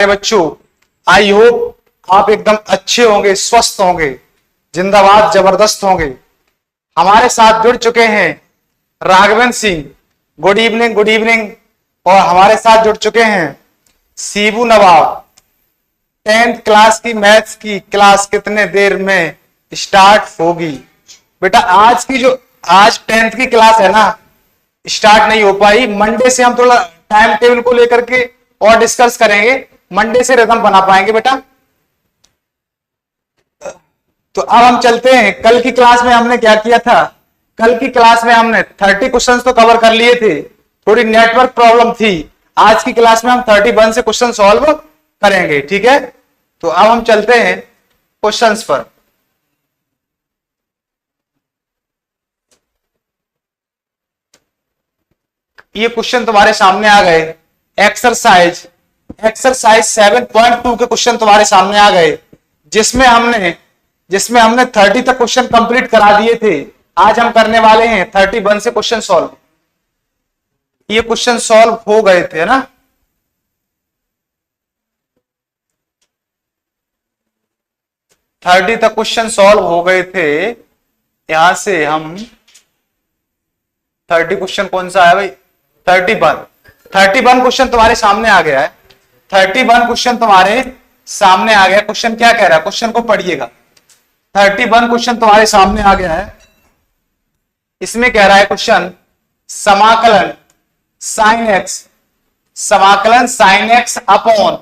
बच्चों, I hope आप एकदम अच्छे होंगे, स्वस्थ होंगे, जिंदाबाद जबरदस्त होंगे। हमारे साथ जुड़ चुके हैं Raghavan Singh, good evening good evening. और हमारे साथ जुड़ चुके हैं सीबू नवाब। 10th क्लास की मैथ्स की क्लास कितने देर में स्टार्ट होगी? बेटा आज 10th की क्लास है ना, स्टार्ट नहीं हो पाई। मंडे से हम थोड़ा टाइम टेबल को लेकर के और डिस्कस करेंगे, मंडे से रिदम बना पाएंगे बेटा। तो अब हम चलते हैं, कल की क्लास में हमने क्या किया था? कल की क्लास में हमने 30 क्वेश्चंस तो कवर कर लिए थे, थोड़ी नेटवर्क प्रॉब्लम थी। आज की क्लास में हम 31 से क्वेश्चन सॉल्व करेंगे, ठीक है। तो अब हम चलते हैं क्वेश्चंस पर। ये क्वेश्चन तुम्हारे सामने आ गए, एक्सरसाइज 7.2 के क्वेश्चन तुम्हारे सामने आ गए, जिसमें हमने 30 तक क्वेश्चन कंप्लीट करा दिए थे। आज हम करने वाले हैं 31 से क्वेश्चन सॉल्व। ये क्वेश्चन सॉल्व हो गए थे ना, थर्टी तक क्वेश्चन सॉल्व हो गए थे। यहां से हम 30 क्वेश्चन कौन सा है भाई? 31 क्वेश्चन तुम्हारे सामने आ गया है। 31 क्वेश्चन तुम्हारे सामने आ गया। क्वेश्चन क्या कह रहा है? क्वेश्चन को पढ़िएगा। 31 क्वेश्चन तुम्हारे सामने आ गया है। इसमें कह रहा है क्वेश्चन, समाकलन साइन एक्स अपॉन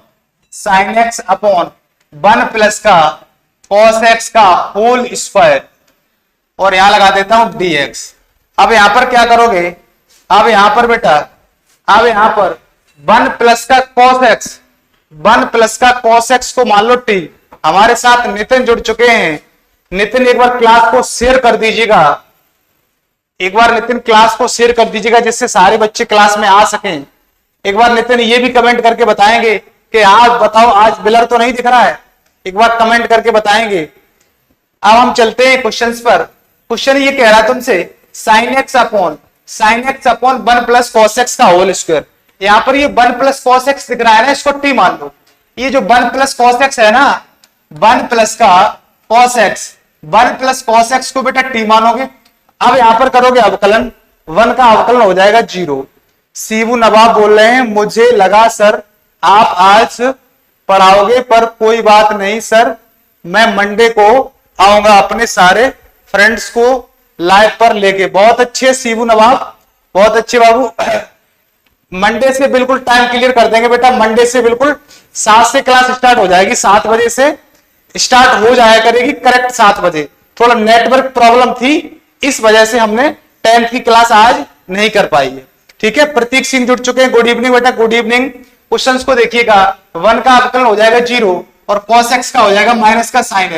1 प्लस का cos x का होल स्क्वायर, और यहां लगा देता हूं dx। अब यहां पर क्या करोगे? अब यहां पर बेटा, अब यहां पर 1 प्लस का cos x को मान लो t। हमारे साथ नितिन जुड़ चुके हैं। नितिन एक बार क्लास को शेयर कर दीजिएगा, जिससे सारे बच्चे क्लास में आ सकें। एक बार नितिन ये भी कमेंट करके बताएंगे कि आप बताओ आज बिलर तो नहीं दिख रहा है, एक बार कमेंट करके बताएंगे। अब हम चलते हैं क्वेश्चंस पर। क्वेश्चन ये कह रहा है तुमसे, sine x upon 1 plus cos x का होल स्क्वायर। यहां पर ये 1 प्लस cos x दिख रहा है ना, इसको t मान लो। ये जो 1 प्लस cos x है ना, 1 प्लस का cos x को बेटा t मानोगे। अब यहां पर करोगे अवकलन, 1 का अवकलन हो जाएगा 0। सीबू नवाब बोल रहे हैं, मुझे लगा सर आप आज पढ़ाओगे, पर कोई बात नहीं सर, मैं मंडे को आऊंगा अपने सारे फ्रेंड्स को लाइव पर लेके। बहुत अच्छे सीबू नवाब, बहुत अच्छे बाबू। मंडे से बिल्कुल टाइम क्लियर कर देंगे बेटा। मंडे से बिल्कुल 7 से क्लास स्टार्ट हो जाएगी, 7 बजे से स्टार्ट हो जाया करेगी, करेक्ट 7 बजे। थोड़ा नेटवर्क प्रॉब्लम थी, इस वजह से हमने 10th की क्लास आज नहीं कर पाई है, ठीक है। प्रतीक सिंह जुड़ चुके हैं, गुड इवनिंग बेटा, गुड इवनिंग। क्वेश्चंस को देखिएगा, 1 का अवकलन हो जाएगा 0, और cos x का हो जाएगा माइनस का sin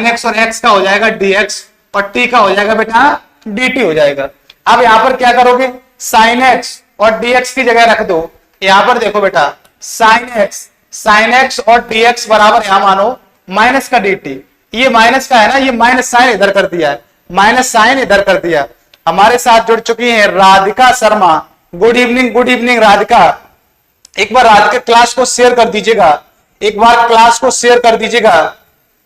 x, और x का हो जाएगा dx, और t का हो जाएगा बेटा dt हो जाएगा। अब यहां पर क्या करोगे? sin x और dx की जगह रख दो। यहां पर देखो बेटा, sin x और dx बराबर यहां मानो माइनस का dt। ये माइनस का है ना, ये माइनस साइन इधर कर दिया है, माइनस साइन इधर कर दिया। हमारे साथ जुड़ चुकी है राधिका शर्मा, गुड इवनिंग राधिका। एक बार राधिका क्लास को शेयर कर दीजिएगा,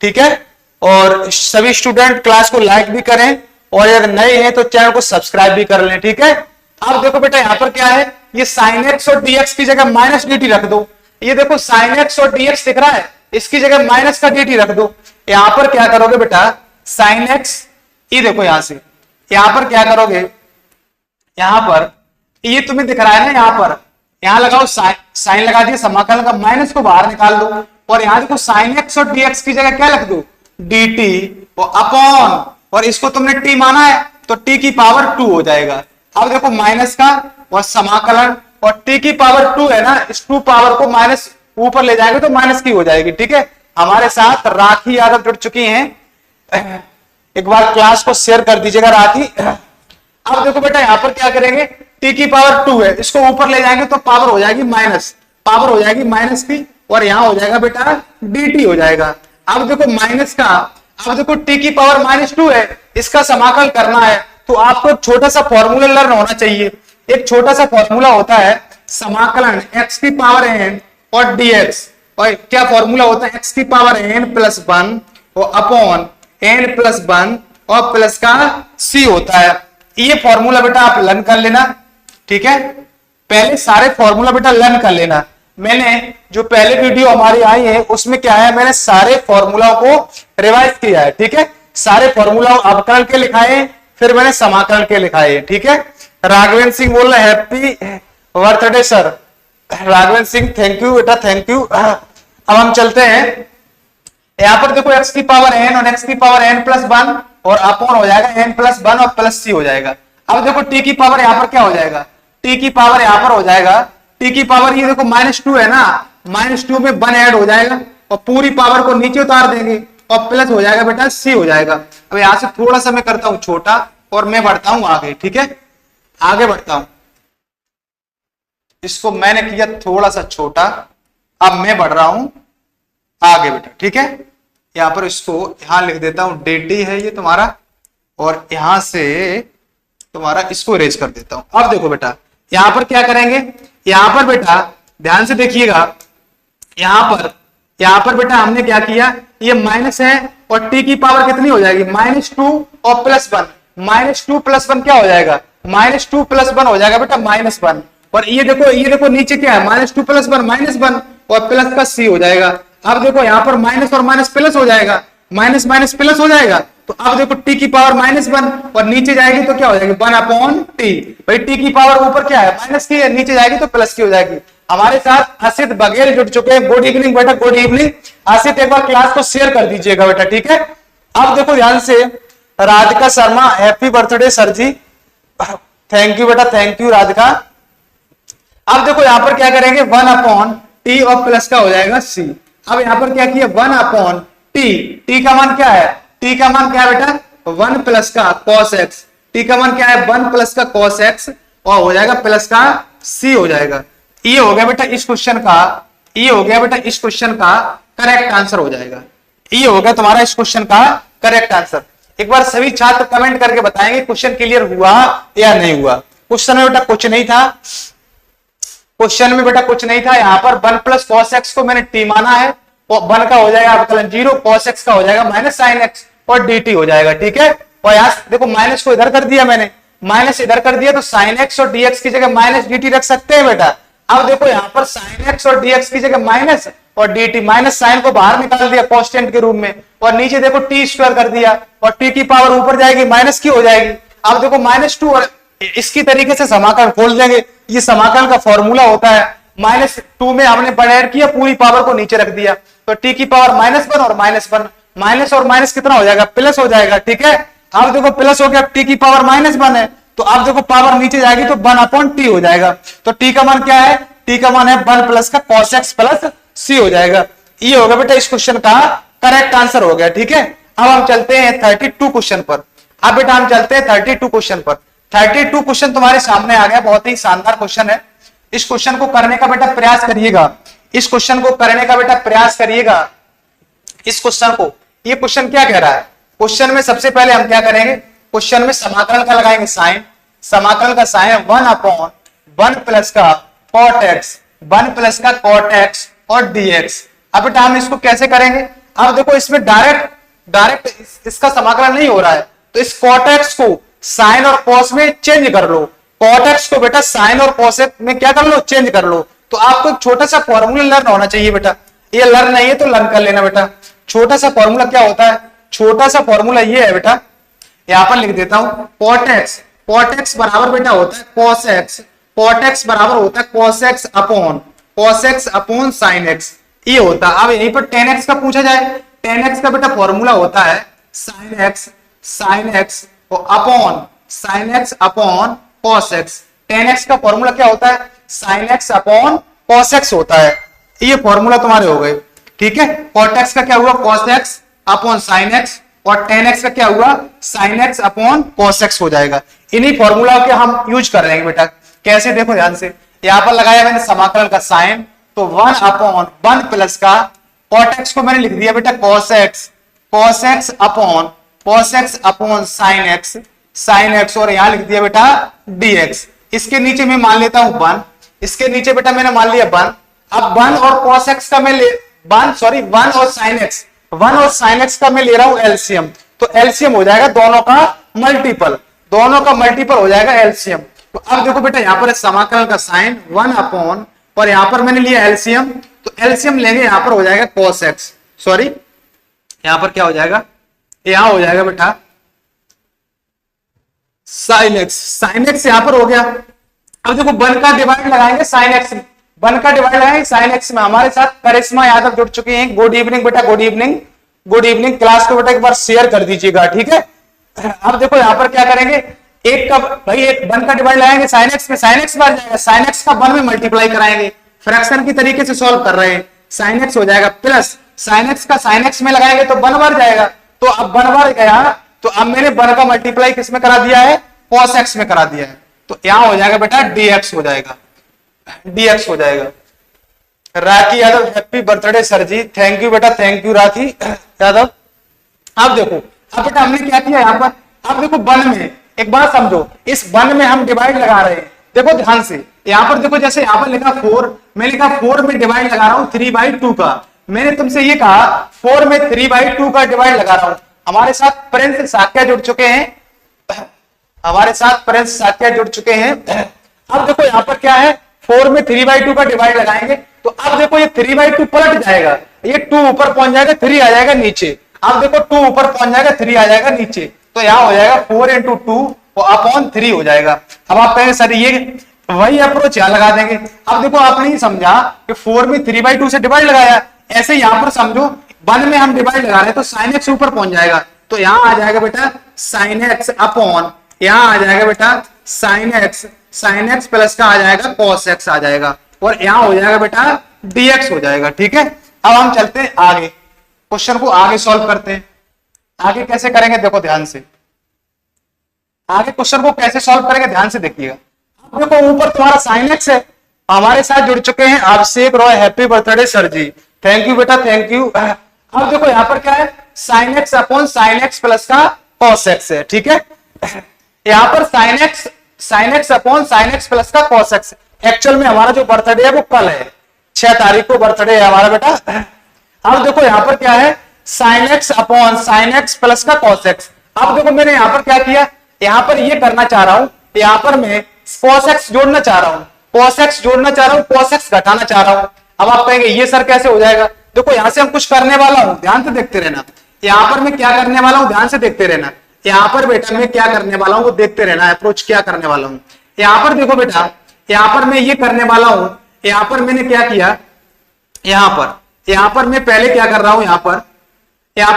ठीक है। और सभी स्टूडेंट क्लास को लाइक भी करें, और अगर नए हैं तो चैनल को सब्सक्राइब भी कर लें, ठीक है। अब देखो बेटा, यहां पर क्या है? ये sin x और dx की जगह माइनस dt रख दो। ये देखो sin x और dx दिख रहा है, इसकी जगह माइनस का dt रख दो। यहां पर क्या करोगे बेटा? sin x, ये देखो यहां से, यहां पर क्या करोगे? यहां पर ये तुम्हें दिख रहा है ना, यहां लगाओ साइन लगा दिया, समाकलन का माइनस को बाहर निकाल दो, और यहां देखो sin x और dx की जगह क्या लिख दो? dt, और अपॉन, और इसको तुमने t माना है तो t की पावर 2 हो जाएगा। अब देखो माइनस का और समाकलन, और t की पावर 2 है ना, इस 2 पावर को माइनस ऊपर ले जाएंगे तो माइनस की हो जाएगी, ठीक है। हमारे साथ राखी यादव जुड़ चुकी हैं, एक बार क्लास को शेयर कर दीजिएगा राखी। अब देखो बेटा, यहां पर क्या करेंगे? t की पावर 2 है, इसको ऊपर ले जाएंगे तो पावर हो जाएगी माइनस की, और यहां हो जाएगा बेटा dt हो जाएगा। अब देखो माइनस का, अब देखो t की पावर -2 है, इसका समाकलन करना है तो आपको छोटा सा फॉर्मूला लर्न होना चाहिए। एक छोटा सा फॉर्मूला होता है, समाकलन x की पावर n और dx। और क्या फॉर्मूला होता है, x की पावर n प्लस 1 और अपॉन n प्लस 1 और प्लस का c होता है। ये फॉर्मूला बेटा आप लर्न कर लेना, ठीक है। पहले सारे फॉर्मूला बेटा लर्न कर लेना। मैंने जो पहले वीडियो हमारी आई है उसमें क्या है, मैंने सारे फॉर्मूलाओं को रिवाइज किया है, ठीक है। सारे फॉर्मूला अवकलन के लिखाए, फिर मैंने समाकलन के लिखाए, ठीक है। राघवेंद्र सिंह बोल रहे happy birthday sir. Raghavendra Singh thank you बेटा, थैंक यू। अब हम चलते हैं, यहां पर देखो x की पावर n और x की पावर n प्लस 1 और अपॉन हो जाएगा n प्लस 1 और प्लस c हो जाएगा। अब देखो t की पावर यहां पर क्या हो जाएगा, t की पावर यहां पर हो जाएगा, t की पावर ये देखो -2 है ना, -2 में 1 ऐड हो जाएगा और पूरी पावर को नीचे उतार देंगे और प्लस हो जाएगा बेटा c हो जाएगा। अब यहां से थोड़ा सा मैं करता हूं छोटा और मैं बढ़ता हूं आगे, ठीक है, आगे बढ़ता हूं। इसको मैंने किया थोड़ा सा छोटा, अब मैं बढ़ रहा हूं आगे बेटा, ठीक है। यहां पर इसको यहां लिख देता हूं, dt है ये तुम्हारा, और यहां से तुम्हारा इसको इरेज कर देता हूं। अब देखो बेटा यहां पर क्या करेंगे, यहां पर बेटा ध्यान से देखिएगा, यहां पर बेटा हमने क्या किया, ये माइनस है और t की पावर कितनी हो जाएगी, -2 और प्लस 1। -2 प्लस 1 क्या हो जाएगा, -2 प्लस 1 हो जाएगा बेटा -1। और ये देखो नीचे क्या है, -2 प्लस 1 -1 और प्लस का c हो जाएगा। अब देखो यहाँ पर माइनस और माइनस प्लस हो जाएगा, माइनस माइनस प्लस हो जाएगा। तो अब देखो t की पावर -1 और नीचे जाएगी तो क्या हो जाएगी 1/t। भाई t की पावर ऊपर क्या है माइनस की है, नीचे जाएगी तो प्लस की हो जाएगी। हमारे साथ असित बघेल जुड़ चुके हैं। गुड इवनिंग बेटा, गुड इवनिंग असित। एक बार क्लास को शेयर कर दीजिएगा बेटा, ठीक है। अब देखो ध्यान से, Radhika Sharma happy birthday sir ji, thank you बेटा, थैंक यू राधिका। अब देखो यहां पर क्या करेंगे, 1/t और प्लस का हो जाएगा c। अब यहां पर क्या किया, 1/t, t का मान क्या है, t का मान क्या है बेटा 1 प्लस का cos x, t का मान क्या है 1 प्लस का cos x और हो जाएगा प्लस का c हो जाएगा। ये हो गया बेटा इस क्वेश्चन का, ये हो गया बेटा इस क्वेश्चन का करेक्ट आंसर हो जाएगा। ये हो गया तुम्हारा इस क्वेश्चन का करेक्ट आंसर। एक बार सभी छात्र कमेंट करके बताएंगे क्वेश्चन क्लियर हुआ या नहीं हुआ। क्वेश्चन में बेटा कुछ नहीं था, क्वेश्चन में बेटा कुछ नहीं था। यहाँ पर 1 प्लस cos x को मैंने t माना है, 1 का हो जाएगा अवकलन 0, cos x का हो जाएगा माइनस sin x और dt हो जाएगा, ठीक है। और यहाँ देखो माइनस को इधर कर दिया मैंने, माइनस इधर कर दिया तो sin x और dx की जगह माइनस dt रख सकते हैं बेटा। अब देखो यहाँ पर sin x और dx की जगह माइनस और dt, माइनस साइन को बाहर निकाल दिया कांस्टेंट के रूप में, और नीचे देखो t स्क्वायर कर दिया और t की पावर ऊपर जाएगी माइनस की हो जाएगी। अब देखो -2 और इसकी तरीके से समाकलन खोल देंगे। ये समाकलन का फॉर्मूला होता है, -2 में हमने बढ़ किया, पूरी पावर को नीचे रख दिया तो t की पावर -1 और -1, माइनस और माइनस कितना हो जाएगा प्लस हो जाएगा, ठीक है। अब देखो प्लस हो गया, t की पावर -1 है तो अब देखो पावर नीचे जाएगी तो 1/t हो जाएगा। तो t का मान क्या है, t का मान है 1 प्लस का cos x प्लस c हो जाएगा। ये होगा बेटा इस क्वेश्चन का करेक्ट आंसर हो गया, ठीक है। अब हम चलते हैं 32 क्वेश्चन पर। अब बेटा हम चलते हैं 32 क्वेश्चन पर। 32 क्वेश्चन तुम्हारे सामने आ गया, बहुत ही शानदार क्वेश्चन है। इस क्वेश्चन को करने का बेटा प्रयास करिएगा, इस क्वेश्चन को करने का बेटा प्रयास करिएगा। इस क्वेश्चन को, ये क्वेश्चन क्या कह रहा है, क्वेश्चन में सबसे पहले हम क्या करेंगे, क्वेश्चन में समाकलन का लगाएंगे साइन। समाकलन का साइन 1/1 प्लस का cot x, 1 प्लस का cot x और dx। अब बेटा हम इसको कैसे करेंगे, अब देखो इसमें डायरेक्ट इसका समाकलन नहीं हो रहा है तो इस cot x को साइन और cos में चेंज कर लो। cot x को बेटा साइन और cos में क्या कर लो, चेंज कर लो। तो आपको एक छोटा सा फॉर्मूला लर्न होना चाहिए बेटा, ये लर्न नहीं है तो लर्न कर लेना बेटा। छोटा सा फॉर्मूला क्या होता है, छोटा सा फॉर्मूला ये है बेटा, यहां पर लिख देता हूं, cot x बराबर बेटा होता है cos x, cot x बराबर होता है cos x upon sin x, ये होता है। अब यहीं पर tan x का पूछा जाए, tan x का बेटा फॉर्मूला होता है sin x और upon sin x upon cos x। tan x का फॉर्मूला क्या होता है, sin x upon cos x होता है। ये फॉर्मूला तुम्हारे हो गए, ठीक है। cot x का क्या हुआ cos x upon sin x और tan x का क्या हुआ sin x upon cos x हो जाएगा। इन्हीं फॉर्मूला के हम यूज कर रहे हैं बेटा। कैसे, देखो ध्यान से, यहां पर लगाया मैंने समाकलन का साइन, तो 1/1 प्लस का cot x को मैंने लिख दिया बेटा cos x upon sin x और यहां लिख दिया बेटा dx। इसके नीचे मैं मान लेता हूं 1, इसके नीचे बेटा मैंने मान लिया 1। अब 1 और cos x का मैं ले 1 और sin x, 1 और sin x का मैं ले रहा हूं एलसीएम, तो एलसीएम हो जाएगा दोनों का मल्टीपल हो जाएगा एलसीएम। तो अब देखो बेटा यहां पर समाकलन का साइन 1 अपॉन, और यहां पर मैंने लिया एलसीएम, तो एलसीएम लेंगे यहां पर हो जाएगा cos x, सॉरी यहां पर क्या हो जाएगा, यहां हो जाएगा बेटा sin x यहां पर हो गया। अब देखो 1 का डिवाइड लगाएंगे sin x, 1 का डिवाइड लगाएंगे sin x में। हमारे साथ करिश्मा यादव जुड़ चुके हैं, गुड इवनिंग बेटा, गुड इवनिंग। क्लास को बेटा एक बार शेयर कर दीजिएगा, ठीक है। अब देखो यहां पर क्या करेंगे, एक का भाई एक 1 का डिवाइड लगाएंगे sin x में, sin x बार जाएगा, sin x का 1 में मल्टीप्लाई कराएंगे, फ्रैक्शन की तरीके से सॉल्व कर रहे हैं, sin x हो जाएगा प्लस sin x का sin x में लगाएंगे तो 1 बार जाएगा, तो अब 1 बार गया, तो अब मैंने 1 का मल्टीप्लाई किस में करा दिया है, cos x में करा दिया है, तो यहां हो जाएगा बेटा dx हो जाएगा। Rakhi Yadav happy birthday sir ji, thank you बेटा, थैंक यू राखी यादव। अब देखो, अब बेटा हमने क्या किया यहां पर, अब देखो 1 में एक बात समझो, इस 1 में हम डिवाइड लगा रहे हैं, देखो ध्यान से यहां पर देखो, जैसे यहां पर लिखा 4, मैं लिखा 4 में डिवाइड लगा रहा हूं 3/2 का, मैंने तुमसे ये कहा 4 में 3/2 का डिवाइड लगा रहा हूं। हमारे साथ प्रिंस साक्या जुड़ चुके हैं, अब देखो यहां पर क्या है, 4 में 3/2 का डिवाइड लगाएंगे, तो अब देखो ये 3/2 पलट जाएगा, ये 2 ऊपर पहुंच जाएगा, 3 आ जाएगा नीचे। अब देखो 2 ऊपर पहुंच जाएगा, 3 आ जाएगा नीचे, तो यहां हो जाएगा 4 × 2 अपॉन 3 हो जाएगा। अब आप कहेंगे सर ये वही अप्रोच यहां लगा देंगे। अब देखो आपने ही समझा कि 4 में 3/2 से डिवाइड लगाया, ऐसे यहां पर समझो 1 में हम डिवाइड लगा रहे हैं, तो sin x ऊपर पहुंच जाएगा, तो यहां आ जाएगा बेटा sin x अपॉन, यहां आ जाएगा बेटा sin x प्लस का आ जाएगा cos x आ जाएगा, और यहां हो जाएगा बेटा dx हो जाएगा, ठीक है। अब हम चलते हैं आगे, क्वेश्चन को आगे सॉल्व करते हैं। आगे कैसे करेंगे देखो ध्यान से, आगे क्वेश्चन को कैसे सॉल्व करेंगे ध्यान से देखिएगा। देखो ऊपर तुम्हारा sin x है, हमारे साथ जुड़ चुके हैं Abhishek Roy, happy birthday sir ji, thank you बेटा, थैंक यू। अब देखो यहां पर क्या है, sin x upon sin x plus का cos x है, ठीक है। यहां पर sin x upon sin x plus का cos x, एक्चुअल में हमारा जो बर्थडे है वो कल है, 6 तारीख को बर्थडे है हमारा बेटा। अब देखो यहां पर क्या है, sin x upon sin x plus का cos x। अब देखो मैंने यहां पर क्या किया, यहां पर ये करना चाह रहा हूं, यहां पर मैं cos x जोड़ना चाह रहा हूं, cos x घटाना चाह रहा हूं। अब आप कहेंगे ये सर कैसे हो जाएगा, देखो यहां से हम कुछ करने वाला हूं, ध्यान से देखते रहना, यहां पर मैं क्या करने वाला हूं, ध्यान से देखते रहना, यहां पर बेटा मैं क्या करने वाला हूं वो देखते रहना, अप्रोच क्या करने वाला हूं। यहां पर देखो बेटा, यहां पर मैं ये करने वाला हूं, यहां पर मैंने क्या किया, यहां पर मैं पहले क्या कर रहा हूं, यहां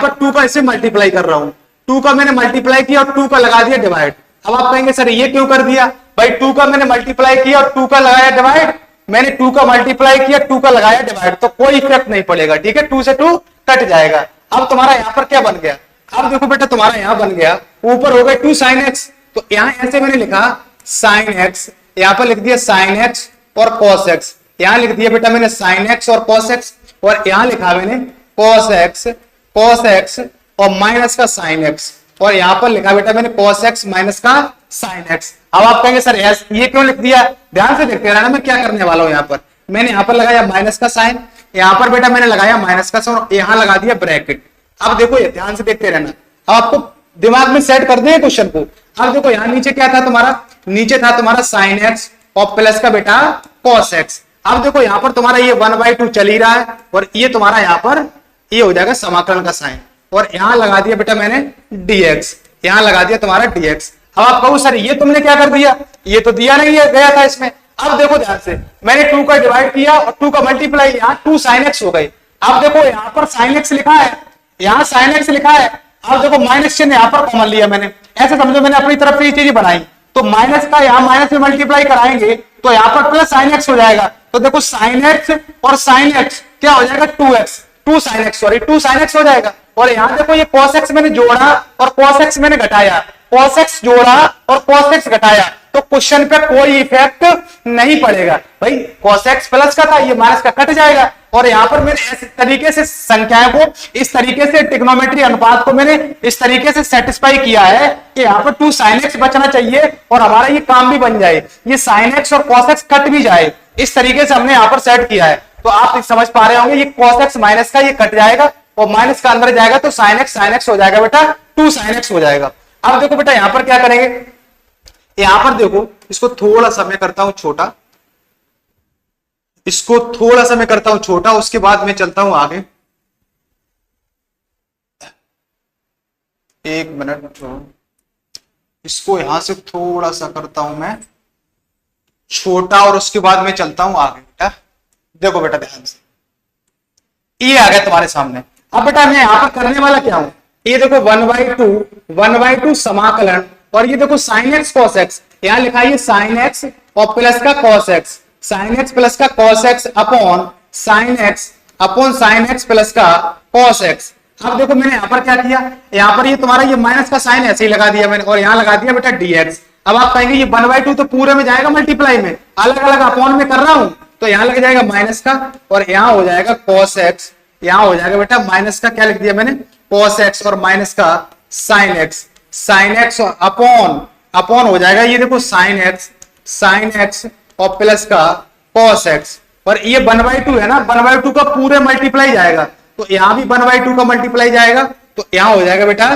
पर 2 का इसे मल्टीप्लाई कर रहा हूं, 2 का मैंने मल्टीप्लाई किया और 2 का लगा दिया डिवाइड। अब आप कहेंगे सर ये क्यों कर दिया, भाई 2 का मैंने मल्टीप्लाई किया और 2 का लगाया डिवाइड, मैंने 2 का मल्टीप्लाई किया 2 का लगाया डिवाइड, तो कोई इफेक्ट नहीं पड़ेगा, ठीक है, 2 से 2 कट जाएगा। अब तुम्हारा यहां पर क्या बन गया, अब देखो बेटा तुम्हारा यहां बन गया, ऊपर हो गए 2 sin x, तो यहां ऐसे मैंने लिखा sin x, यहां पर लिख दिया sin x और cos x, यहां लिख दिया बेटा मैंने sin x और cos x, और यहां लिखा मैंने cos x और माइनस का sin x, और यहां पर लिखा बेटा मैंने cos x माइनस का sin x। अब आप कहेंगे सर ये क्यों लिख दिया, ध्यान से देखते रहना मैं क्या करने वाला हूं। यहां पर मैंने यहां पर लगाया माइनस का साइन, यहां पर बेटा मैंने लगाया माइनस का साइन, यहां लगा दिया ब्रैकेट। अब देखो ये ध्यान से देखते रहना, अब आपको दिमाग में सेट कर दें क्वेश्चन को। अब देखो यहां नीचे क्या था तुम्हारा, नीचे था तुम्हारा sin x और प्लस का बेटा cos x। अब देखो यहां पर तुम्हारा ये 1/2 चल ही रहा है, और ये तुम्हारा यहां पर ये हो जाएगा समाकलन का साइन, और यहां लगा दिया बेटा मैंने dx, यहां लगा दिया तुम्हारा dx। अब आप कहो सर ये तुमने क्या कर दिया, ये तो दिया नहीं गया था इसमें। अब देखो ध्यान से, मैंने 2 का डिवाइड किया और 2 का मल्टीप्लाई, यहां 2 sin x हो गई। अब देखो यहां पर sin x लिखा है, यहां sin x लिखा है, अब देखो माइनस चिन्ह यहां पर कॉमन लिया मैंने, ऐसे समझो मैंने अपनी तरफ से ये चीज बनाई, तो माइनस का यहां माइनस में मल्टीप्लाई कराएंगे तो यहां पर प्लस sin x हो जाएगा। तो देखो sin x और sin x क्या हो जाएगा 2 sin x हो जाएगा। और यहां देखो ये cos x मैंने जोड़ा और cos x मैंने घटाया, cos x जोड़ा और cos x घटाया, तो क्वेश्चन पे कोई इफेक्ट नहीं पड़ेगा। भाई cos x प्लस का था, ये माइनस का कट जाएगा। और यहां पर मैंने इस तरीके से संख्याओं को, इस तरीके से ट्रिग्नोमेट्री अनुपात को मैंने इस तरीके से सेटिस्फाई किया है कि यहां पर 2 sin x बचना चाहिए और हमारा ये काम भी बन जाए, ये sin x और cos x कट भी जाए, इस तरीके से हमने यहां पर सेट किया है। तो तो आप समझ पा रहे होंगे, ये cos x माइनस का ये कट जाएगा और माइनस का अंदर जाएगा तो sin x हो जाएगा बेटा 2 sin x हो जाएगा। अब देखो बेटा यहां पर क्या करेंगे, यहां पर देखो इसको थोड़ा सा मैं करता हूं छोटा, इसको थोड़ा सा मैं करता हूं छोटा, उसके बाद मैं चलता हूं आगे। एक मिनट, इसको यहां से थोड़ा सा करता हूं मैं छोटा और उसके बाद मैं चलता हूं आगे। बेटा देखो बेटा ध्यान से, ये आ गया तुम्हारे सामने। अब बेटा मैं यहां पर करने वाला क्या हूं, ये देखो 1/2 समाकलन, और ये देखो sin x cos x, यहां लिखा है sin x और प्लस का cos x, sin x plus का cos x upon sin x plus का cos x। अब देखो मैंने यहां पर क्या किया, यहां पर ये तुम्हारा ये माइनस का साइन ऐसे ही लगा दिया मैंने, और यहां लगा दिया बेटा dx। अब आप कहेंगे ये 1/2 तो पूरे में जाएगा मल्टीप्लाई में, अलग अलग अपॉन में कर रहा हूं तो यहां लग जाएगा माइनस का, और यहां हो जाएगा cos x, यहां हो जाएगा बेटा माइनस का क्या लिख दिया मैंने cos x और माइनस का sin x और अपॉन हो जाएगा ये देखो sin x और प्लस का cos x, और ये 1/2 है ना, 1/2 का पूरे मल्टीप्लाई जाएगा तो यहां भी 1/2 का मल्टीप्लाई जाएगा तो यहां हो जाएगा बेटा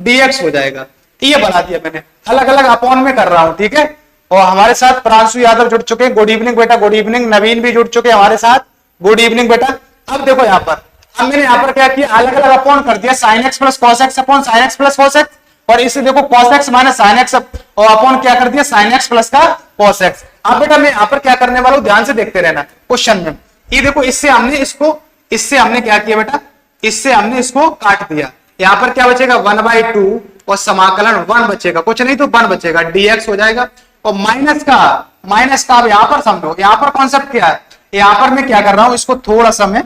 dx हो जाएगा। ये बना दिया मैंने, अलग अलग अपॉन में कर रहा हूं, ठीक है। और हमारे साथ प्रांशु यादव जुड़ चुके हैं, गुड इवनिंग बेटा, गुड इवनिंग। नवीन भी जुड़ चुके हैं हमारे साथ, गुड इवनिंग बेटा। अब देखो यहां पर, अब मैंने यहां पर क्या किया, अलग अलग अपॉन कर दिया, sin x plus cos x upon sin x plus cos x, और इसे देखो cos x minus sin x और अपॉन क्या कर दिया sin x प्लस का cos x। अब बेटा मैं यहां पर क्या करने वाला हूं, ध्यान से देखते रहना क्वेश्चन में। ये देखो इससे हमने क्या किया बेटा, इससे हमने इसको काट दिया, यहां पर क्या बचेगा 1/2 और समाकलन 1 बचेगा, कुछ नहीं तो 1 बचेगा, dx हो जाएगा। और माइनस का अब यहां पर समझो, यहां पर कॉन्सेप्ट क्या है, यहां पर मैं क्या कर रहा हूं, इसको थोड़ा सा मैं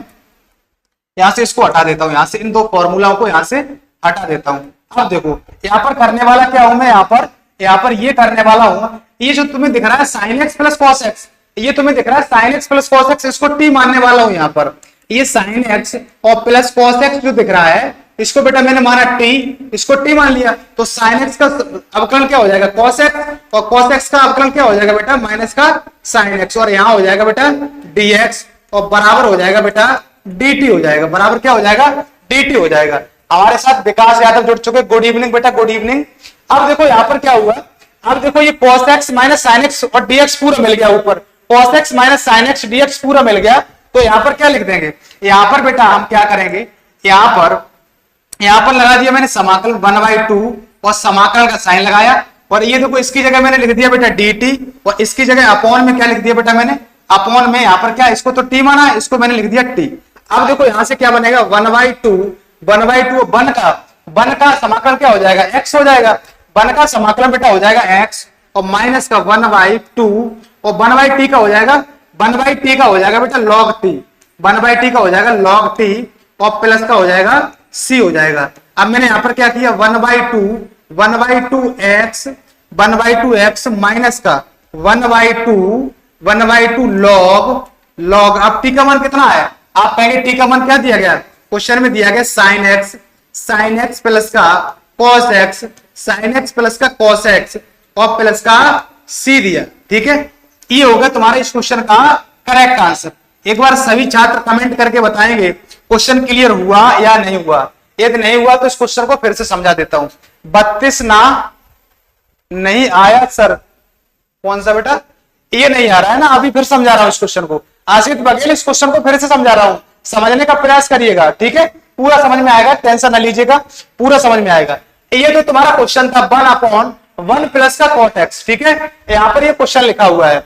यहां से इसको हटा देता हूं, यहां से इन दो फॉर्मूलाओं को यहां से हटा देता हूं। अब देखो यहां पर करने वाला क्या हूं मैं, यहां पर ये करने वाला हूं, ये जो तुम्हें दिख रहा है sin x plus cos x, ये तुम्हें दिख रहा है sin x plus cos x, इसको t मानने वाला हूं यहां पर। ये sin x और प्लस cos x जो दिख रहा है, इसको बेटा मैंने माना t, इसको t मान लिया, तो sin x का अवकलन क्या हो जाएगा cos x, और cos x का अवकलन क्या हो जाएगा बेटा माइनस का sin x, और यहां हो जाएगा बेटा dx, और बराबर हो जाएगा बेटा dt हो जाएगा, बराबर क्या हो जाएगा dt हो जाएगा। हमारे साथ विकास यादव जुड़ चुके, गुड इवनिंग बेटा, गुड इवनिंग। अब देखो यहां पर क्या हुआ, अब देखो ये cos x minus sin x और dx पूरा मिल गया, ऊपर cos x minus sin x dx पूरा मिल गया, तो यहां पर क्या लिख देंगे, यहां पर बेटा हम क्या करेंगे, यहां पर लगा दिया मैंने समाकलन 1/2 और समाकलन का साइन लगाया, और ये देखो इसकी जगह मैंने लिख दिया बेटा dt, और इसकी जगह अपॉन में क्या लिख दिया बेटा मैंने, अपॉन में यहां पर क्या, इसको तो t माना, इसको मैंने लिख दिया t। अब देखो यहां से क्या बनेगा 1/2 वन का समाकलन क्या हो जाएगा x हो जाएगा, वन का समाकलन बेटा हो जाएगा x, और माइनस का 1/2 और 1/t का हो जाएगा 1/t का हो जाएगा बेटा log t, 1/t का हो जाएगा log t, और प्लस का हो जाएगा c हो जाएगा। अब मैंने यहां पर क्या किया 1/2x माइनस का 1/2 log, अब t का मान कितना है, आप कहेंगे t का मान क्या दिया गया, क्वेश्चन में दिया गया sin x प्लस का cos x, sin x plus का cos x और प्लस का c दिया, ठीक है। ये होगा तुम्हारे इस क्वेश्चन का करेक्ट आंसर। एक बार सभी छात्र कमेंट करके बताएंगे क्वेश्चन क्लियर हुआ या नहीं हुआ। यदि नहीं हुआ तो इस क्वेश्चन को फिर से समझा देता हूं। 32 ना नहीं आया सर, कौन सा बेटा, ये नहीं आ रहा है ना, अभी फिर समझा रहा हूं इस क्वेश्चन को। आशित बघेल इस क्वेश्चन को फिर से समझा रहा हूं, समझने का प्रयास करिएगा, ठीक है, पूरा समझ में आएगा, टेंशन न लीजिएगा, पूरा समझ में आएगा। ये तो तुम्हारा क्वेश्चन था 1/1 प्लस का cot x, ठीक है। यहां पर ये क्वेश्चन लिखा हुआ है,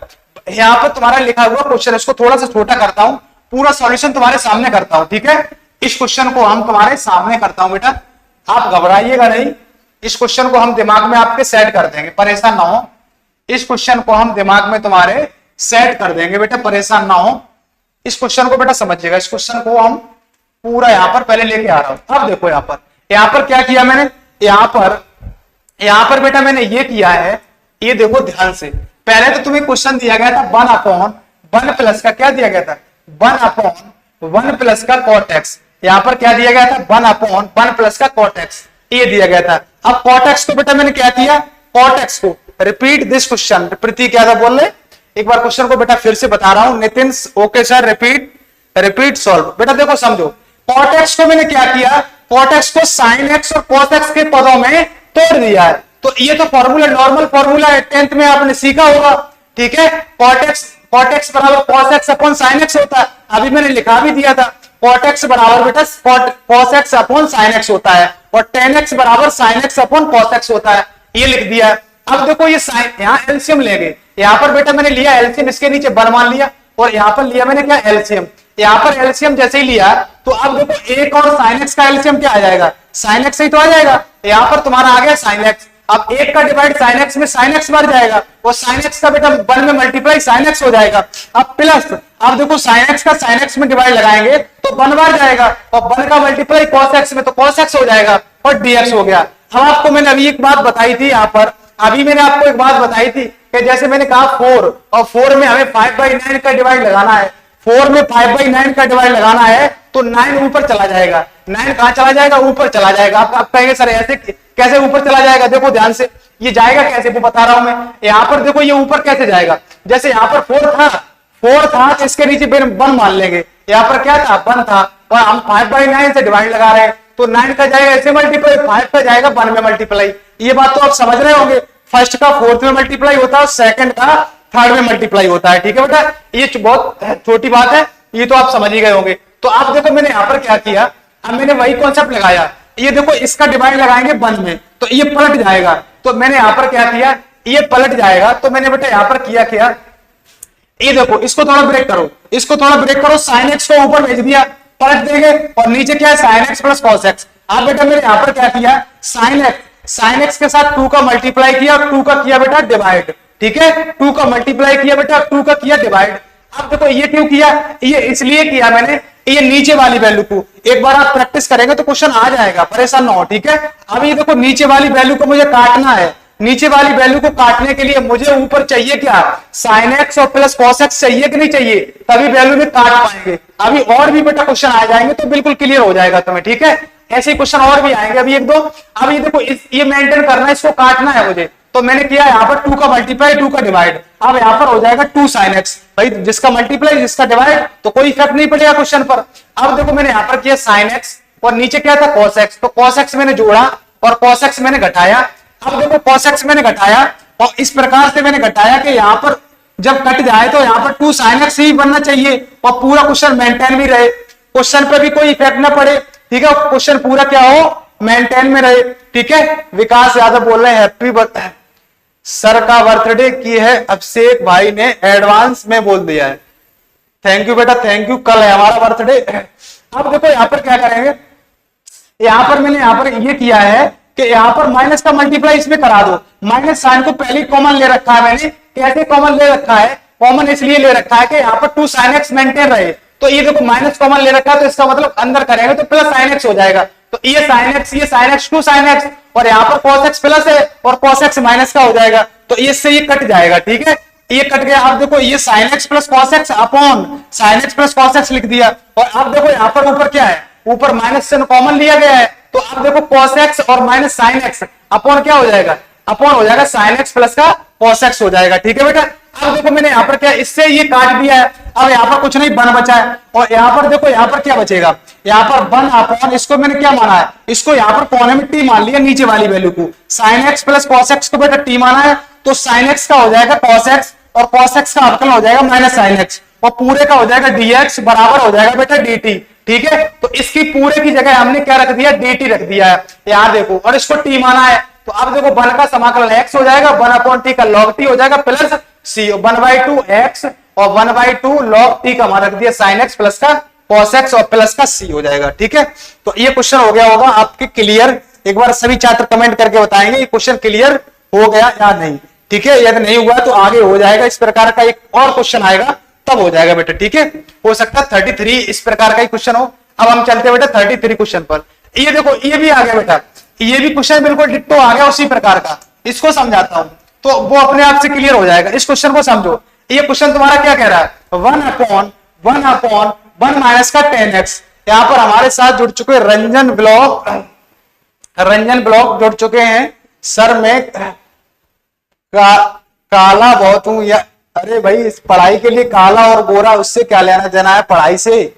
यहां पर तुम्हारा लिखा हुआ क्वेश्चन, इसको थोड़ा सा छोटा करता हूं, पूरा सॉल्यूशन तुम्हारे सामने करता हूं, ठीक है। इस क्वेश्चन को हम तुम्हारे सामने करता हूं बेटा, आप घबराइएगा नहीं, इस क्वेश्चन को हम दिमाग में आपके सेट कर देंगे, परेशान ना हो। इस क्वेश्चन को हम दिमाग में तुम्हारे सेट कर देंगे बेटा, परेशान ना हो। इस क्वेश्चन को बेटा समझिएगा, इस क्वेश्चन को हम पूरा यहां पर पहले लेके आ रहा हूं। अब देखो यहां पर क्या किया मैंने, यहां पर बेटा मैंने ये किया है, ये देखो ध्यान से। पहले तो तुम्हें क्वेश्चन दिया गया था 1/1 प्लस का क्या दिया गया था 1/1 प्लस का cot x, यहां पर क्या दिया गया था 1/1 प्लस का cot x, ये दिया गया था। अब cot x को बेटा मैंने क्या किया, cot x को रिपीट दिस क्वेश्चन, प्रीति क्या था बोल रहे, एक बार क्वेश्चन को बेटा फिर से बता रहा हूं। Nitin okay sir repeat, repeat solve. बेटा देखो समझो, cot x को मैंने क्या किया, cot x को sin x और cos x के पदों में तोड़ दिया है। तो ये तो फॉर्मूला नॉर्मल फॉर्मूला है, 10th में आपने सीखा होगा, ठीक है। cot x बराबर cos x upon sin x होता है, अभी मैंने लिखा भी दिया था, cot x बराबर बेटा cos x upon sin x होता है, और tan x बराबर sin x upon cos x होता है, ये लिख दिया है। अब देखो ये साइन, यहाँ एलसीएम लेंगे, यहाँ पर बेटा मैंने लिया एलसीएम, इसके नीचे 1 मान लिया, और यहाँ पर लिया मैंने क्या एलसीएम। यहाँ पर एलसीएम जैसे ही लिया तो अब देखो 1 और sin x का एलसीएम क्या आ जाएगा, sin x ही तो आ जाएगा। यहाँ पर तुम्हारा आ गया sin x, अब 1 का डिवाइड sin x में sin x बढ़ जाएगा, और sin x का बेटा 1 में मल्टीप्लाई sin x हो जाएगा। अब प्लस, अब देखो sin x का sin x में डिवाइड लगाएंगे तो 1 बढ़ जाएगा, और 1 का मल्टीप्लाई cos x में तो cos x हो जाएगा, और dx हो गया। अब आपको मैंने अभी एक बात बताई थी, यहाँ पर अभी मैंने आपको एक बात बताई थी कि जैसे मैंने कहा 4, और 4 में हमें 5/9 का डिवाइड लगाना है, 4 में 5/9 का डिवाइड लगाना है तो 9 ऊपर चला जाएगा, 9 कहां चला जाएगा, ऊपर चला जाएगा। आप कहेंगे सर ऐसे कैसे ऊपर चला जाएगा, देखो ध्यान से, ये जाएगा कैसे वो बता रहा हूं मैं। यहाँ पर देखो ये ऊपर कैसे जाएगा, जैसे यहाँ पर 4 था तो इसके नीचे 1 मान लेंगे, यहाँ पर क्या था 1 था, और हम 5/9 से डिवाइड लगा रहे हैं तो 9 का जाएगा ऐसे मल्टीप्लाई, 5 का जाएगा 1 में मल्टीप्लाई। ये बात तो आप समझ रहे होंगे, फर्स्ट का 4th में मल्टीप्लाई होता है और सेकंड का 3rd में मल्टीप्लाई होता है, ठीक है बेटा। ये बहुत छोटी बात है, ये तो आप समझ ही गए होंगे। तो आप देखो मैंने यहाँ पर क्या किया, अब मैंने वही कॉन्सेप्ट लगाया, ये देखो इसका डिवाइड लगाएंगे 1 में तो ये पलट जाएगा, तो मैंने यहाँ पर क्या किया, ये पलट जाएगा, तो मैंने बेटा यहाँ पर किया क्या, ये देखो इसको थोड़ा ब्रेक करो, इसको थोड़ा ब्रेक करो, sin x को ऊपर भेज दिया, पलट देंगे, और नीचे क्या है sin x plus cos x। अब बेटा मैंने यहाँ पर क्या किया, sin x के साथ 2 का मल्टीप्लाई किया, 2 का किया बेटा डिवाइड, ठीक है, 2 का मल्टीप्लाई किया बेटा, 2 का किया डिवाइड। अब देखो ये क्यों किया, ये इसलिए किया मैंने, ये नीचे वाली वैल्यू को एक बार आप प्रैक्टिस करेंगे तो क्वेश्चन आ जाएगा, परेशान ना हो, ठीक है। अब ये देखो नीचे वाली वैल्यू को मुझे काटना है, नीचे वाली वैल्यू को काटने के लिए मुझे ऊपर चाहिए क्या, sin x और प्लस cos x चाहिए कि नहीं चाहिए, तभी वैल्यू में काट पाएंगे। अभी और भी बेटा क्वेश्चन आ जाएंगे तो बिल्कुल क्लियर हो जाएगा तुम्हें, ठीक है। ऐसे क्वेश्चन और भी आएंगे अभी 1-2। अब ये देखो ये मेंटेन करना है, इसको काटना है मुझे, तो मैंने किया यहाँ पर 2 का मल्टीप्लाई 2 का डिवाइड, अब यहाँ पर हो जाएगा 2 sin x, भाई जिसका मल्टीप्लाई जिसका डिवाइड तो कोई इफेक्ट नहीं पड़ेगा क्वेश्चन पर। अब देखो मैंने यहाँ पर किया sin x और नीचे क्या था cos x, तो cos x मैंने जोड़ा और cos x मैंने घटाया। अब देखो cos x मैंने घटाया और इस प्रकार से मैंने घटाया कि यहाँ पर जब कट जाए तो यहाँ पर 2 sin x ही बनना चाहिए और पूरा क्वेश्चन मेंटेन भी रहे, क्वेश्चन पे भी कोई इफेक्ट ना पड़े, ठीक है, क्वेश्चन पूरा क्या हो मेंटेन में रहे, ठीक है। विकास यादव बोल रहे हैं हैप्पी बर्थडे, सर का बर्थडे की है अभिषेक भाई ने एडवांस में बोल दिया है, थैंक यू बेटा थैंक यू, कल है हमारा बर्थडे। अब देखो यहाँ पर क्या करेंगे, यहाँ पर मैंने यहाँ पर ये किया है कि यहाँ पर माइनस का मल्टीप्लाई इसमें करा दो, माइनस साइन को पहले कॉमन ले रखा है मैंने, कैसे कॉमन ले रखा है, कॉमन इसलिए ले रखा है कि यहाँ पर 2 sin x मेंटेन रहे, तो ये देखो माइनस कॉमन ले रखा है तो इसका मतलब अंदर करेंगे तो प्लस sin x हो जाएगा, तो ये sin x 2 sin x और यहाँ पर cos x प्लस है और cos x माइनस का हो जाएगा, तो इससे ये कट जाएगा, ठीक है, ये कट गया। अब देखो ये sin x plus cos x upon sin x plus cos x लिख दिया, और अब देखो यहाँ पर ऊपर क्या है, ऊपर माइनस से कॉमन लिया गया है, तो अब देखो cos x और माइनस sin x अपॉन क्या हो जाएगा, अपॉन हो जाएगा sin x प्लस का cos x हो जाएगा, ठीक है बेटा। अब देखो मैंने यहाँ पर क्या इससे ये काट दिया है, अब यहाँ पर कुछ नहीं 1 बचा है, और यहाँ पर देखो यहाँ पर क्या बचेगा, यहाँ पर 1 अपॉन इसको मैंने क्या माना है, इसको यहाँ पर कोने में t मान लिया नीचे वाली वैल्यू को, sin x plus cos x को बेटा t माना है, तो sin x का हो जाएगा cos x और cos x का अवकलन हो जाएगा माइनस sin x और पूरे का हो जाएगा dx बराबर हो जाएगा बेटा dt, ठीक है। तो इसकी पूरे की जगह हमने क्या रख दिया, dt रख दिया है, यहाँ देखो, और इसको t माना है, तो अब देखो 1 का समाकलन x हो जाएगा, 1 अपॉन t का log t हो जाएगा प्लस c 1/2 x और 1/2 log t का मान रख दिया sin x प्लस का cos x और प्लस का c हो जाएगा, ठीक है। तो ये क्वेश्चन हो गया होगा आपके क्लियर, एक बार सभी छात्र कमेंट करके बताएंगे ये क्वेश्चन क्लियर हो गया या नहीं, ठीक है। यदि नहीं हुआ तो आगे हो जाएगा, इस प्रकार का एक और क्वेश्चन आएगा तब हो जाएगा बेटा, ठीक है। हो सकता है 33 इस प्रकार का ही क्वेश्चन हो। अब हम चलते बेटा 33 क्वेश्चन पर, ये देखो ये भी आ गया बेटा, ये भी क्वेश्चन बिल्कुल डिट्टो आ गया उसी प्रकार का, इसको समझाता हूं तो वो अपने आप से क्लियर हो जाएगा। इस क्वेश्चन को समझो, ये क्वेश्चन तुम्हारा क्या कह रहा है, 1/1 माइनस का 10x। यहाँ पर हमारे साथ जुड़ चुके रंजन ब्लॉक जुड़ चुके हैं, सर मैं काला बहुत हूं या, अरे भाई इस पढ़ाई के लिए काला और गोरा उससे क्या लेना देना है पढ़ाई से,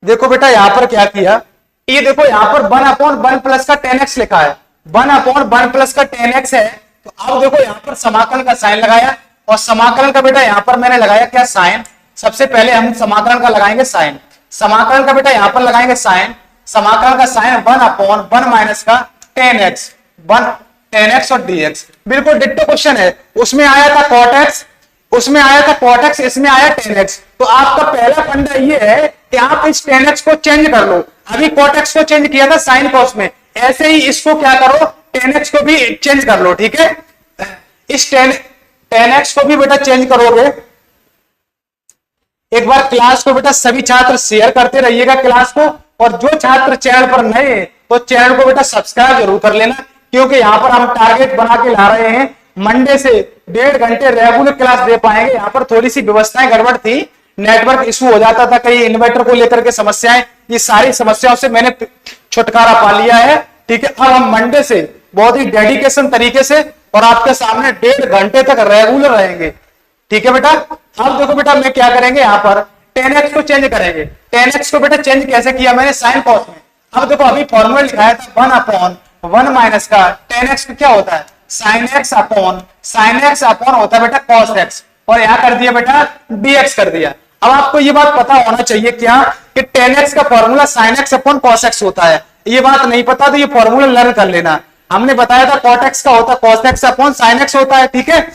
देखो बेटा यहां पर क्या किया, ये देखो यहां पर 1/1 प्लस का 10x लिखा है, 1/1 प्लस का 10x है। तो अब देखो यहां पर समाकलन का साइन लगाया, और समाकलन का बेटा यहां पर मैंने लगाया क्या, साइन। सबसे पहले हम समाकलन का लगाएंगे साइन, समाकलन का बेटा यहां पर लगाएंगे साइन, समाकलन का साइन 1/1 माइनस का 10x, 10x और dx, बिल्कुल डिट्टो क्वेश्चन है। उसमें आया था cot x, उसमें आया था cot x, इसमें आया 10x। तो आपका पहला फंडा ये है कि आप इस 10x को चेंज कर लो। अभी cot x को चेंज किया था साइन कॉस में, ऐसे ही इसको क्या करो, 10x को भी चेंज कर लो, ठीक है। इस 10x को भी बेटा चेंज करोगे। एक बार क्लास को बेटा सभी छात्र शेयर करते रहिएगा क्लास को, और जो छात्र चैनल पर नए हैं तो चैनल को बेटा सब्सक्राइब जरूर कर लेना, क्योंकि यहां पर हम टारगेट बना के ला रहे हैं, मंडे से 1.5 घंटे रेगुलर क्लास दे पाएंगे। यहां पर थोड़ी सी व्यवस्थाएं गड़बड़ थी, नेटवर्क इशू हो जाता था, कई इन्वर्टर को लेकर के समस्याएं, ये सारी समस्याओं से मैंने छुटकारा पा लिया है, ठीक है। अब हम मंडे से बहुत ही डेडिकेशन तरीके से और आपके सामने 1.5 घंटे तक रेगुलर रहेंगे, ठीक है बेटा। अब देखो बेटा मैं क्या करेंगे, यहां पर 10x को चेंज करेंगे। 10x को बेटा चेंज कैसे किया मैंने, साइन कॉस में। अब देखो अभी फॉर्मूला लिखाया था 1/1 माइनस का 10x क्या होता है, साइन एक्स अपॉन होता है बेटा कॉस एक्स, और यहां कर दिया बेटा dx कर दिया। अब आपको ये बात पता होना चाहिए क्या कि 10x का formula sine x upon cos x होता है। ये बात नहीं पता तो ये फॉर्मूला लर्न कर लेना। हमने बताया था cot x का होता है cos x upon sin x होता है, ठीक है।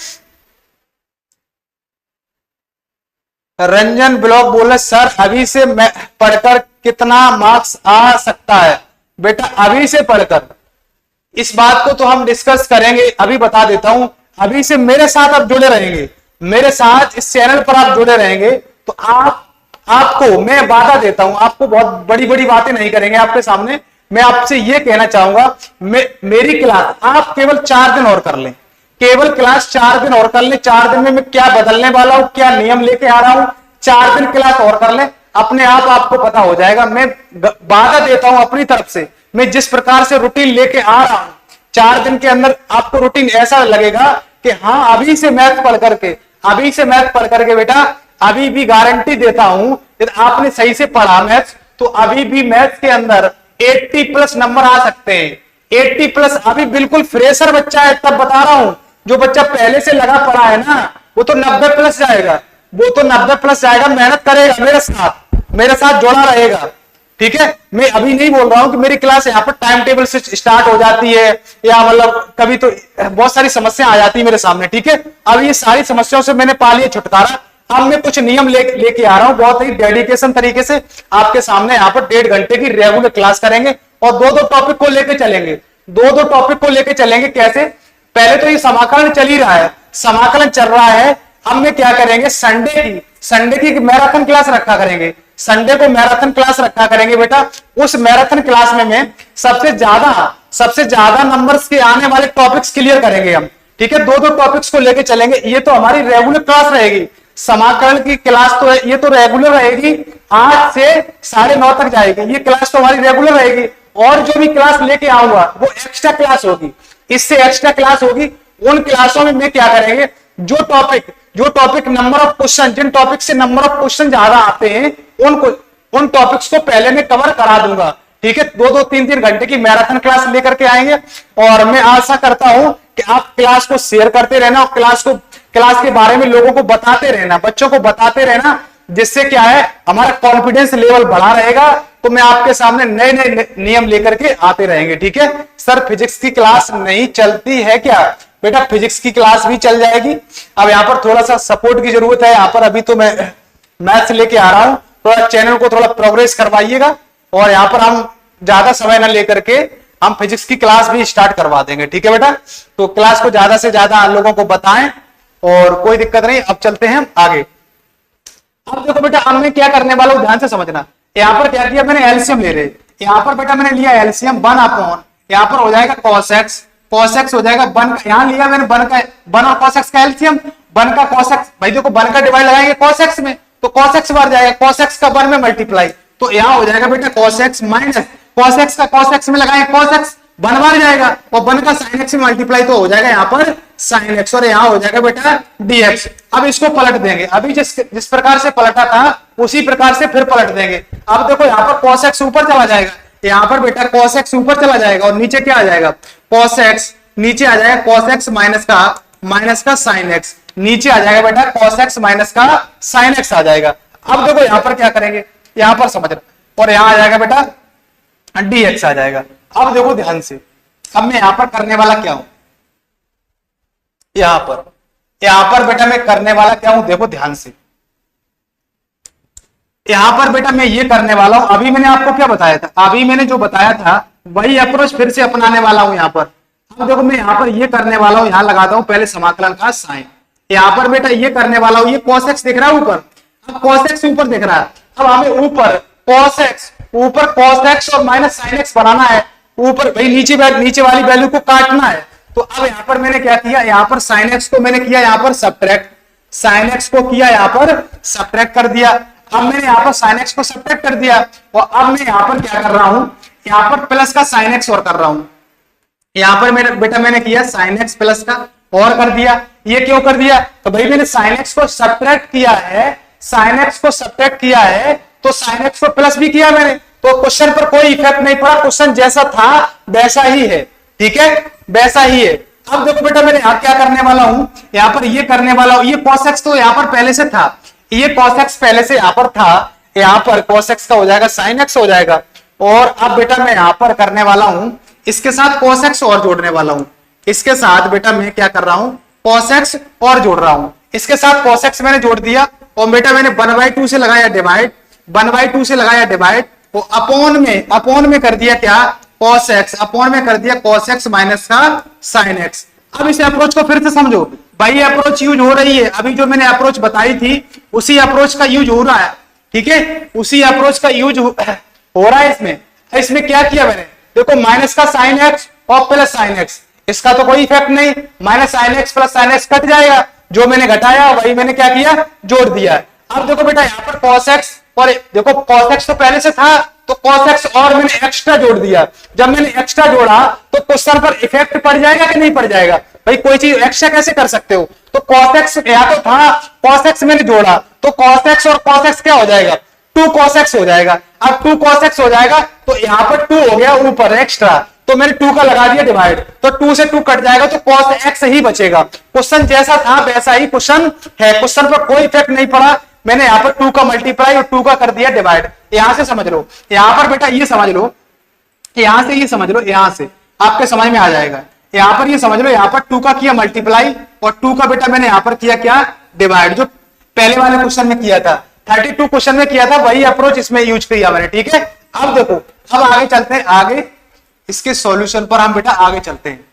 रंजन ब्लॉक बोले सर अभी से मैं पढ़कर कितना मार्क्स आ सकता है। बेटा अभी से पढ़कर, इस बात को तो हम डिस्कस करेंगे, अभी बता देता हूं। अभी से मेरे साथ आप जुड़े रहेंगे, मेरे साथ इस चैनल पर आप जुड़े रहेंगे तो आपको मैं वादा देता हूं, आपको बहुत बड़ी बड़ी बातें नहीं करेंगे आपके सामने। मैं आपसे यह कहना चाहूंगा, मेरी क्लास आप केवल 4 दिन और कर लें, केवल क्लास 4 दिन और कर लें। 4 दिन में मैं क्या बदलने वाला हूं, क्या नियम लेके आ रहा हूं, 4 दिन क्लास और कर लें, अपने आप आपको पता हो जाएगा। मैं वादा देता हूं अपनी तरफ से, मैं जिस प्रकार से रूटीन लेके आ रहा हूं 4 दिन के अंदर आपको रूटीन ऐसा लगेगा कि हाँ अभी से मैथ पढ़ करके बेटा अभी भी गारंटी देता हूं यदि आपने सही से पढ़ा मैथ तो अभी भी मैथ के अंदर 80+ नंबर आ सकते हैं। 80+, अभी बिल्कुल फ्रेशर बच्चा है तब बता रहा हूं, जो बच्चा पहले से लगा पड़ा है ना वो तो 90+ जाएगा, वो तो 90+ जाएगा, मेहनत करेगा, मेरे साथ जुड़ा रहेगा, ठीक है। मैं अभी नहीं बोल रहा हूं कि मेरी क्लास यहाँ पर टाइम टेबल से स्टार्ट हो जाती है या मतलब कभी तो बहुत सारी समस्या आ जाती है मेरे सामने, ठीक है। अब ये सारी समस्याओं से मैंने पा लिया छुटकारा। अब मैं कुछ नियम लेके आ रहा हूं, बहुत ही डेडिकेशन तरीके से आपके सामने यहाँ पर 1.5 घंटे की रेगुलर क्लास करेंगे और 2-2 टॉपिक को लेके चलेंगे, 2-2 टॉपिक को लेके चलेंगे। कैसे, पहले तो ये समाकलन चल ही रहा है, समाकलन चल रहा है। अब मैं क्या करेंगे, संडे की मैराथन क्लास रखा करेंगे, संडे को मैराथन क्लास रखा करेंगे बेटा। उस मैराथन क्लास में मैं सबसे ज्यादा नंबर्स के आने वाले टॉपिक्स क्लियर करेंगे हम, ठीक है। 2-2 टॉपिक्स को लेके चलेंगे। ये तो हमारी रेगुलर क्लास रहेगी, समाकलन की क्लास तो ये तो रेगुलर रहेगी, 8 से 9:30 तक जाएगी। ये क्लास तो हमारी रेगुलर रहेगी, और जो भी क्लास लेके आऊंगा वो एक्स्ट्रा क्लास होगी, इससे एक्स्ट्रा क्लास होगी। उन क्लासों में मैं क्या करेंगे, जो टॉपिक नंबर ऑफ क्वेश्चन, जिन टॉपिक से नंबर ऑफ क्वेश्चन ज्यादा आते हैं उन टॉपिक्स को पहले मैं कवर करा दूंगा, ठीक है। 2-2, 3-3 घंटे की मैराथन क्लास लेकर के आएंगे। और मैं आशा करता हूं कि आप क्लास को शेयर करते रहना और क्लास के बारे में लोगों को बताते रहना, बच्चों को बताते रहना, जिससे क्या है हमारा कॉन्फिडेंस लेवल बढ़ा रहेगा। तो मैं आपके सामने नए नए नियम लेकर के आते रहेंगे, ठीक है। सर फिजिक्स की क्लास नहीं चलती है क्या, बेटा फिजिक्स की क्लास भी चल जाएगी। अब यहाँ पर थोड़ा सा सपोर्ट की जरूरत है, यहाँ पर अभी तो मैं मैथ्स लेके आ रहा हूं, थोड़ा चैनल को थोड़ा प्रोग्रेस करवाइएगा। और यहाँ पर हम ज्यादा समय न लेकर के हम फिजिक्स की क्लास भी स्टार्ट करवा देंगे, ठीक है बेटा। तो क्लास को ज्यादा से ज्यादा लोगों को बताएं और कोई दिक्कत नहीं। अब चलते हैं आगे। अब देखो बेटा अब मैं क्या करने वाला हूं, ध्यान से समझना। यहाँ पर क्या किया मैंने, एलसीएम ले रहे, यहाँ पर बेटा मैंने लिया एलसीएम 1/, यहाँ पर हो जाएगा cos x हो जाएगा 1, यहाँ लिया मैंने 1 और cos x का एलसीएम, 1 का cos x, भाई देखो 1 का डिवाइड लगाएंगे cos x में तो cos x बार जाएगा, cos x का 1 में मल्टीप्लाई, तो यहाँ हो जाएगा बेटा cos x minus cos x का cos x में लगाएंगे cos x, वन बार जाएगा और वन का साइन एक्स में मल्टीप्लाई तो हो जाएगा यहाँ पर साइन एक्स और यहाँ हो जाएगा बेटा dx। अब इसको पलट देंगे, अभी जिस प्रकार से पलटा था उसी प्रकार से फिर पलट देंगे। अब देखो यहाँ पर cos x ऊपर चला जाएगा, यहाँ पर बेटा cos x ऊपर चला जाएगा और नीचे क्या आ जाएगा cos x, नीचे आ जाएगा cos x माइनस का sin x, नीचे आ जाएगा बेटा cos x माइनस का sin x आ जाएगा। अब देखो यहाँ पर क्या करेंगे, यहाँ पर समझना, और यहाँ आ जाएगा बेटा dx आ जाएगा। अब देखो ध्यान से, अब मैं यहां पर करने वाला क्या हूं, यहां पर बेटा मैं करने वाला क्या हूं, देखो ध्यान से, यहां पर बेटा मैं ये करने वाला हूं, अभी मैंने आपको क्या बताया था, अभी मैंने जो बताया था वही अप्रोच फिर से अपनाने वाला हूं यहां पर। अब देखो मैं यहां पर ये करने वाला हूं, यहां लगाता हूं पहले समाकलन का साइन, यहां पर बेटा ये करने वाला हूं, ये cos x दिख रहा है ऊपर, अब cos x ऊपर दिख रहा है, अब हमें ऊपर cos x और माइनस sin x बनाना है, ऊपर भाई नीचे वाली वैल्यू को काटना है। तो अब यहां पर मैंने क्या किया, यहां पर sin x को मैंने किया यहां पर सब्ट्रैक्ट, sin x को किया यहां पर सब्ट्रैक्ट कर दिया। अब मैंने यहां पर sin x को सब्ट्रैक्ट कर दिया और अब मैं यहां पर क्या कर रहा हूं, यहां पर प्लस का sin x और कर रहा हूं, यहां पर मैंने किया sin x प्लस का और कर दिया। ये क्यों कर दिया, तो भाई मैंने sin x को सब्ट्रैक्ट किया है, sin x को सब्ट्रैक्ट किया है तो sin x को प्लस भी किया मैंने, तो क्वेश्चन पर कोई इफेक्ट नहीं पड़ा, क्वेश्चन जैसा था वैसा ही है, ठीक है, वैसा ही है। अब देखो बेटा मैंने यहां क्या करने वाला हूं, यहां पर ये करने वाला हूं, ये cos x तो यहां पर पहले से था, ये cos x पहले से यहां पर था, यहां पर cos x का हो जाएगा sin x हो जाएगा। और अब बेटा मैं यहां पर करने वाला हूं, इसके साथ cos x और जोड़ने वाला हूं, इसके साथ बेटा मैं क्या कर रहा हूं, cos x और जोड़ रहा हूं, इसके साथ cos x मैंने जोड़ दिया और बेटा मैंने 1/2 से लगाया डिवाइड, 1/2 से लगाया डिवाइड, वो अपॉन में कर दिया क्या cos x, अपॉन में कर दिया cos x माइनस का sin x। अब इस अप्रोच को फिर से समझो, भाई अप्रोच यूज हो रही है, अभी जो मैंने अप्रोच बताई थी उसी अप्रोच का यूज हो रहा है, ठीक है, उसी अप्रोच का यूज हो रहा है इसमें क्या किया मैंने, देखो माइनस का sin x और प्लस sin x, इसका तो कोई इफेक्ट नहीं, minus sin x plus sin x cut जाएगा, जो मैंने घटाया वही मैंने क्या किया जोड़ दिया। अब देखो बेटा यहाँ पर cos x और देखो cos x तो पहले से था तो cos x और मैंने एक्स्ट्रा जोड़ दिया, जब मैंने एक्स्ट्रा जोड़ा तो क्वेश्चन पर इफेक्ट पड़ जाएगा कि नहीं पड़ जाएगा, भाई कोई चीज एक्स्ट्रा कैसे कर सकते हो, तो cos x या तो था, cos x मैंने जोड़ा तो cos x और cos x क्या हो जाएगा 2 cos x हो जाएगा। अब 2 cos x हो जाएगा तो यहाँ पर 2 हो गया ऊपर एक्स्ट्रा, तो मैंने 2 का लगा दिया डिवाइड, तो 2 से 2 कट जाएगा तो cos x ही बचेगा। क्वेश्चन जैसा था वैसा ही क्वेश्चन है, क्वेश्चन पर कोई इफेक्ट नहीं पड़ा, मैंने यहाँ पर 2 का मल्टीप्लाई और 2 का कर दिया डिवाइड। यहां से समझ लो, यहां पर बेटा ये समझ लो, यहां से ये समझ लो, यहां से आपके समझ में आ जाएगा। यहां पर ये समझ लो, यहां पर 2 का किया मल्टीप्लाई और 2 का बेटा मैंने यहां पर किया क्या डिवाइड, जो पहले वाले क्वेश्चन में किया था, 32 क्वेश्चन में किया था वही अप्रोच इसमें यूज किया मैंने, ठीक है। अब देखो, अब आगे चलते हैं, आगे इसके सॉल्यूशन पर हम बेटा आगे चलते हैं।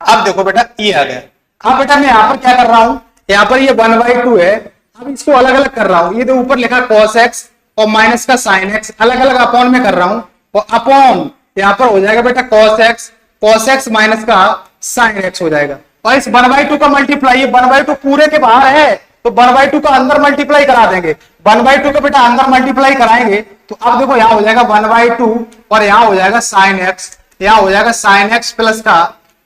अब देखो बेटा ये आ गया, अब बेटा मैं यहां पर क्या कर रहा हूं, यहां पर ये 1/2 है, अब इसको अलग अलग कर रहा हूं, ये तो ऊपर लिखा cos x और माइनस का sin x, अलग अलग अपॉन में कर रहा हूं, और अपॉन यहां पर हो जाएगा बेटा cos x माइनस का sin x हो जाएगा, और इस 1/2 का मल्टीप्लाई, ये 1/2 पूरे के बाहर है तो 1/2 का अंदर मल्टीप्लाई करा देंगे, 1/2 का बेटा अंदर मल्टीप्लाई कराएंगे तो अब देखो यहां हो जाएगा 1/2 और यहां हो जाएगा sin x, यहां हो जाएगा sin x प्लस का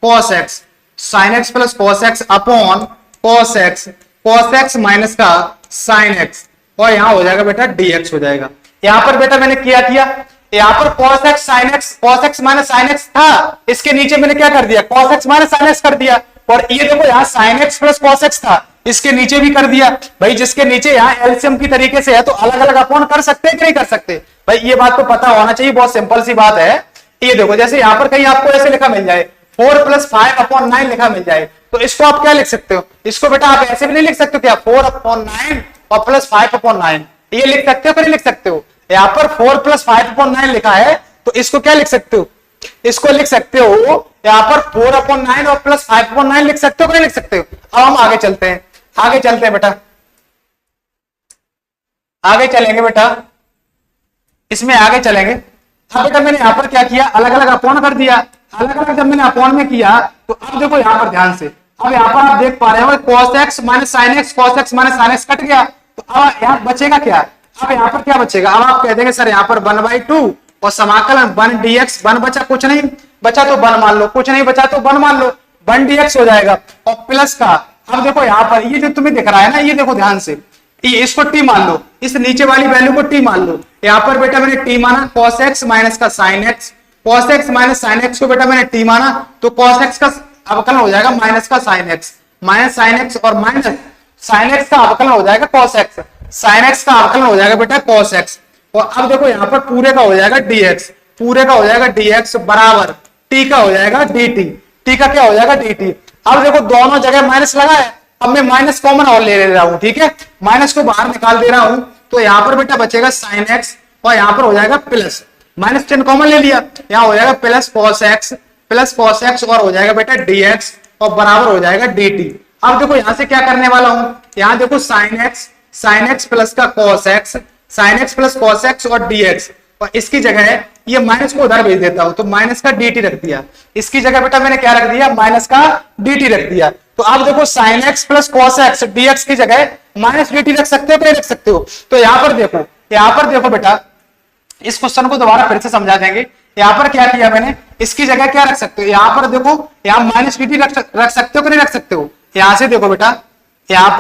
cos x, sin x plus cos x upon cos x minus का sin x, और यहां हो जाएगा बेटा dx हो जाएगा। यहां पर बेटा मैंने क्या किया, यहां पर cos x minus sin x था, इसके नीचे मैंने क्या कर दिया cos x minus sin x कर दिया, और ये देखो यहाँ sin x plus cos x था, इसके नीचे भी कर दिया। भाई जिसके नीचे यहाँ एलसीएम की तरीके से है तो अलग अलग अपॉन कर सकते हैं कि नहीं कर सकते, भाई ये बात तो पता होना चाहिए, बहुत सिंपल सी बात है। ये देखो जैसे यहाँ पर कहीं आपको ऐसे लिखा मिल जाए 4 + 5/9 लिखा मिल जाए तो इसको आप क्या लिख सकते हो, इसको बेटा आप ऐसे भी नहीं लिख सकते, क्या 4/9 और प्लस 5/9 ये लिख सकते हो कि नहीं लिख सकते हो। यहाँ पर 4 + 5/9 लिखा है तो इसको क्या लिख सकते हो, इसको लिख सकते हो यहाँ पर 4/9 और प्लस 5/9 लिख सकते हो कि नहीं लिख सकते हो। अब हम आगे चलते हैं, आगे चलते हैं बेटा, आगे चलेंगे बेटा, इसमें आगे चलेंगे। अब बेटा मैंने यहाँ पर क्या किया, अलग अलग अपॉन कर दिया, अलग अलग जब मैंने अपॉन में किया तो अब देखो यहाँ पर ध्यान से, अब यहाँ पर आप देख पा रहे हो cos x minus sin x, cos x minus sin x cut गया, तो अब यहाँ बचेगा क्या, अब यहाँ पर क्या बचेगा, अब आप कह देंगे सर यहाँ पर 1/2 और समाकलन 1 dx, 1 बचा, कुछ नहीं बचा तो 1 मान लो, कुछ नहीं बचा तो 1 मान लो, 1 dx हो जाएगा। और प्लस का, अब देखो यहाँ पर ये जो तुम्हें दिख रहा है ना, ये देखो ध्यान से, ये इसको t मान लो, इस नीचे वाली वैल्यू को t मान लो। यहाँ पर बेटा मैंने t माना, cos x माइनस का sin x, cos x minus sin x को बेटा मैंने t माना, तो cos x का अवकलन हो जाएगा माइनस का sin x, minus sin x और माइनस sin x का अवकलन हो जाएगा cos x, sin x का अवकलन हो जाएगा बेटा cos x। और अब देखो यहाँ पर पूरे का हो जाएगा dx, पूरे का हो जाएगा dx बराबर t का हो जाएगा dt, t का क्या हो जाएगा dt। अब देखो दोनों जगह माइनस लगा है, अब मैं माइनस कॉमन और ले रहा हूं, ठीक है, माइनस को बाहर निकाल दे रहा हूं, तो यहाँ पर बेटा बचेगा sin x और यहाँ पर हो जाएगा प्लस, माइनस 10 कॉमन ले लिया, यहाँ हो जाएगा प्लस cos x और हो जाएगा बेटा dx और बराबर हो जाएगा dt। अब देखो यहाँ से क्या करने वाला हूं, यहाँ देखो sin x प्लस का cos x, sin x plus cos x और dx, और इसकी जगह ये माइनस को उधर भेज देता हूं, तो माइनस का dt रख दिया, इसकी जगह बेटा मैंने क्या रख दिया, माइनस का dt रख दिया। तो अब देखो sin x plus cos x dx की जगह माइनस dt रख सकते हो, नहीं रख सकते हो। तो यहाँ पर देखो बेटा, इस क्वेश्चन को दोबारा फिर से समझा देंगे। यहाँ पर क्या किया मैंने, इसकी जगह क्या रख सकते हो, यहाँ पर देखो, यहाँ माइनस dt रख सकते हो कि नहीं रख सकते हो। यहाँ से देखो बेटा, यहाँ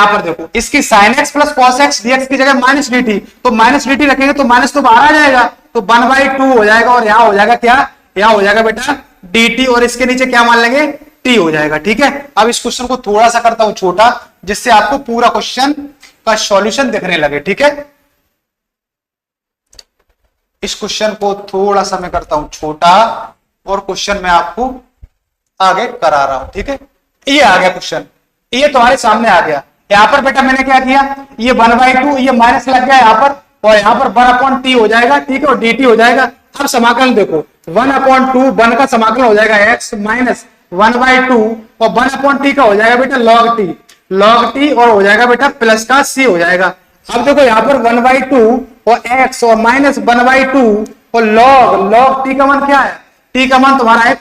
पर देखो, इसकी sin x plus cos x dx की जगह माइनस dt, तो माइनस dt रखेंगे तो माइनस तो बाहर आ जाएगा, तो 1/2 हो जाएगा, और यहाँ हो जाएगा क्या, यहाँ हो जाएगा बेटा dt, और इसके नीचे क्या मान लेंगे, t हो जाएगा, ठीक है। अब इस क्वेश्चन को थोड़ा सा करता हूं छोटा, जिससे आपको पूरा क्वेश्चन का सॉल्यूशन दिखने लगे, ठीक है। इस क्वेश्चन को थोड़ा सा मैं करता हूं छोटा, और क्वेश्चन मैं आपको आगे करा रहा हूं, ठीक है। ये आ गया क्वेश्चन, ये तुम्हारे सामने आ गया। यहाँ पर बेटा मैंने क्या किया, ये 1/2, ये माइनस लग गया यहाँ पर, और यहाँ पर 1/t हो जाएगा, ठीक है, और dt हो जाएगा। अब समाकलन देखो, 1/2, 1 का समाकलन हो जाएगा x माइनस 1/2, और 1/t का हो जाएगा बेटा log t, और हो जाएगा बेटा प्लस का c हो जाएगा। अब देखो यहाँ पर 1/2 और x और माइनस 1/2 और log t का मान क्या है, t का मान तुम्हारा है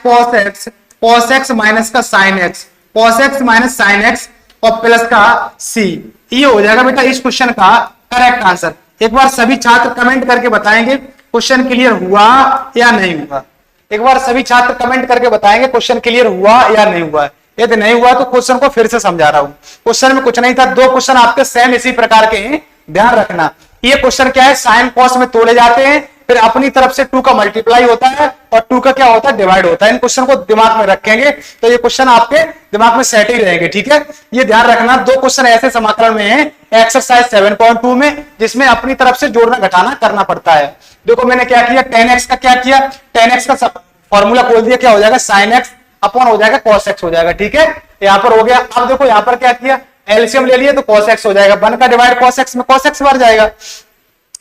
cos x माइनस का sin x, cos x minus sin x और प्लस का c। ये हो जाएगा बेटा इस क्वेश्चन का करेक्ट आंसर। एक बार सभी छात्र कमेंट करके बताएंगे क्वेश्चन क्लियर हुआ या नहीं हुआ। एक बार सभी छात्र कमेंट करके बताएंगे क्वेश्चन क्लियर हुआ या नहीं हुआ। यदि नहीं हुआ तो क्वेश्चन को फिर से समझा रहा हूं। क्वेश्चन में कुछ नहीं था, 2 क्वेश्चन आपके सेम इसी प्रकार के हैं, ध्यान रखना। ये क्वेश्चन क्या है, साइन कॉस में तोड़े जाते हैं, फिर अपनी तरफ से 2 का मल्टीप्लाई होता है और 2 का क्या होता है, डिवाइड होता है। इन क्वेश्चन को दिमाग में रखेंगे तो ये क्वेश्चन आपके दिमाग में सेट ही रहेंगे, ठीक है। ये ध्यान रखना, 2 क्वेश्चन ऐसे समाकलन में है एक्सरसाइज 7.2 में, जिसमें अपनी तरफ से जोड़ना घटाना करना पड़ता है। देखो मैंने क्या किया, 10x का क्या किया, 10x का फॉर्मूला खोल दिया, क्या हो जाएगा sin x अपॉन हो जाएगा cos x हो जाएगा, ठीक है। यहाँ पर हो गया। अब देखो यहाँ पर क्या किया, एलसीएम ले लिया तो cos x हो जाएगा, 1 का डिवाइड cos x में cos x बढ़ जाएगा,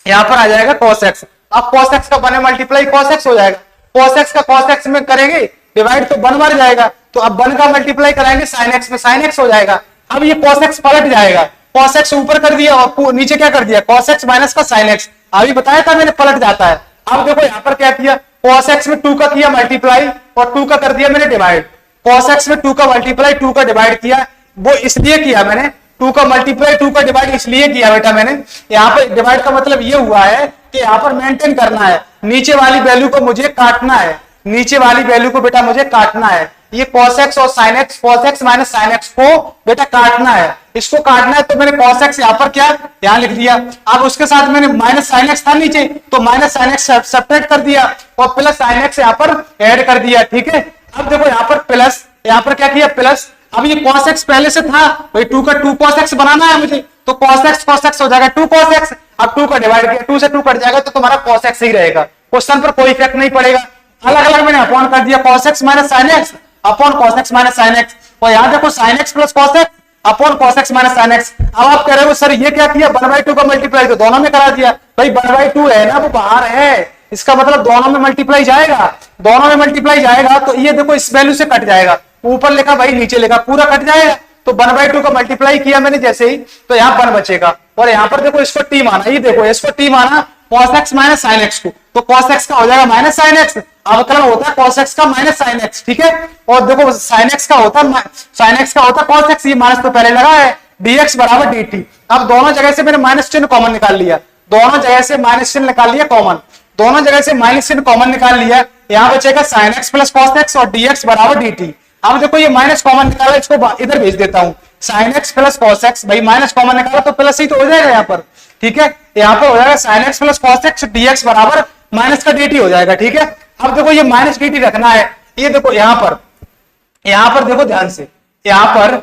यहाँ पर आ जाएगा cos x। अब cos x का 1 में मल्टीप्लाई cos x हो जाएगा, cos x का cos x में करेंगे डिवाइड तो 1 बढ़ जाएगा, तो अब 1 का मल्टीप्लाई कराएंगे sin x में sin x हो जाएगा। अब ये cos x पलट जाएगा, cos x ऊपर कर दिया और नीचे क्या कर दिया, cos x माइनस का sin x, अभी बताया था मैंने, पलट जाता है। अब देखो यहाँ पर क्या किया, cos x में 2 का किया मल्टीप्लाई और 2 का कर दिया मैंने डिवाइड, cos x में 2 का मल्टीप्लाई 2 का डिवाइड किया, वो इसलिए किया मैंने, 2 का मल्टीप्लाई 2 का डिवाइड इसलिए किया बेटा मैंने। यहाँ पर डिवाइड का मतलब ये हुआ है कि यहाँ पर मेंटेन करना है, नीचे वाली वैल्यू को मुझे काटना है, नीचे वाली वैल्यू को बेटा मुझे काटना है। ये cos x और sin x, cos x minus sin x को बेटा काटना है, इसको काटना है, तो मैंने cos x यहाँ पर क्या यहाँ लिख दिया। अब उसके साथ मैंने माइनस sin x था नीचे, तो माइनस sin x सब्ट्रैक्ट कर दिया और प्लस sin x यहाँ पर ऐड कर दिया, ठीक है। अब देखो यहाँ पर प्लस, यहाँ पर क्या किया प्लस, अब ये cos x पहले से था भाई, 2 का 2 cos x बनाना है मुझे, तो cos x हो जाएगा 2 cos x। अब 2 का डिवाइड किया, 2 से 2 कट जाएगा तो तुम्हारा cos x ही रहेगा, क्वेश्चन पर कोई इफेक्ट नहीं पड़ेगा। अलग अलग मैंने अपॉन कर दिया, cos x minus sin x upon cos x minus sin x, और यहाँ देखो sin x plus cos x upon cos x minus sin x। अब आप कह रहे हो सर ये क्या किया, 1/2 का मल्टीप्लाई तो दोनों में करा दिया, भाई 1/2 है ना, वो बाहर है, इसका मतलब दोनों में मल्टीप्लाई जाएगा, दोनों में मल्टीप्लाई जाएगा तो ये देखो इस वैल्यू से कट जाएगा, ऊपर लिखा भाई नीचे लिखा, पूरा कट जाएगा। तो 1/2 का मल्टीप्लाई किया मैंने जैसे ही, तो यहाँ 1 बचेगा, और यहाँ पर देखो इसको t माना, ये देखो इसको t माना cos x minus sin x को, तो cos x का हो जाएगा माइनस sin x, अवकलन होता है cos x का माइनस sin x, ठीक है। और देखो sin x का होता है cos x, ये माइनस तो पहले लगा है, dx बराबर dt, अब दोनों जगह से मैंने माइनस चिन्ह कॉमन निकाल लिया, दोनों जगह से माइनस चिन्ह निकाल लिया कॉमन, दोनों जगह से माइनस चिन्ह कॉमन निकाल लिया। यहाँ बचेगा sine x plus cos x और dx बराबर dt। अब देखो ये माइनस कॉमन निकाला, इसको इधर भेज देता हूं, sine x plus cos x, भाई माइनस कॉमन निकाला तो प्लस ही तो हो जाएगा यहाँ पर, ठीक है। यहाँ पर हो जाएगा sine x plus cos x dx बराबर माइनस का dt हो जाएगा, ठीक है। अब देखो ये माइनस dt रखना है, ये देखो यहाँ पर देखो ध्यान से, यहाँ पर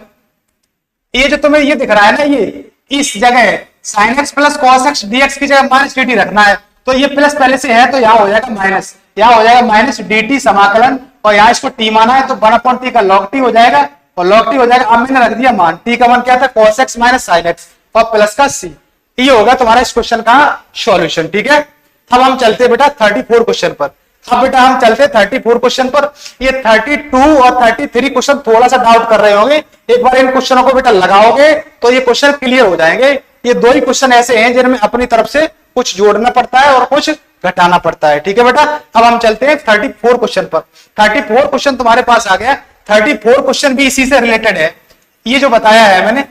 ये जो तुम्हें ये दिख रहा है ना, ये इस जगह sine x plus cos x dx की जगह माइनस dt रखना है, तो ये प्लस पहले से है तो यहाँ हो जाएगा माइनस, यहाँ हो जाएगा माइनस dt समाकलन, और यहाँ इसको t माना है तो 1/t का log t हो जाएगा, और log t हो जाएगा। अब मैंने रख दिया मान, t का मान क्या था cos x minus sin x और प्लस का c। ये होगा तुम्हारा इस क्वेश्चन का सॉल्यूशन, ठीक है। अब हम चलते बेटा 34 क्वेश्चन पर। अब बेटा हम चलते 34 क्वेश्चन पर। ये 32 और 33 क्वेश्चन थोड़ा सा डाउट कर रहे होंगे, एक बार इन क्वेश्चनों को बेटा लगाओगे तो ये क्वेश्चन क्लियर हो जाएंगे। ये दो ही क्वेश्चन ऐसे हैं जिनमें अपनी तरफ से कुछ जोड़ना पड़ता है और कुछ घटाना पड़ता है, ठीक है बेटा। अब हम चलते हैं 34 क्वेश्चन पर। 34 क्वेश्चन तुम्हारे पास आ गया। 34 क्वेश्चन भी इसी से रिलेटेड है। ये जो बताया है मैंने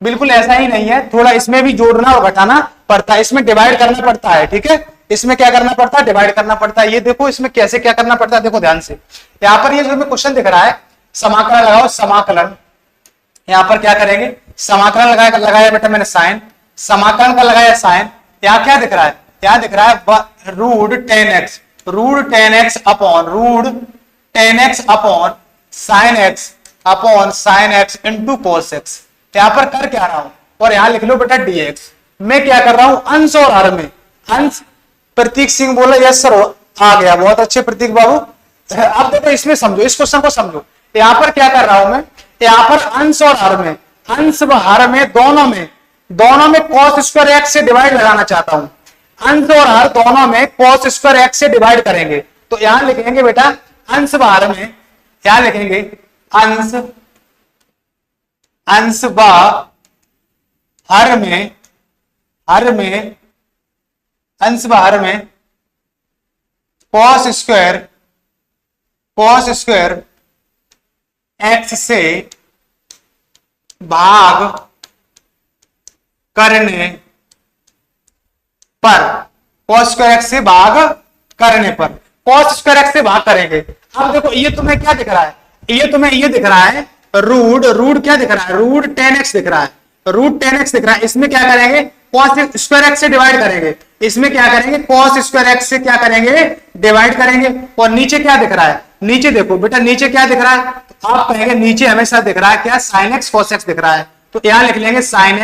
बिल्कुल ऐसा ही नहीं है, थोड़ा इसमें भी जोड़ना और घटाना पड़ता है, इसमें डिवाइड करना पड़ता है, ठीक है। इसमें क्या करना पड़ता है, डिवाइड करना पड़ता है। ये देखो इसमें कैसे क्या करना पड़ता है, देखो ध्यान से। यहाँ पर ये जो क्वेश्चन दिख रहा है, समाकलन लगाओ, समाकलन। यहाँ पर क्या करेंगे, समाकलन लगाया बेटा मैंने साइन, समाकलन का लगाया साइन। यहाँ क्या दिख रहा है, यहाँ दिख रहा है root 10x upon sine x into cos x. यहाँ पर कर क्या रहा हूं, और यहाँ लिख लो बेटा dx। मैं क्या कर रहा हूं, अंश और हर में, अंश। प्रतीक सिंह बोला यस सर, आ गया, बहुत अच्छे प्रतीक बाबू। अब देखो इसमें समझो, इस क्वेश्चन को समझो। यहाँ पर क्या कर रहा हूं मैं, यहाँ पर अंश और हर में, अंश व हर में दोनों में cos स्क्वायर एक्स से डिवाइड लगाना चाहता हूं। अंश और हर दोनों में cos स्क्वायर एक्स से डिवाइड करेंगे, तो यहां लिखेंगे बेटा अंश व हर में, क्या लिखेंगे, अंश व हर में अंश व हर में cos स्क्वायर एक्स से भाग करने पर, cos स्क्वायर एक्स से भाग करने पर, cos स्क्वायर एक्स से भाग करेंगे। अब देखो ये तुम्हें क्या दिख रहा है, ये तुम्हें ये दिख रहा है रूट क्या दिख रहा है, रूट 10x दिख रहा है, रूट 10x दिख रहा है। इसमें क्या करेंगे, cos स्क्वायर एक्स से डिवाइड करेंगे, इसमें क्या करेंगे, cos स्क्वायर एक्स से क्या करेंगे, डिवाइड करेंगे। और नीचे क्या दिख रहा है, नीचे देखो बेटा, नीचे क्या दिख रहा है, तो आप कहेंगे नीचे हमेशा दिख रहा है क्या, sin x cos x दिख रहा है, तो यहां लिख लेंगे sin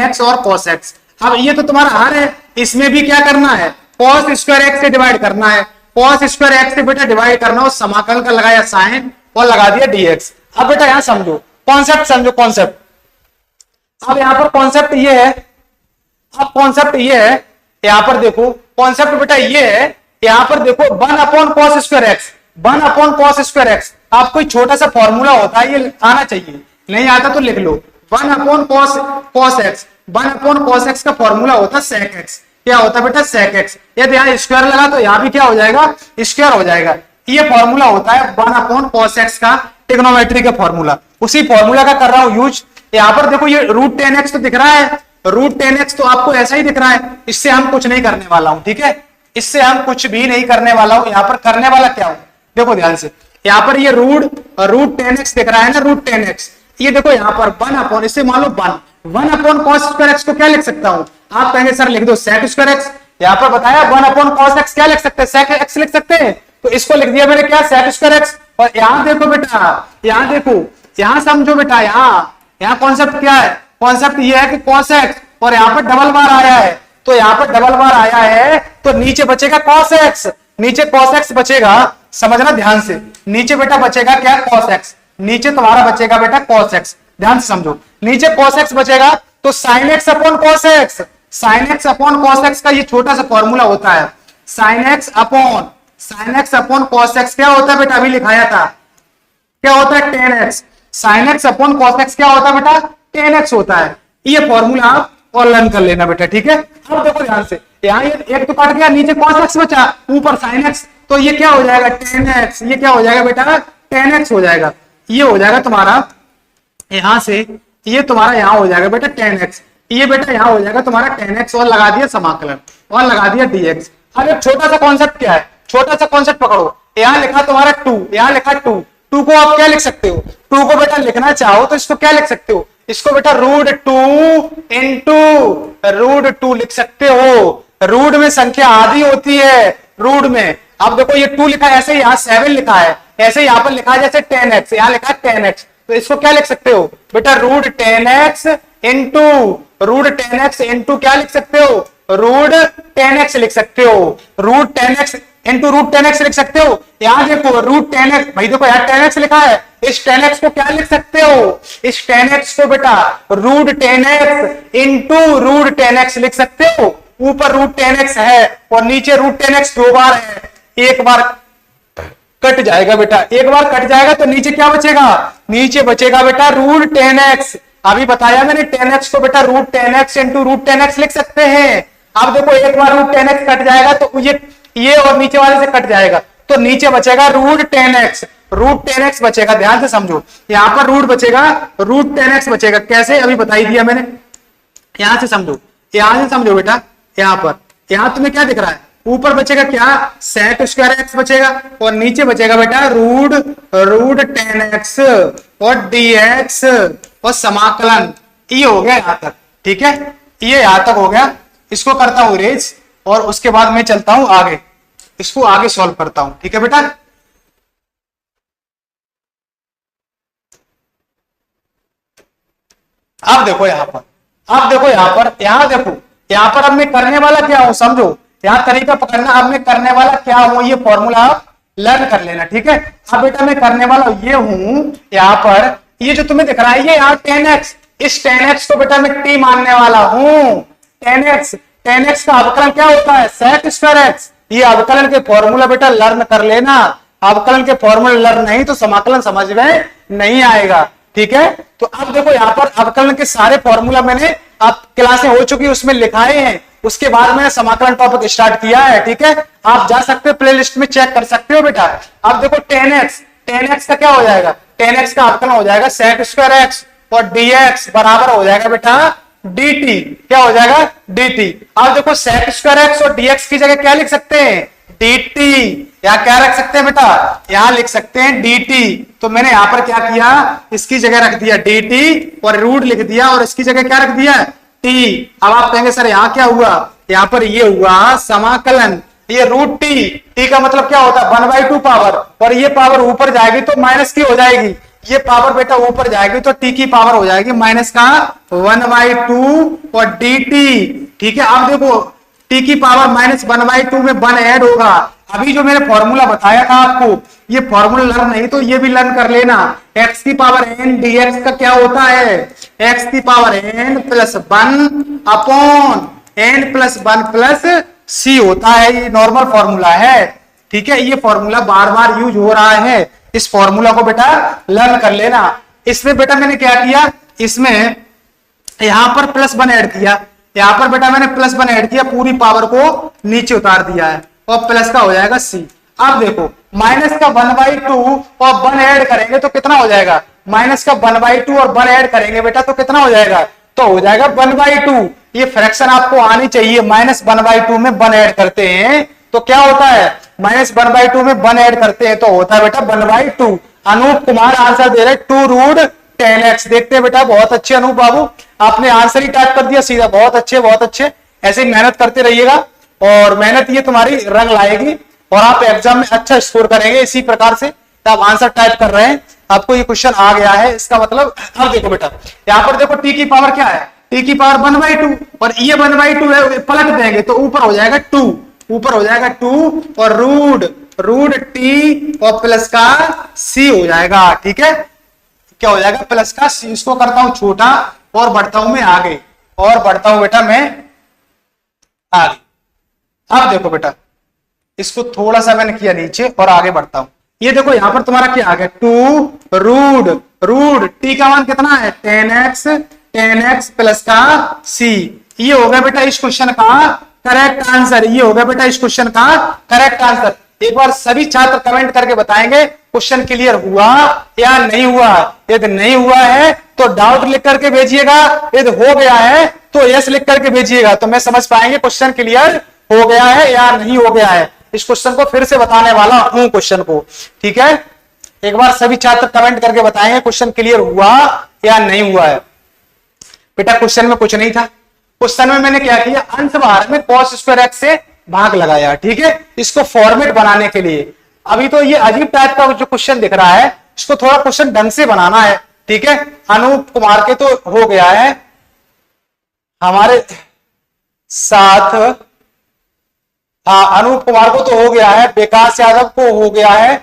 x और cos x। अब ये तो तुम्हारा हर है, इसमें भी क्या करना है, cos स्क्वायर एक्स से डिवाइड करना है, cos स्क्वायर एक्स से बेटा डिवाइड करना, और समाकलन का लगाया साइन और लगा दिया dx। अब बेटा यहां समझो कॉन्सेप्ट, समझो कॉन्सेप्ट। अब यहां पर कॉन्सेप्ट ये है, अब कॉन्सेप्ट ये है, यहां पर देखो कॉन्सेप्ट बेटा ये है, यहां पर देखो 1/cos square x, 1/cos square x. आप कोई छोटा सा फॉर्मूला होता है, ये आना चाहिए, नहीं आता तो लिख लो 1/cos एक्स, 1/cos एक्स का फॉर्मूला होता है sec x। क्या होता है बेटा, sec x। यदि यहाँ स्क्वायर लगा तो यहाँ भी क्या हो जाएगा, स्क्वायर हो जाएगा। ये फॉर्मूला होता है 1/cos x का, ट्रिग्नोमेट्री का फॉर्मूला, उसी फॉर्मूला का कर रहा हूं यूज। यहाँ पर देखो ये रूट 10x तो दिख रहा है, रूट 10x तो आपको ऐसा ही दिख रहा है, इससे हम कुछ नहीं करने वाला हूं, ठीक है, इससे हम कुछ भी नहीं करने वाला हूं। यहाँ पर करने वाला क्या हूं, देखो ध्यान से, यहाँ पर ये रूट 10x दिख रहा है ना, रूट 10x, ये देखो यहाँ पर 1/, इससे मान लो 1/cos स्क्वायर एक्स को क्या लिख सकता हूं, आप कहेंगे सर लिख दो sec स्क्वायर एक्स। यहाँ पर बताया 1/cos x क्या लिख सकते हैं, sec x लिख सकते हैं, तो इसको लिख दिया मैंने क्या, sec स्क्वायर एक्स। और यहाँ देखो बेटा, यहाँ देखो, यहाँ समझो बेटा, यहाँ कॉन्सेप्ट क्या है, कॉन्सेप्ट ये है कि cos x, और यहाँ पर डबल बार आया है, तो यहाँ पर डबल बार आया है तो नीचे बचेगा cos x, नीचे cos x बचेगा, समझना ध्यान से, नीचे बेटा बचेगा क्या, cos x, नीचे तुम्हारा बचेगा बेटा cos x, ध्यान से समझो, नीचे cos x बचेगा तो sin x upon cos x, sin x upon cos x का ये छोटा सा फॉर्मूला होता है, sin x upon cos x क्या होता है बेटा, अभी लिखाया था, क्या होता है 10x, sin x upon cos x क्या होता है बेटा, 10x होता है। ये फॉर्मूला आप और लर्न कर लेना बेटा, ठीक है। अब देखो ध्यान से, यहाँ एक तो कट गया, नीचे cos x बचा, ऊपर sin x, तो ये क्या हो जाएगा 10x, ये क्या हो जाएगा बेटा 10x हो जाएगा, ये हो जाएगा तुम्हारा, यहां से ये तुम्हारा यहाँ हो जाएगा बेटा 10x, ये बेटा यहाँ हो जाएगा तुम्हारा 10x और लगा दिया समाकलन और लगा दिया dx। अब एक छोटा सा कॉन्सेप्ट क्या है, छोटा सा कॉन्सेप्ट पकड़ो, यहाँ लिखा तुम्हारा 2, यहाँ लिखा 2, 2 को आप क्या लिख सकते हो, 2 को बेटा लिखना चाहो तो इसको क्या लिख सकते हो, इसको बेटा √2 इंटू √2 लिख सकते हो। रूट में संख्या आधी होती है, रूट में। अब देखो ये 2 लिखा है, ऐसे यहाँ 7 लिखा है, ऐसे यहाँ पर लिखा है जैसे 10x, यहाँ लिखा है 10x, तो इसको क्या लिख सकते हो बेटा √10x इंटू √10x इंटू क्या लिख सकते हो, √10x लिख सकते हो, √10x इंटू √10x लिख सकते हो। यहां देखो √10x, भाई देखो यार 10x लिखा है, इस 10x को क्या लिख सकते हो, इस 10x को बेटा √10x इंटू √10x लिख सकते हो। ऊपर √10x है और नीचे √10x 2 बार है, एक बार कट जाएगा बेटा, एक बार कट जाएगा तो नीचे क्या बचेगा, नीचे बचेगा बेटा √10x। अभी बताया मैंने 10x को बेटा √10x इंटू √10x लिख सकते हैं। अब देखो एक बार √10x कट जाएगा तो ये और नीचे वाले से कट जाएगा तो नीचे बचेगा √10x, √10x बचेगा, ध्यान से समझो, यहां पर रूट बचेगा, √10x बचेगा, कैसे अभी बताई दिया मैंने। यहां से समझो, यहां से समझो बेटा, यहां पर, यहां तुम्हें क्या दिख रहा है, ऊपर बचेगा क्या sec² बचेगा और नीचे बचेगा बेटा √10x और dx और समाकलन। ये हो गया यहां तक, ठीक है, ये यहां तक हो गया। इसको करता हूं इरेज और उसके बाद मैं चलता हूं आगे, इसको आगे सॉल्व करता हूं, ठीक है बेटा। अब देखो यहां पर, अब देखो यहां पर, यहां देखो यहां पर अब मैं करने वाला क्या हूं, समझो यहां तरीका पकड़ना। अब मैं करने वाला क्या हूं, ये फॉर्मूला आप लर्न कर लेना, ठीक है। अब बेटा मैं करने वाला ये हूं, यहां पर ये जो तुम्हें दिख रहा है ये यहाँ 10x, इस 10x को बेटा मैं t मानने वाला हूं। 10x का अवकलन क्या होता है, sec²x। ये अवकलन के फॉर्मूला बेटा लर्न कर लेना, अवकलन के फॉर्मूला लर्न नहीं तो समाकलन समझ में नहीं आएगा, ठीक है। तो अब देखो यहाँ पर अवकलन के सारे फॉर्मूला मैंने, अब क्लासें हो चुकी उसमें लिखाए हैं, उसके बाद मैंने समाकलन टॉपिक स्टार्ट किया है, ठीक है। आप जा सकते हो प्लेलिस्ट में चेक कर सकते हो बेटा। अब देखो 10x का क्या हो जाएगा, 10x का अवकलन हो जाएगा sec² और dx बराबर हो जाएगा बेटा dt, क्या हो जाएगा dt। अब देखो sec² और dx की जगह क्या लिख सकते हैं, dt, या क्या रख सकते हैं बेटा, यहां लिख सकते हैं dt। तो मैंने यहां पर क्या किया, इसकी जगह रख दिया dt और रूट लिख दिया और इसकी जगह क्या रख दिया t। अब आप कहेंगे सर यहाँ क्या हुआ, यहाँ पर ये हुआ समाकलन, ये √t का मतलब क्या होता है 1/2 पावर, और ये पावर ऊपर जाएगी तो माइनस की हो जाएगी, ये पावर बेटा ऊपर जाएगी तो t की पावर हो जाएगी माइनस का 1/2 और dt, ठीक है। अब देखो t की पावर -1/2 में 1 ऐड होगा। अभी जो मैंने फॉर्मूला बताया था आपको, ये फॉर्मूला लर्न नहीं तो ये भी लर्न कर लेना। x की पावर n dx का क्या होता है, x की power n + 1 upon n + 1 + c होता है। ये नॉर्मल फॉर्मूला है, ठीक है। ये फॉर्मूला बार बार यूज हो रहा है, इस फॉर्मूला को बेटा लर्न कर लेना। इसमें बेटा मैंने क्या किया, इसमें यहां पर +1 ऐड किया, यहां पर बेटा मैंने +1 ऐड किया, पूरी पावर को नीचे उतार दिया है और प्लस का हो जाएगा c। अब देखो माइनस का 1/2 और 1 ऐड करेंगे तो कितना हो जाएगा, माइनस का 1/2 और 1 ऐड करेंगे बेटा तो कितना हो जाएगा, तो हो जाएगा 1/2। ये फ्रैक्शन आपको आनी चाहिए, -1/2 में 1 ऐड करते हैं तो क्या होता है, -1/2 में 1 ऐड करते हैं तो होता है बेटा 1/2। अनूप कुमार आंसर दे रहे 2√10x। देखते हैं बेटा, बहुत अच्छे अनूप बाबू, आपने आंसर ही टाइप कर दिया सीधा, बहुत अच्छे बहुत अच्छे। ऐसे ही मेहनत करते रहिएगा और मेहनत ये तुम्हारी रंग लाएगी और आप एग्जाम में अच्छा स्कोर करेंगे इसी प्रकार से। तो आप आंसर टाइप कर रहे हैं, आपको ये क्वेश्चन आ गया है, इसका मतलब अब देखो बेटा यहाँ पर देखो t की पावर क्या है, t की पावर 1/2 और ये 1/2 है, पलट देंगे तो ऊपर हो जाएगा 2, ऊपर हो जाएगा 2 और रूट t और प्लस का c हो जाएगा, ठीक है। क्या हो जाएगा, प्लस का c। इसको करता हूं छोटा और बढ़ता हूं मैं आगे, और बढ़ता हूं बेटा मैं आगे। अब देखो बेटा इसको थोड़ा सा मैंने किया नीचे और आगे बढ़ता हूं। ये देखो यहां पर तुम्हारा क्या आ गया, 2 रूट t का मान कितना है 10x प्लस का c। ये हो गया बेटा इस क्वेश्चन का करेक्ट आंसर, ये हो गया बेटा इस क्वेश्चन का करेक्ट आंसर। एक बार सभी छात्र कमेंट करके बताएंगे क्वेश्चन क्लियर हुआ या नहीं हुआ। यदि नहीं हुआ है तो डाउट लिख करके भेजिएगा, यदि हो गया है तो यस लिख करके भेजिएगा, तो मैं समझ पाएंगे क्वेश्चन क्लियर हो गया है या नहीं हो गया है। इस क्वेश्चन को फिर से बताने वाला हूं क्वेश्चन को, ठीक है। एक बार सभी छात्र कमेंट करके बताएंगे क्वेश्चन क्लियर हुआ या नहीं हुआ है। बेटा क्वेश्चन में कुछ नहीं था, क्वेश्चन में मैंने क्या किया, अंश बाहर में cos स्क्वायर x से भाग लगाया, ठीक है, इसको फॉर्मेट बनाने के लिए। अभी तो ये अजीब टाइप का जो क्वेश्चन दिख रहा है, इसको थोड़ा क्वेश्चन ढंग से बनाना है, ठीक है। अनूप कुमार के तो हो गया है हमारे साथ, हाँ अनूप कुमार को तो हो गया है, विकास यादव को हो गया है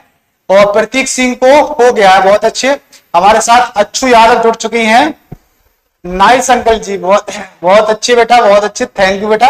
और प्रतीक सिंह को हो गया है, बहुत अच्छे। हमारे साथ अच्छू यादव जुड़ चुकी हैं, नाइस अंकल जी, बहुत बहुत अच्छे बेटा, बहुत अच्छे, थैंक यू बेटा।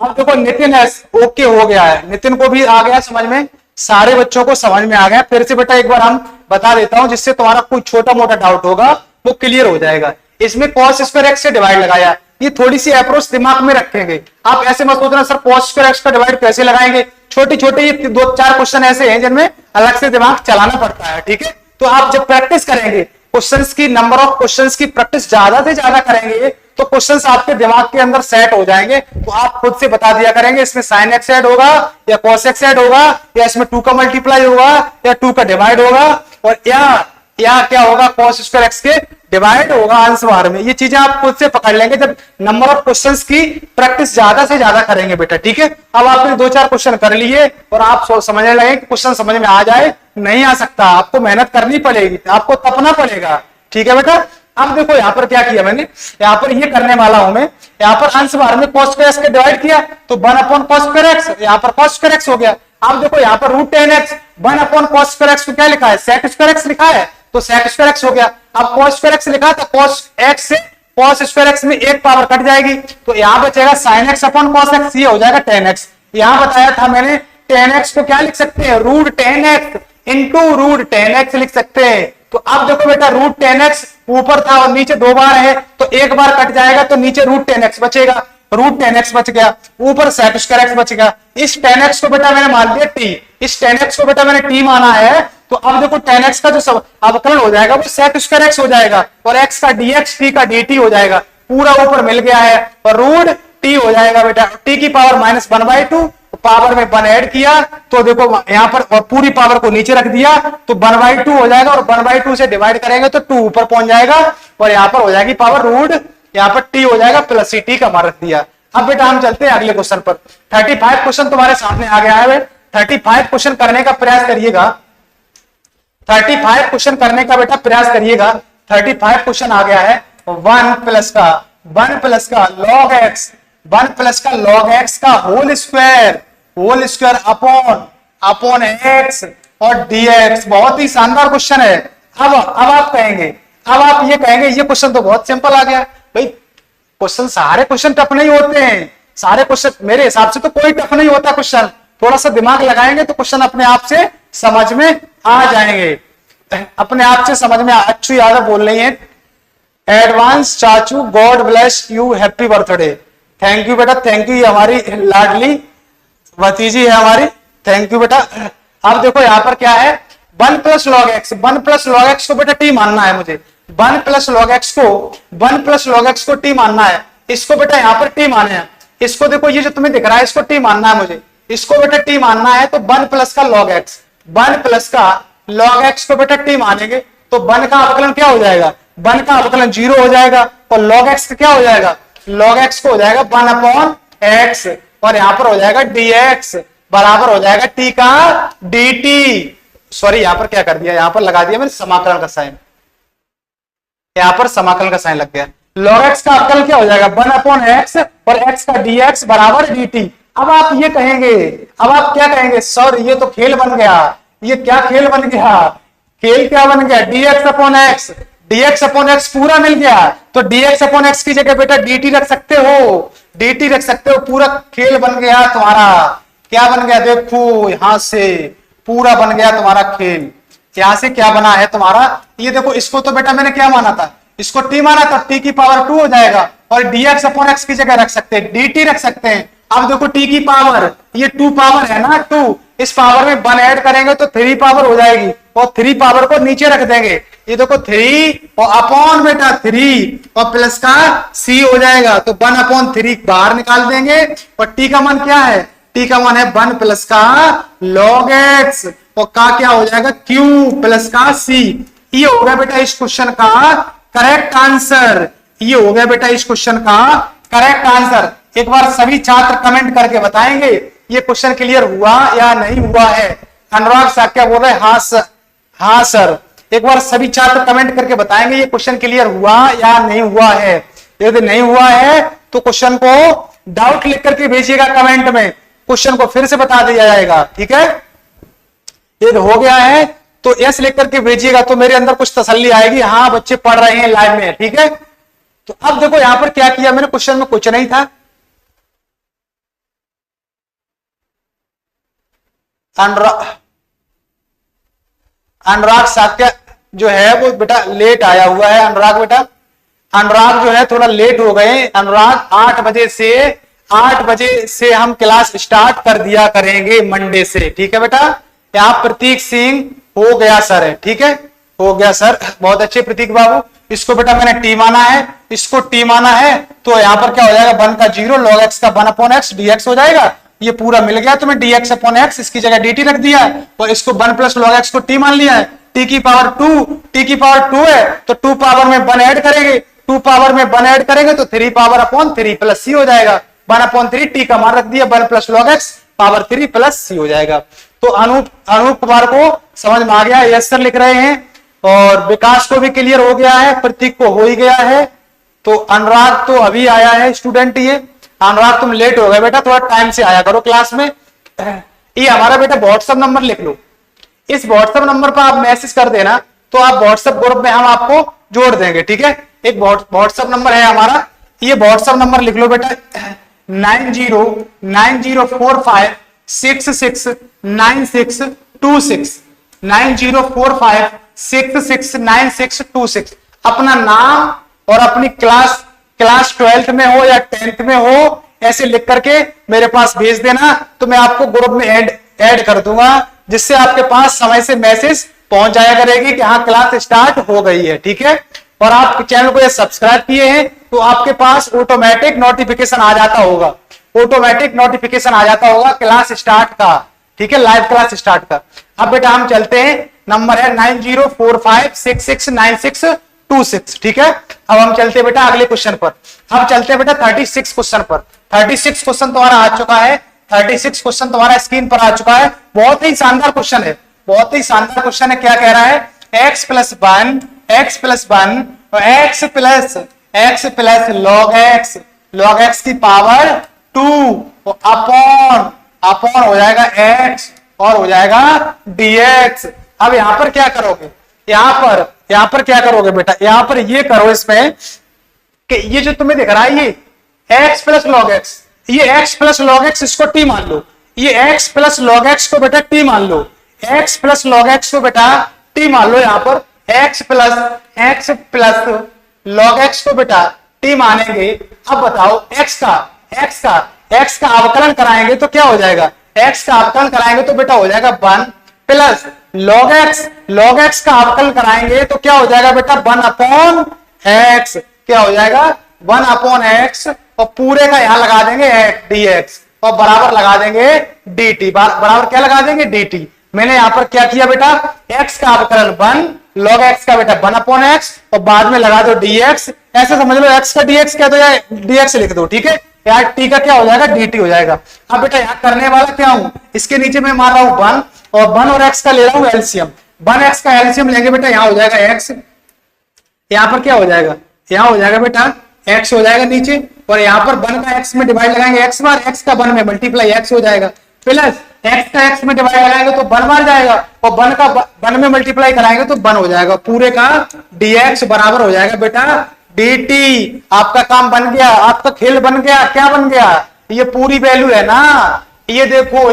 अब देखो नितिन ओके हो गया है, नितिन को भी आ गया समझ में, सारे बच्चों को समझ में आ गया। फिर से बेटा एक बार हम बता देता हूं, जिससे तुम्हारा कोई छोटा मोटा डाउट होगा वो क्लियर हो जाएगा। इसमें cos स्क्वायर x से डिवाइड लगाया, ये थोड़ी सी अप्रोच दिमाग में रखेंगे। आप ऐसे मत सोचना सर cos स्क्वायर x का डिवाइड कैसे लगाएंगे, छोटे छोटे ये 2-4 क्वेश्चन ऐसे हैं जिनमें अलग से दिमाग चलाना पड़ता है, ठीक है। तो आप जब प्रैक्टिस करेंगे क्वेश्चंस की, नंबर ऑफ क्वेश्चंस की प्रैक्टिस ज्यादा से ज्यादा करेंगे तो क्वेश्चंस आपके दिमाग के अंदर सेट हो जाएंगे। तो आप खुद से बता दिया करेंगे इसमें sin x ऐड होगा या cos x ऐड होगा, या इसमें 2 का मल्टीप्लाई होगा या 2 का डिवाइड होगा, और या क्या होगा cos स्क्वायर x के डिवाइड होगा अंश बाहर में। ये चीजें आप खुद से पकड़ लेंगे जब नंबर ऑफ क्वेश्चंस की प्रैक्टिस ज्यादा से ज्यादा करेंगे बेटा, ठीक है। अब आपने 2-4 क्वेश्चन कर लिए और आप समझने लगे कि क्वेश्चन समझ में आ जाए, नहीं आ सकता, आपको मेहनत करनी पड़ेगी, आपको तपना पड़ेगा, ठीक है बेटा। अब देखो यहाँ पर क्या किया मैंने, यहाँ पर ये करने वाला हूं मैं, यहाँ पर अंश बाहर में cos स्क्वायर x के डिवाइड किया तो 1/cos स्क्वायर x, यहाँ पर cos स्क्वायर x हो गया। अब देखो यहाँ पर √10x 1/cos स्क्वायर x को क्या लिखा है, sec स्क्वायर x लिखा है, तो sec स्क्वायर x हो गया। अब cos स्क्वायर x लिखा था, cos x से cos स्क्वायर x में एक पावर कट जाएगी, तो यहाँ बचेगा sin x/cos x, ये हो जाएगा 10x। यहाँ बताया था मैंने 10x को क्या लिख सकते हैं, √10x इंटू √10x लिख सकते हैं। तो अब देखो बेटा √10x ऊपर था और नीचे 2 बार है, तो एक बार कट जाएगा तो नीचे √10x बचेगा, √10x बच गया, ऊपर sec स्क्वायर x बच गया। इस 10x को बेटा मैंने मान लिया t, इस 10x को बेटा मैंने t माना है, तो अब देखो 10x का जो अवकलन हो जाएगा वो sec स्क्वायर x हो जाएगा, और x का dx t का dt हो जाएगा, पूरा ऊपर मिल गया है, और √t हो जाएगा बेटा, t की पावर -1/2, पावर में 1 ऐड किया तो देखो यहाँ पर, और पूरी पावर को नीचे रख दिया तो 1/2 हो जाएगा, और 1/2 से डिवाइड करेंगे तो 2 ऊपर पहुंच जाएगा, और यहाँ पर हो जाएगी पावर यहाँ पर t हो जाएगा प्लस ct का मान रख दिया। अब बेटा हम चलते हैं अगले क्वेश्चन पर। 35 क्वेश्चन तुम्हारे सामने आ गया है, 35 क्वेश्चन करने का प्रयास करिएगा, 35 क्वेश्चन करने का बेटा प्रयास करिएगा। 35 क्वेश्चन आ गया है, 1 प्लस का log x का होल स्क्वायर अपॉन x और dx। बहुत ही शानदार क्वेश्चन है। अब आप कहेंगे, अब आप ये कहेंगे ये क्वेश्चन तो बहुत सिंपल आ गया भाई, क्वेश्चन सारे क्वेश्चन टफ नहीं होते हैं, सारे क्वेश्चन मेरे हिसाब से तो कोई टफ नहीं होता क्वेश्चन, थोड़ा सा दिमाग लगाएंगे तो क्वेश्चन अपने आप से समझ में आ जाएंगे, अपने आप से समझ में। अच्छू यादव बोल रही है, एडवांस चाचू God bless you, happy birthday. Thank you बेटा, थैंक यू, हमारी लाडली भतीजी है हमारी, थैंक यू बेटा। अब देखो यहाँ पर क्या है, 1 प्लस लॉग एक्स को बेटा टी मानना है मुझे, 1 प्लस लॉग एक्स को टी मानना है, इसको बेटा यहाँ पर टी माने हैं, इसको देखो ये जो तुम्हें दिख रहा है इसको टी मानना है मुझे, इसको बेटा टी मानना है, तो 1 प्लस का लॉग एक्स को बेटा टी मानेंगे तो 1 का अवकलन क्या हो जाएगा, 1 का अवकलन 0 हो जाएगा, और लॉग एक्स क्या हो जाएगा, लॉग एक्स को हो जाएगा 1/x, और यहां पर हो जाएगा dx बराबर हो जाएगा t का dt। सॉरी यहां पर क्या कर दिया, यहां पर लगा दिया मैंने समाकलन का साइन, यहां पर समाकलन का साइन लग गया। log x का अवकलन क्या हो जाएगा 1/x, और x का dx बराबर dt। अब आप ये कहेंगे, अब आप क्या कहेंगे, सर ये तो खेल बन गया, ये क्या खेल बन गया, खेल क्या बन गया, dx/x पूरा मिल गया, तो dx/x की जगह बेटा dt रख सकते हो, पूरा खेल बन गया तुम्हारा। क्या बन गया, देखो यहां से पूरा बन गया तुम्हारा खेल, यहां से क्या बना है तुम्हारा, ये देखो इसको तो बेटा मैंने क्या माना था, इसको t माना था, t की पावर 2 हो जाएगा, और dx/x की जगह रख सकते हैं, dt रख सकते हैं। अब देखो t की पावर, ये 2 पावर है ना, 2, इस पावर में 1 ऐड करेंगे तो 3 पावर हो जाएगी, और 3 पावर को नीचे रख देंगे, ये देखो 3 और अपॉन बेटा 3 और प्लस का c हो जाएगा, तो 1/3 बाहर निकाल देंगे और t का मान क्या है, t का मान है 1 प्लस का log x और का क्या हो जाएगा q प्लस का c। ये हो गया बेटा इस क्वेश्चन का करेक्ट आंसर। ये हो गया बेटा इस क्वेश्चन का करेक्ट आंसर। एक बार सभी छात्र कमेंट करके बताएंगे ये क्वेश्चन क्लियर हुआ या नहीं हुआ है। अनुराग साक्या बोल रहे हाँ सर, हाँ सर। एक बार सभी छात्र कमेंट करके बताएंगे ये क्वेश्चन क्लियर हुआ या नहीं हुआ है। यदि नहीं हुआ है तो क्वेश्चन को डाउट लिख करके भेजिएगा कमेंट में, क्वेश्चन को फिर से बता दिया जाएगा, ठीक है। यदि हो गया है तो यस लिख करके भेजिएगा, तो मेरे अंदर कुछ तसल्ली आएगी, हाँ बच्चे पढ़ रहे हैं लाइव में, ठीक है। तो अब देखो यहां पर क्या किया मैंने, क्वेश्चन में कुछ नहीं था। अनुराग साक्य जो है वो बेटा लेट आया हुआ है। अनुराग बेटा, अनुराग जो है थोड़ा लेट हो गए। अनुराग 8 बजे से हम क्लास स्टार्ट कर दिया करेंगे मंडे से, ठीक है बेटा। यहाँ प्रतीक सिंह हो गया सर है, ठीक है, हो गया सर, बहुत अच्छे प्रतीक बाबू। इसको बेटा मैंने टी माना है, इसको टी माना है, तो यहाँ पर क्या हो जाएगा 1 का 0 log x का 1/x dx हो जाएगा। ये पूरा मिल गया तुम्हें dx/x, इसकी जगह dt रख दिया है और इसको 1 प्लस log x को t मान लिया है। t की पावर 2 है तो 2 पावर में 1 ऐड करेंगे, 2 पावर में 1 ऐड करेंगे तो 3 पावर अपॉन 3 प्लस c हो जाएगा। 1/3 t का मान रख दिया 1 plus log x power 3 plus c हो जाएगा। तो अनूप कुमार को समझ में आ गया, यस सर लिख रहे हैं। और विकास को भी क्लियर हो गया है, प्रतीक को हो ही गया है। तो अनुराग तो अभी आया है स्टूडेंट। ये अनुराग तुम लेट हो गए बेटा, थोड़ा टाइम से आया करो क्लास में। ये हमारा बेटा व्हाट्सएप नंबर लिख लो, इस व्हाट्सएप नंबर पर आप मैसेज कर देना तो आप व्हाट्सएप ग्रुप में हम आपको जोड़ देंगे, ठीक है। एक व्हाट्सएप नंबर है हमारा, ये व्हाट्सएप नंबर लिख लो बेटा 909046669626 9045669626। अपना नाम और अपनी क्लास 12th में हो या 10th में हो ऐसे लिख करके मेरे पास भेज देना, तो मैं आपको ग्रुप में ऐड कर दूंगा, जिससे आपके पास समय से मैसेज पहुंच जाया करेगी कि हाँ क्लास स्टार्ट हो गई है, ठीक है। और आप चैनल को ये सब्सक्राइब किए हैं तो आपके पास ऑटोमेटिक नोटिफिकेशन आ जाता होगा, ऑटोमेटिक नोटिफिकेशन आ जाता होगा क्लास स्टार्ट का, ठीक है, लाइव क्लास स्टार्ट का। अब बेटा हम चलते हैं, नंबर है 9045669626, ठीक है। अब हम चलते हैं बेटा अगले क्वेश्चन पर। अब चलते हैं बेटा 36 क्वेश्चन पर। 36 क्वेश्चन तुम्हारा आ चुका है, 36 क्वेश्चन तुम्हारा स्क्रीन पर आ चुका है। बहुत ही शानदार क्वेश्चन है, बहुत ही शानदार क्वेश्चन है। क्या कह रहा है, x प्लस 1 और x प्लस log x की पावर 2 और अपॉन हो जाएगा x और हो जाएगा dx। अब यहां पर क्या करोगे, यहां पर क्या करोगे बेटा, यहां पर ये करो इसमें कि ये जो तुम्हें दिख रहा है ये x प्लस log x, ये x प्लस log x इसको t मान लो, ये x प्लस log x को बेटा t मान लो, x प्लस log x को बेटा t मान लो। यहां पर x प्लस log x को बेटा t मानेंगे। अब बताओ x का अवकलन कराएंगे तो क्या हो जाएगा, x का अवकलन कराएंगे तो बेटा हो जाएगा 1 प्लस log x का अवकलन कराएंगे तो क्या हो जाएगा बेटा 1/x, क्या हो जाएगा 1/x और पूरे का यहां लगा देंगे dx और बराबर लगा देंगे dt, बराबर क्या लगा देंगे dt। मैंने यहां पर क्या किया बेटा, x का अवकलन 1 log x का बेटा 1/x और बाद में लगा दो dx, ऐसे समझ लो x का dx क्या, तो dx लिख दो, ठीक है। यार t का क्या हो जाएगा dt हो जाएगा। अब बेटा यहाँ करने वाला क्या हूं, इसके नीचे मैं मार रहा हूं 1 और 1 और x का ले रहा हूं एलसीएम। 1x का एलसीएम लेंगे बेटा, यहाँ हो जाएगा x, यहाँ पर क्या हो जाएगा, यहाँ हो जाएगा बेटा x हो जाएगा नीचे, और यहाँ पर 1 का x में डिवाइड लगाएंगे x बार, x का 1 में मल्टीप्लाई x हो जाएगा, प्लस x का x में डिवाइड लगाएंगे तो 1 बार जाएगा और 1 का 1 में मल्टीप्लाई कराएंगे तो 1 हो जाएगा, पूरे का dx बराबर हो जाएगा बेटा dt। आपका काम बन गया, आपका खेल बन गया। क्या बन गया, ये पूरी वैल्यू है ना, ये देखो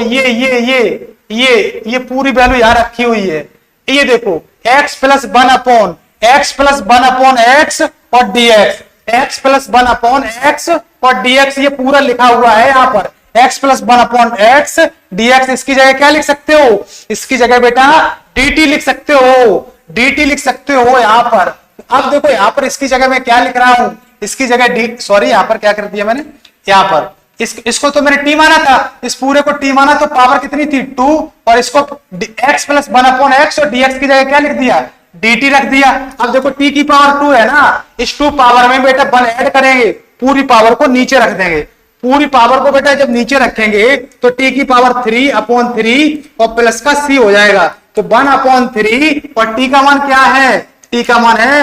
ये पूरी वैल्यू यहाँ रखी हुई है। ये देखो x प्लस 1/x और dx, x प्लस 1/x और dx ये पूरा लिखा हुआ है यहाँ पर, x प्लस 1/x dx। इसकी जगह क्या लिख सकते हो, इसकी जगह बेटा dt लिख सकते हो, dt लिख सकते हो यहाँ पर। अब देखो यहाँ पर इसकी जगह मैं क्या लिख रहा हूं, इसकी जगह डी, सॉरी यहाँ पर क्या कर दिया मैंने, यहाँ पर इसको तो मैंने टी माना था, इस पूरे को टी माना तो पावर कितनी थी 2, और इसको x प्लस 1/x और dx की जगह क्या लिख दिया, dt रख दिया। अब देखो t की पावर 2 है ना, इस 2 पावर में बेटा 1 ऐड करेंगे, पूरी पावर को नीचे रख देंगे। पूरी पावर को बेटा जब नीचे रखेंगे तो t की पावर 3/3 और प्लस का c हो जाएगा, तो 1/3 और t का मान क्या है, t का मान है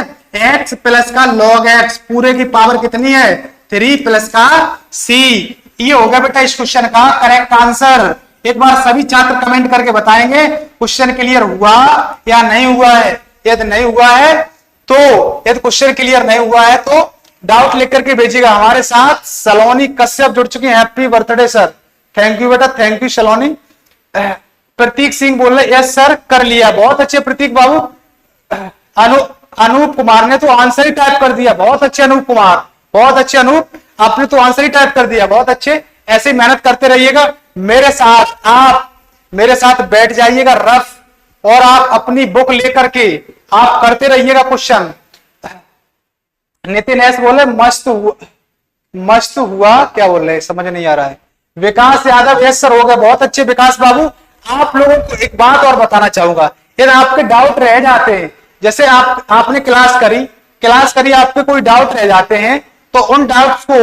x प्लस का log x, पूरे की पावर कितनी है 3 प्लस का c। ये हो गया बेटा इस क्वेश्चन का करेक्ट आंसर। एक बार सभी छात्र कमेंट करके बताएंगे क्वेश्चन क्लियर हुआ या नहीं हुआ है। यदि नहीं हुआ है तो, यदि क्वेश्चन क्लियर नहीं हुआ है तो डाउट लिख करके भेजिएगा। हमारे साथ सलोनी कश्यप जुड़ चुके हैं, happy birthday sir, thank you बेटा, थैंक यू सलोनी। प्रतीक सिंह बोल रहे यस सर कर लिया, बहुत अच्छे प्रतीक बाबू। अनूप कुमार ने तो आंसर ही टाइप कर दिया, बहुत अच्छे अनूप कुमार, बहुत अच्छे अनूप, आपने तो आंसर ही टाइप कर दिया, बहुत अच्छे। ऐसे मेहनत करते रहिएगा मेरे साथ, आप मेरे साथ बैठ जाइएगा रफ, और आप अपनी बुक लेकर के आप करते रहिएगा क्वेश्चन। नितिन एस बोले मस्त हुआ क्या बोल रहे समझ नहीं आ रहा है। विकास यादव यस सर हो गया, बहुत अच्छे विकास बाबू। आप लोगों को एक बात और बताना चाहूंगा, यदि आपके डाउट रह जाते हैं, जैसे आपने क्लास करी आपके कोई डाउट रह जाते हैं, तो उन डाउट्स को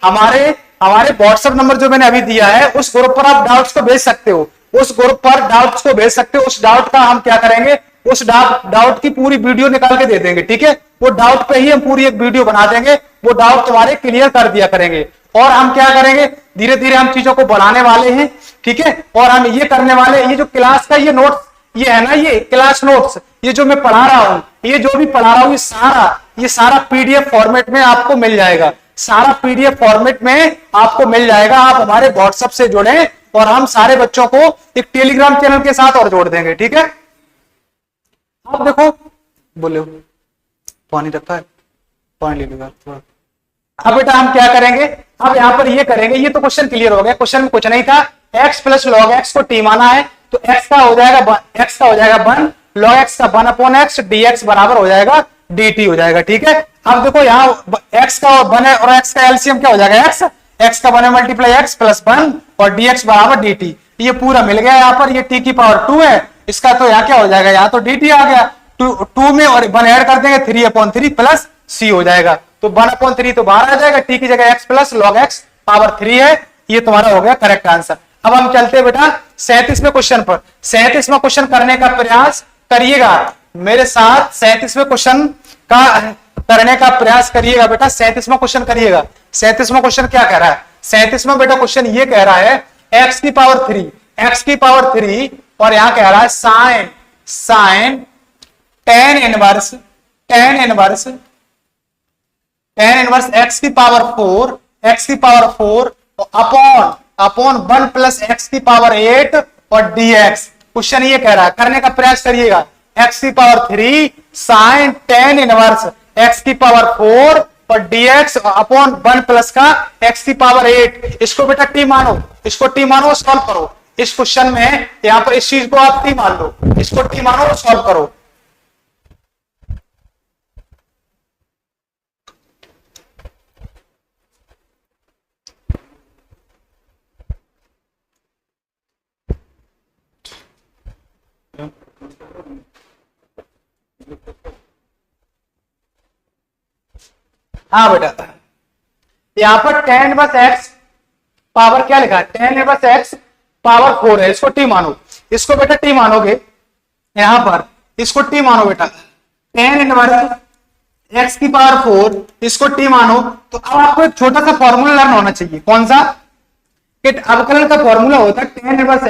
हमारे व्हाट्सएप नंबर जो मैंने अभी दिया है उस ग्रुप पर आप डाउट्स को भेज सकते हो, उस ग्रुप पर डाउट्स को भेज सकते हो। उस डाउट का हम क्या करेंगे, उस डाउट की पूरी वीडियो निकाल के दे देंगे, ठीक है। वो डाउट पे ही हम पूरी एक वीडियो बना देंगे, वो डाउट तुम्हारे क्लियर कर दिया करेंगे। और हम क्या करेंगे, धीरे धीरे हम चीजों को बढ़ाने वाले हैं, ठीक है। और हम ये करने वाले, ये जो क्लास का ये नोट्स ये है ना, ये क्लास नोट्स, ये जो मैं पढ़ा रहा हूं, ये जो भी पढ़ा रहा हूं, ये सारा पीडीएफ फॉर्मेट में आपको मिल जाएगा, सारा पीडीएफ फॉर्मेट में आपको मिल जाएगा। आप हमारे व्हाट्सएप से जुड़े और हम सारे बच्चों को एक टेलीग्राम चैनल के साथ और जोड़ देंगे, ठीक है। अब देखो, बोले पानी रखा है, पानी ले लेगा थोड़ा। अब बेटा हम क्या करेंगे, अब यहाँ पर ये करेंगे, ये तो क्वेश्चन क्लियर हो गया, क्वेश्चन में कुछ नहीं था, x प्लस log x को t माना है, तो x का हो जाएगा 1, log x का 1/x, dx बराबर हो जाएगा dt हो जाएगा, ठीक है। अब देखो यहाँ x का 1 है और x का एलसीएम क्या हो जाएगा x का 1 मल्टीप्लाई x प्लस 1 और dx बराबर dt, ये पूरा मिल गया। यहाँ पर ये t की पावर 2 है, इसका तो यहाँ क्या हो जाएगा, यहाँ तो dt आ गया, 2 में और 1 ऐड कर देंगे 3/3 प्लस c हो जाएगा, तो 1/3 तो बाहर आ जाएगा, t की जगह x plus log x power 3 है, ये तुम्हारा हो गया करेक्ट आंसर। अब हम चलते हैं बेटा 37वें क्वेश्चन पर। 37वां क्वेश्चन करने का प्रयास करिएगा मेरे साथ, 37वें क्वेश्चन का करने का प्रयास करिएगा बेटा, 37वां क्वेश्चन करिएगा। 37वां क्वेश्चन क्या कह रहा है, 37वां बेटा क्वेश्चन ये कह रहा है x की पावर 3 और यहां कह रहा है साइन tan इनवर्स x की पावर 4 अपॉन 1 प्लस x की पावर 8 और dx। क्वेश्चन ये कह रहा है, करने का प्रयास करिएगा, x की power 3 sine tan inverse x की पावर 4 और dx अपॉन 1 प्लस का x की पावर 8। इसको बेटा t मानो, इसको t मानो, सॉल्व करो। इस क्वेश्चन में यहां पर इस चीज को आप t मान लो, इसको t मानो और सॉल्व करो। हाँ बेटा, यहां पर tan इनवर्स x पावर क्या लिखा है, tan इनवर्स x पावर 4 है, इसको t मानो, इसको बेटा t मानोगे, यहां पर इसको t मानो बेटा, tan इनवर्स x की पावर 4 इसको t मानो। तो अब आपको एक छोटा सा फॉर्मूला लर्न होना चाहिए, कौन सा, कि अवकलन का फॉर्मूला होता है tan inverse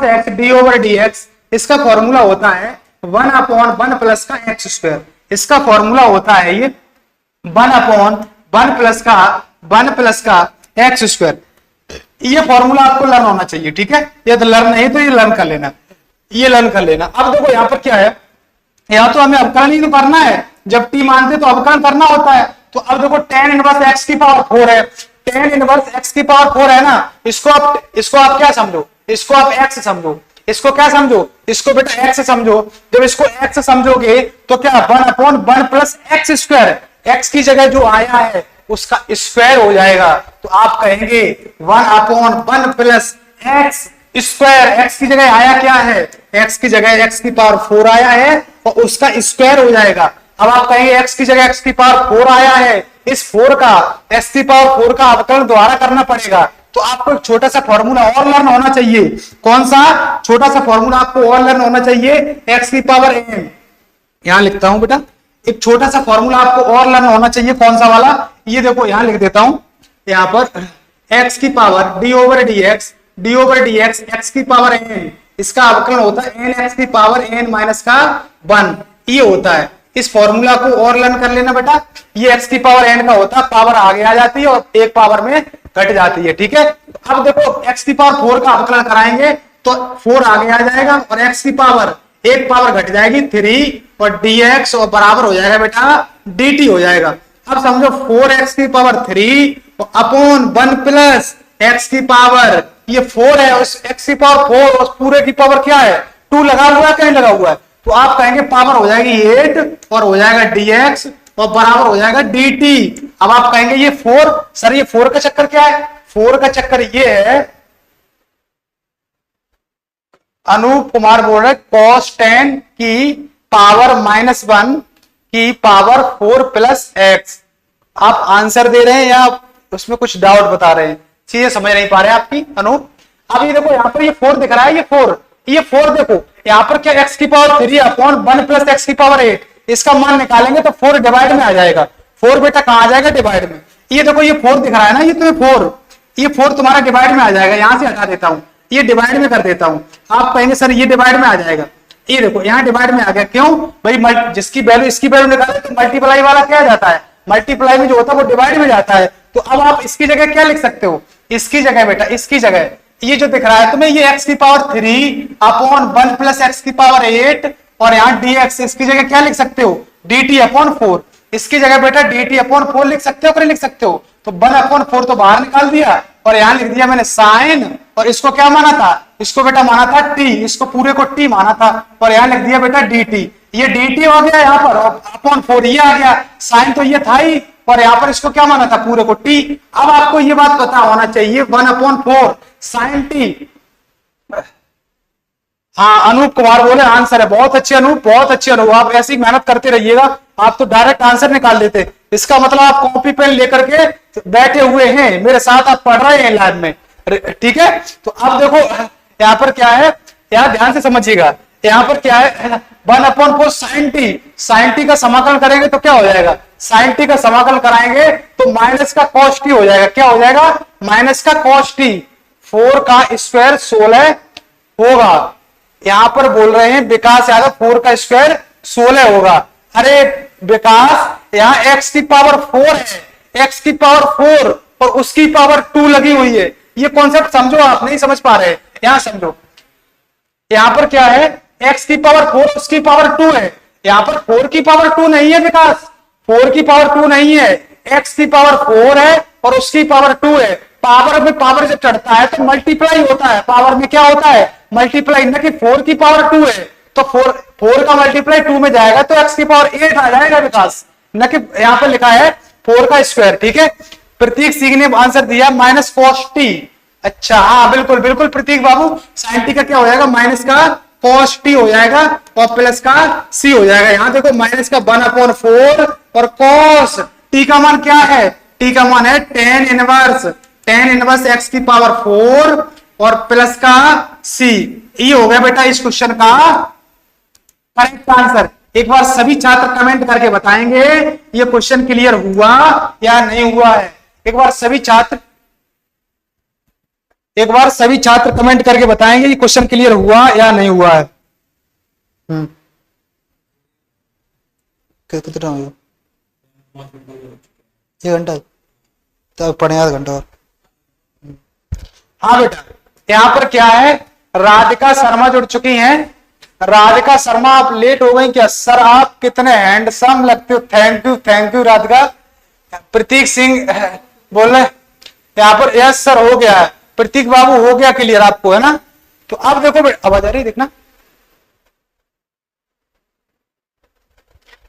x d over dx, इसका फॉर्मूला होता है 1/1 प्लस का एक्स स्क्वायर, इसका फॉर्मूला होता है ये 1/1 प्लस का एक्स स्क्वायर। ये फॉर्मूला आपको लर्न होना चाहिए, ठीक है। ये तो लर्न नहीं तो ये लर्न कर लेना, ये लर्न कर लेना। अब देखो यहाँ पर क्या है, यहाँ तो हमें अवकलन ही करना है, जब t मानते तो अवकलन करना होता है। तो अब देखो tan इनवर्स x की पावर 4 है, tan इनवर्स x की पावर 4 है ना, इसको आप क्या समझो, इसको आप x समझो, इसको क्या समझो, इसको बेटा x समझो। जब इसको x समझोगे तो क्या 1/1 प्लस एक्स स्क्वायर, x की जगह जो आया है उसका स्क्वायर हो जाएगा। तो आप कहेंगे 1/1 प्लस एक्स स्क्वायर, x की जगह आया क्या है, x की जगह x की पावर 4 आया है और उसका स्क्वायर हो जाएगा। अब आप कहेंगे x की जगह x की पावर 4 आया है, इस 4 का x की पावर 4 का अवकलन दोबारा करना पड़ेगा। तो आपको एक छोटा सा फॉर्मूला और लर्न होना चाहिए। कौन सा छोटा सा फॉर्मूला आपको और लर्न होना चाहिए, x की पावर n। यहां लिखता हूं बेटा, एक छोटा सा फॉर्मूला आपको और लर्न होना चाहिए। कौन सा वाला, ये देखो यहां लिख देता हूं। यहां पर x की power d over dx x की पावर n, इसका अवकलन होता है n x की पावर n माइनस का 1, ये होता है। इस फॉर्मूला को और लर्न कर लेना बेटा। ये x की पावर n का होता है, पावर आगे आ जाती है और एक पावर में घट जाती है, ठीक है। अब देखो x की पावर 4 का अवकलन कराएंगे तो 4 आगे आ जाएगा और x की पावर एक पावर घट जाएगी 3 और dx और बराबर हो जाएगा बेटा dt हो जाएगा। अब समझो 4x की पावर 3 अपॉन 1 प्लस x की पावर, ये 4 है, उस x की पावर 4 उस पूरे की पावर क्या है 2 लगा हुआ है, कहीं लगा हुआ है। तो आप कहेंगे पावर हो जाएगी 8 और हो जाएगा dx और बराबर हो जाएगा dt। अब आप कहेंगे ये 4, सर ये 4 का चक्कर क्या है, 4 का चक्कर ये है, अनूप कुमार बोल रहे cos 10 की पावर -1 की पावर 4 प्लस एक्स। आप आंसर दे रहे हैं या उसमें कुछ डाउट बता रहे हैं, चीजें समझ नहीं पा रहे हैं आपकी अनूप। अब ये देखो यहाँ पर ये 4 दिख रहा है, ये 4 देखो यहाँ पर क्या x की पावर 3 अपॉन 1 प्लस एक्स की पावर 8, इसका मान निकालेंगे तो 4 डिवाइड में आ जाएगा। 4 बेटा कहां आ जाएगा, डिवाइड में। ये देखो ये 4 दिख रहा है ना, ये तुम्हें 4, ये 4 तुम्हारा डिवाइड में आ जाएगा। यहां से हटा देता हूं, ये डिवाइड में कर देता हूं। आप कहेंगे सर ये डिवाइड में आ जाएगा, ये देखो यहाँ डिवाइड में आ गया। क्यों भाई, जिसकी वैल्यू इसकी वैल्यू निकाले तो मल्टीप्लाई वाला क्या जाता है, मल्टीप्लाई में जो होता है वो डिवाइड में जाता है। तो अब आप इसकी जगह क्या लिख सकते हो, इसकी जगह बेटा, इसकी जगह ये जो दिख रहा है तुम्हें, ये x की पावर 3 अपॉन 1 प्लस एक्स की पावर 8 और यहाँ dx, इसकी जगह क्या लिख सकते हो dt अपॉन 4, इसकी जगह बेटा dt अपॉन 4 लिख सकते हो कि नहीं लिख सकते हो। तो 1 अपॉन 4 तो बाहर निकाल दिया और यहाँ लिख दिया मैंने साइन, और इसको क्या माना था, इसको बेटा माना था t, इसको पूरे को t माना था और यहाँ लिख दिया बेटा dt। ये dt हो गया यहाँ पर और अपॉन 4 ये आ गया, साइन तो ये था ही और यहाँ पर इसको क्या माना था पूरे को t। अब आपको ये बात पता होना चाहिए 1 अपॉन 4 साइन t। हाँ अनूप कुमार बोले आंसर है, बहुत अच्छे अनूप, बहुत अच्छे अनूप, आप ऐसी मेहनत करते रहिएगा, आप तो डायरेक्ट आंसर निकाल देते। इसका मतलब आप कॉपी पेन लेकर के बैठे हुए हैं, मेरे साथ आप पढ़ रहे हैं लैब में, ठीक है। तो अब देखो यहाँ पर क्या है, यहाँ ध्यान से समझिएगा, यहाँ पर क्या है 1 upon 4 sine T, sine T का समाकलन करेंगे तो क्या हो जाएगा, साइन टी का समाकलन कराएंगे तो माइनस का कॉस टी हो जाएगा। क्या हो जाएगा, माइनस का कॉस टी। 4 का स्क्वायर 16 होगा, यहां पर बोल रहे हैं विकास यादव 4 का स्क्वायर 16 होगा। अरे विकास यहाँ x की पावर 4 है, x की पावर 4 और उसकी पावर 2 लगी हुई है, ये कॉन्सेप्ट समझो, आप नहीं समझ पा रहे, यहां समझो। यहां पर क्या है x की पावर 4 उसकी पावर 2 है, यहां पर 4 की पावर 2 नहीं है विकास, 4 की पावर 2 नहीं है, x की पावर 4 है और उसकी पावर 2 है। पावर में पावर जब चढ़ता है तो मल्टीप्लाई होता है, पावर में क्या होता है मल्टीप्लाई, न कि 4 की पावर 2 है तो 4 का मल्टीप्लाई 2 में जाएगा तो x की पावर 8 आ जाएगा विकास, न कि यहाँ पर लिखा है 4 का स्क्वायर, ठीक है। प्रतीक सिंह ने आंसर दिया माइनस कॉस टी। अच्छा हाँ बिल्कुल बिल्कुल प्रतीक बाबू, साइन टी का क्या हो जाएगा माइनस का कॉस टी हो जाएगा और प्लस का सी हो जाएगा। यहाँ देखो माइनस का 1 अपॉन 4 और कॉस टी का मान क्या है, टी का मान है टेन इनवर्स एक्स की पावर 4 और प्लस का सी। ये हो गया बेटा इस क्वेश्चन का करेक्ट आंसर। एक बार सभी छात्र कमेंट करके बताएंगे ये क्वेश्चन क्लियर हुआ या नहीं हुआ है। एक बार सभी छात्र कमेंट करके बताएंगे ये क्वेश्चन क्लियर हुआ या नहीं हुआ है। कितना हो 1 घंटा तो पढ़े आधा घंटा और। हाँ बेटा यहाँ पर क्या है, राधिका शर्मा जुड़ चुकी हैं। राधिका शर्मा आप लेट हो गई क्या, सर आप कितने हैंडसम लगते हो, थैंक यू राधिका। प्रतीक सिंह बोल रहे यहाँ पर यस सर हो गया है, प्रतीक बाबू हो गया क्लियर आपको है ना। तो अब देखो आवाज आ रही है, देखना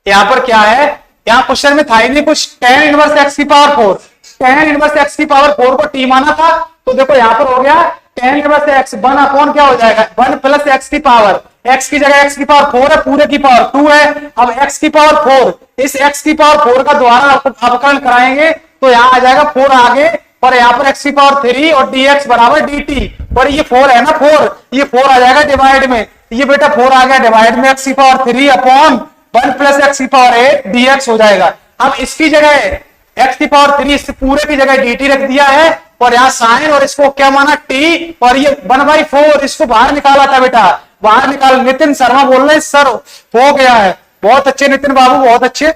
यहां पर क्या है, यहां क्वेश्चन में था ही नहीं कुछ, tan इनवर्स x की पावर 4, tan इनवर्स x की पावर 4 को t माना था, तो देखो यहां पर हो गया tan इनवर्स x 1 अपॉन क्या हो जाएगा 1 प्लस x की पावर, x की जगह x की पावर 4 है, पूरे की पावर 2 है, अब x की पावर 4, इस x की पावर 4 का द्वारा अवकलन कराएंगे तो यहां आ जाएगा 4 आगे, और यहाँ पर x की पावर 3 और dx बराबर dt, और ये 4 है ना 4, ये 4 आ जाएगा डिवाइड में, ये बेटा 4 आ गया डिवाइड में, x की पावर 3 अपॉन 1 प्लस एक्स की पावर 8 dx हो जाएगा। अब इसकी जगह x की पावर 3 इससे पूरे की जगह dt रख दिया है, और यहाँ साइन और इसको क्या माना t, और ये 1/4 इसको बाहर निकाला था बेटा, बाहर निकाल, नितिन शर्मा बोल रहे हैं सर हो गया है, बहुत अच्छे नितिन बाबू बहुत अच्छे।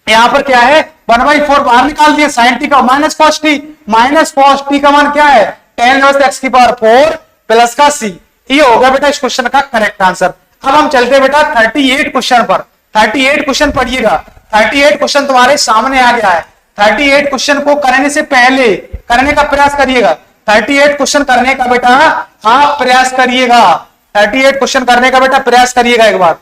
यहाँ पर क्या है 1/4 बाहर निकाल दिया, साइन टी का माइनस कॉस टी का मान क्या है tan इनवर्स x की पावर 4 प्लस का c, ये होगा बेटा इस क्वेश्चन का करेक्ट आंसर। अब हम चलते बेटा 38 क्वेश्चन पर, 38 क्वेश्चन पढ़िएगा, 38 क्वेश्चन तुम्हारे सामने आ गया है, 38 क्वेश्चन को करने से पहले करने का प्रयास करिएगा, 38 क्वेश्चन करने का बेटा आप प्रयास करिएगा, 38 क्वेश्चन करने का बेटा प्रयास करिएगा, एक बार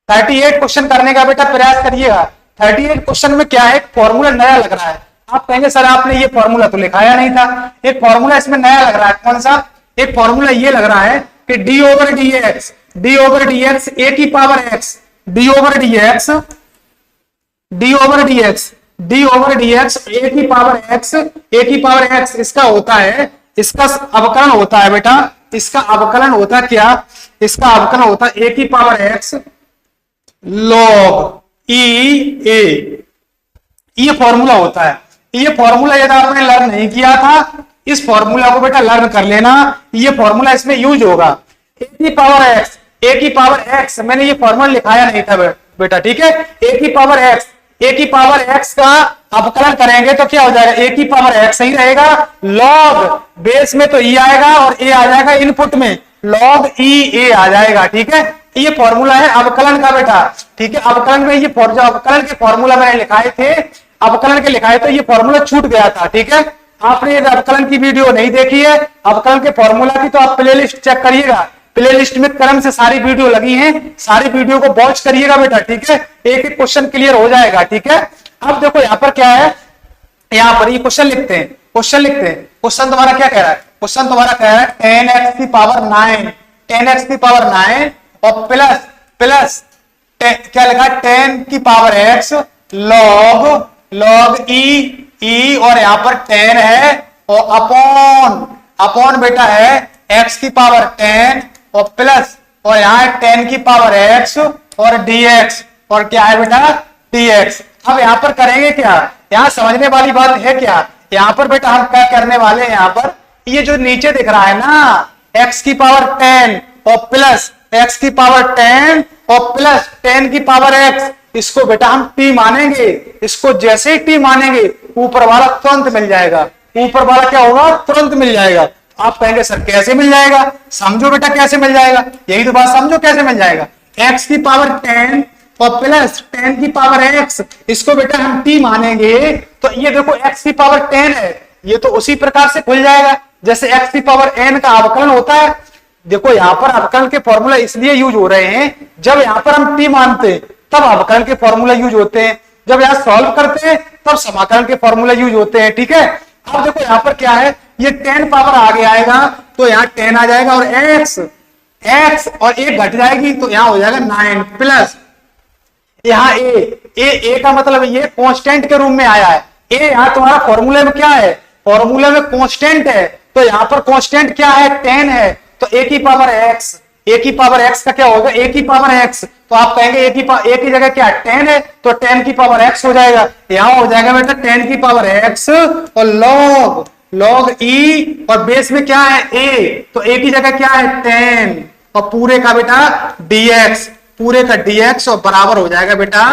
38 क्वेश्चन करने का बेटा प्रयास करिएगा। 38 क्वेश्चन में क्या है, फॉर्मूला नया लग रहा है, आप कहेंगे सर आपने ये फॉर्मूला तो लिखाया नहीं था, एक फॉर्मूला इसमें नया लग रहा है, कौन सा, एक फॉर्मूला ये लग रहा है कि d ओवर dx a की power x, d over dx a की पावर x इसका होता है, इसका अवकलन होता है बेटा, इसका अवकलन होता है क्या, इसका अवकलन होता है a की power x log e a, ये फॉर्मूला होता है, ये फॉर्मूला यदि आपने लर्न नहीं किया था इस फॉर्मूला को बेटा लर्न कर लेना, ये फॉर्मूला इसमें यूज होगा, a की पावर x मैंने ये फॉर्मूला लिखाया नहीं था बेटा, ठीक है, a की पावर x का अवकलन करेंगे तो क्या हो जाएगा, a की पावर x सही रहेगा, log बेस में तो e आएगा और a आ जाएगा इनपुट में, log e a आ जाएगा, ठीक है, ये फॉर्मूला है अवकलन का बेटा, ठीक है, अवकलन में ये अवकलन के फॉर्मूला मैंने लिखाए थे, अवकलन के लिखाए तो ये फॉर्मूला छूट गया था, ठीक है, आपने यदि अवकलन की वीडियो नहीं देखी है अवकलन के फॉर्मूला की तो आप प्लेलिस्ट चेक करिएगा, प्लेलिस्ट में क्रम से सारी वीडियो लगी हैं, सारी वीडियो को वॉच करिएगा बेटा, ठीक है, एक एक क्वेश्चन क्लियर हो जाएगा, ठीक है। अब देखो यहाँ पर क्या है, यहाँ पर ये क्वेश्चन लिखते हैं, क्वेश्चन तुम्हारा क्या कह रहा है, क्वेश्चन तुम्हारा कह रहा है 10x की पावर 9 और प्लस क्या लिखा है 10 की पावर x log e और यहाँ पर 10 है और अपॉन बेटा है x की पावर 10 और प्लस और यहाँ है 10 की पावर x और dx और क्या है बेटा dx। अब यहाँ पर करेंगे क्या, यहाँ समझने वाली बात है क्या, यहाँ पर बेटा हम क्या करने वाले हैं, यहाँ पर ये जो नीचे दिख रहा है ना x की पावर 10 और प्लस x की पावर 10 और प्लस 10 की पावर x, इसको बेटा हम t मानेंगे, इसको जैसे ही t मानेंगे ऊपर वाला तुरंत मिल जाएगा, ऊपर वाला क्या होगा तुरंत मिल जाएगा। आप कहेंगे सर कैसे मिल जाएगा, समझो बेटा कैसे मिल जाएगा, यही तो बात समझो कैसे मिल जाएगा, x की पावर 10 और प्लस 10 की पावर x, इसको बेटा हम t मानेंगे तो ये देखो x की पावर 10 है, ये तो उसी प्रकार से खुल जाएगा जैसे x की पावर n का अवकलन होता है। देखो यहाँ पर अवकलन के फॉर्मूला इसलिए यूज हो रहे हैं, जब यहाँ पर हम t मानते तब अवकलन के फॉर्मूला यूज होते हैं, जब यहाँ सॉल्व करते हैं तब समाकलन के फॉर्मूला यूज होते हैं, ठीक है। अब देखो यहाँ पर क्या है, ये 10 पावर आगे आएगा तो यहाँ 10 आ जाएगा और x और 1 घट जाएगी तो यहाँ हो जाएगा 9 प्लस यहाँ a का मतलब ये कांस्टेंट के रूप में आया है, a यहाँ तुम्हारा फॉर्मूले में क्या है, फॉर्मूले में कांस्टेंट है, तो यहाँ पर कांस्टेंट क्या है 10 है, तो a की पावर x का क्या होगा a की पावर x, तो आप कहेंगे a की जगह क्या 10 है तो 10 की पावर x हो जाएगा, यहाँ हो जाएगा बेटा 10 की पावर x और log e और बेस में क्या है a, तो a की जगह क्या है 10 और पूरे का बेटा dx और बराबर हो जाएगा बेटा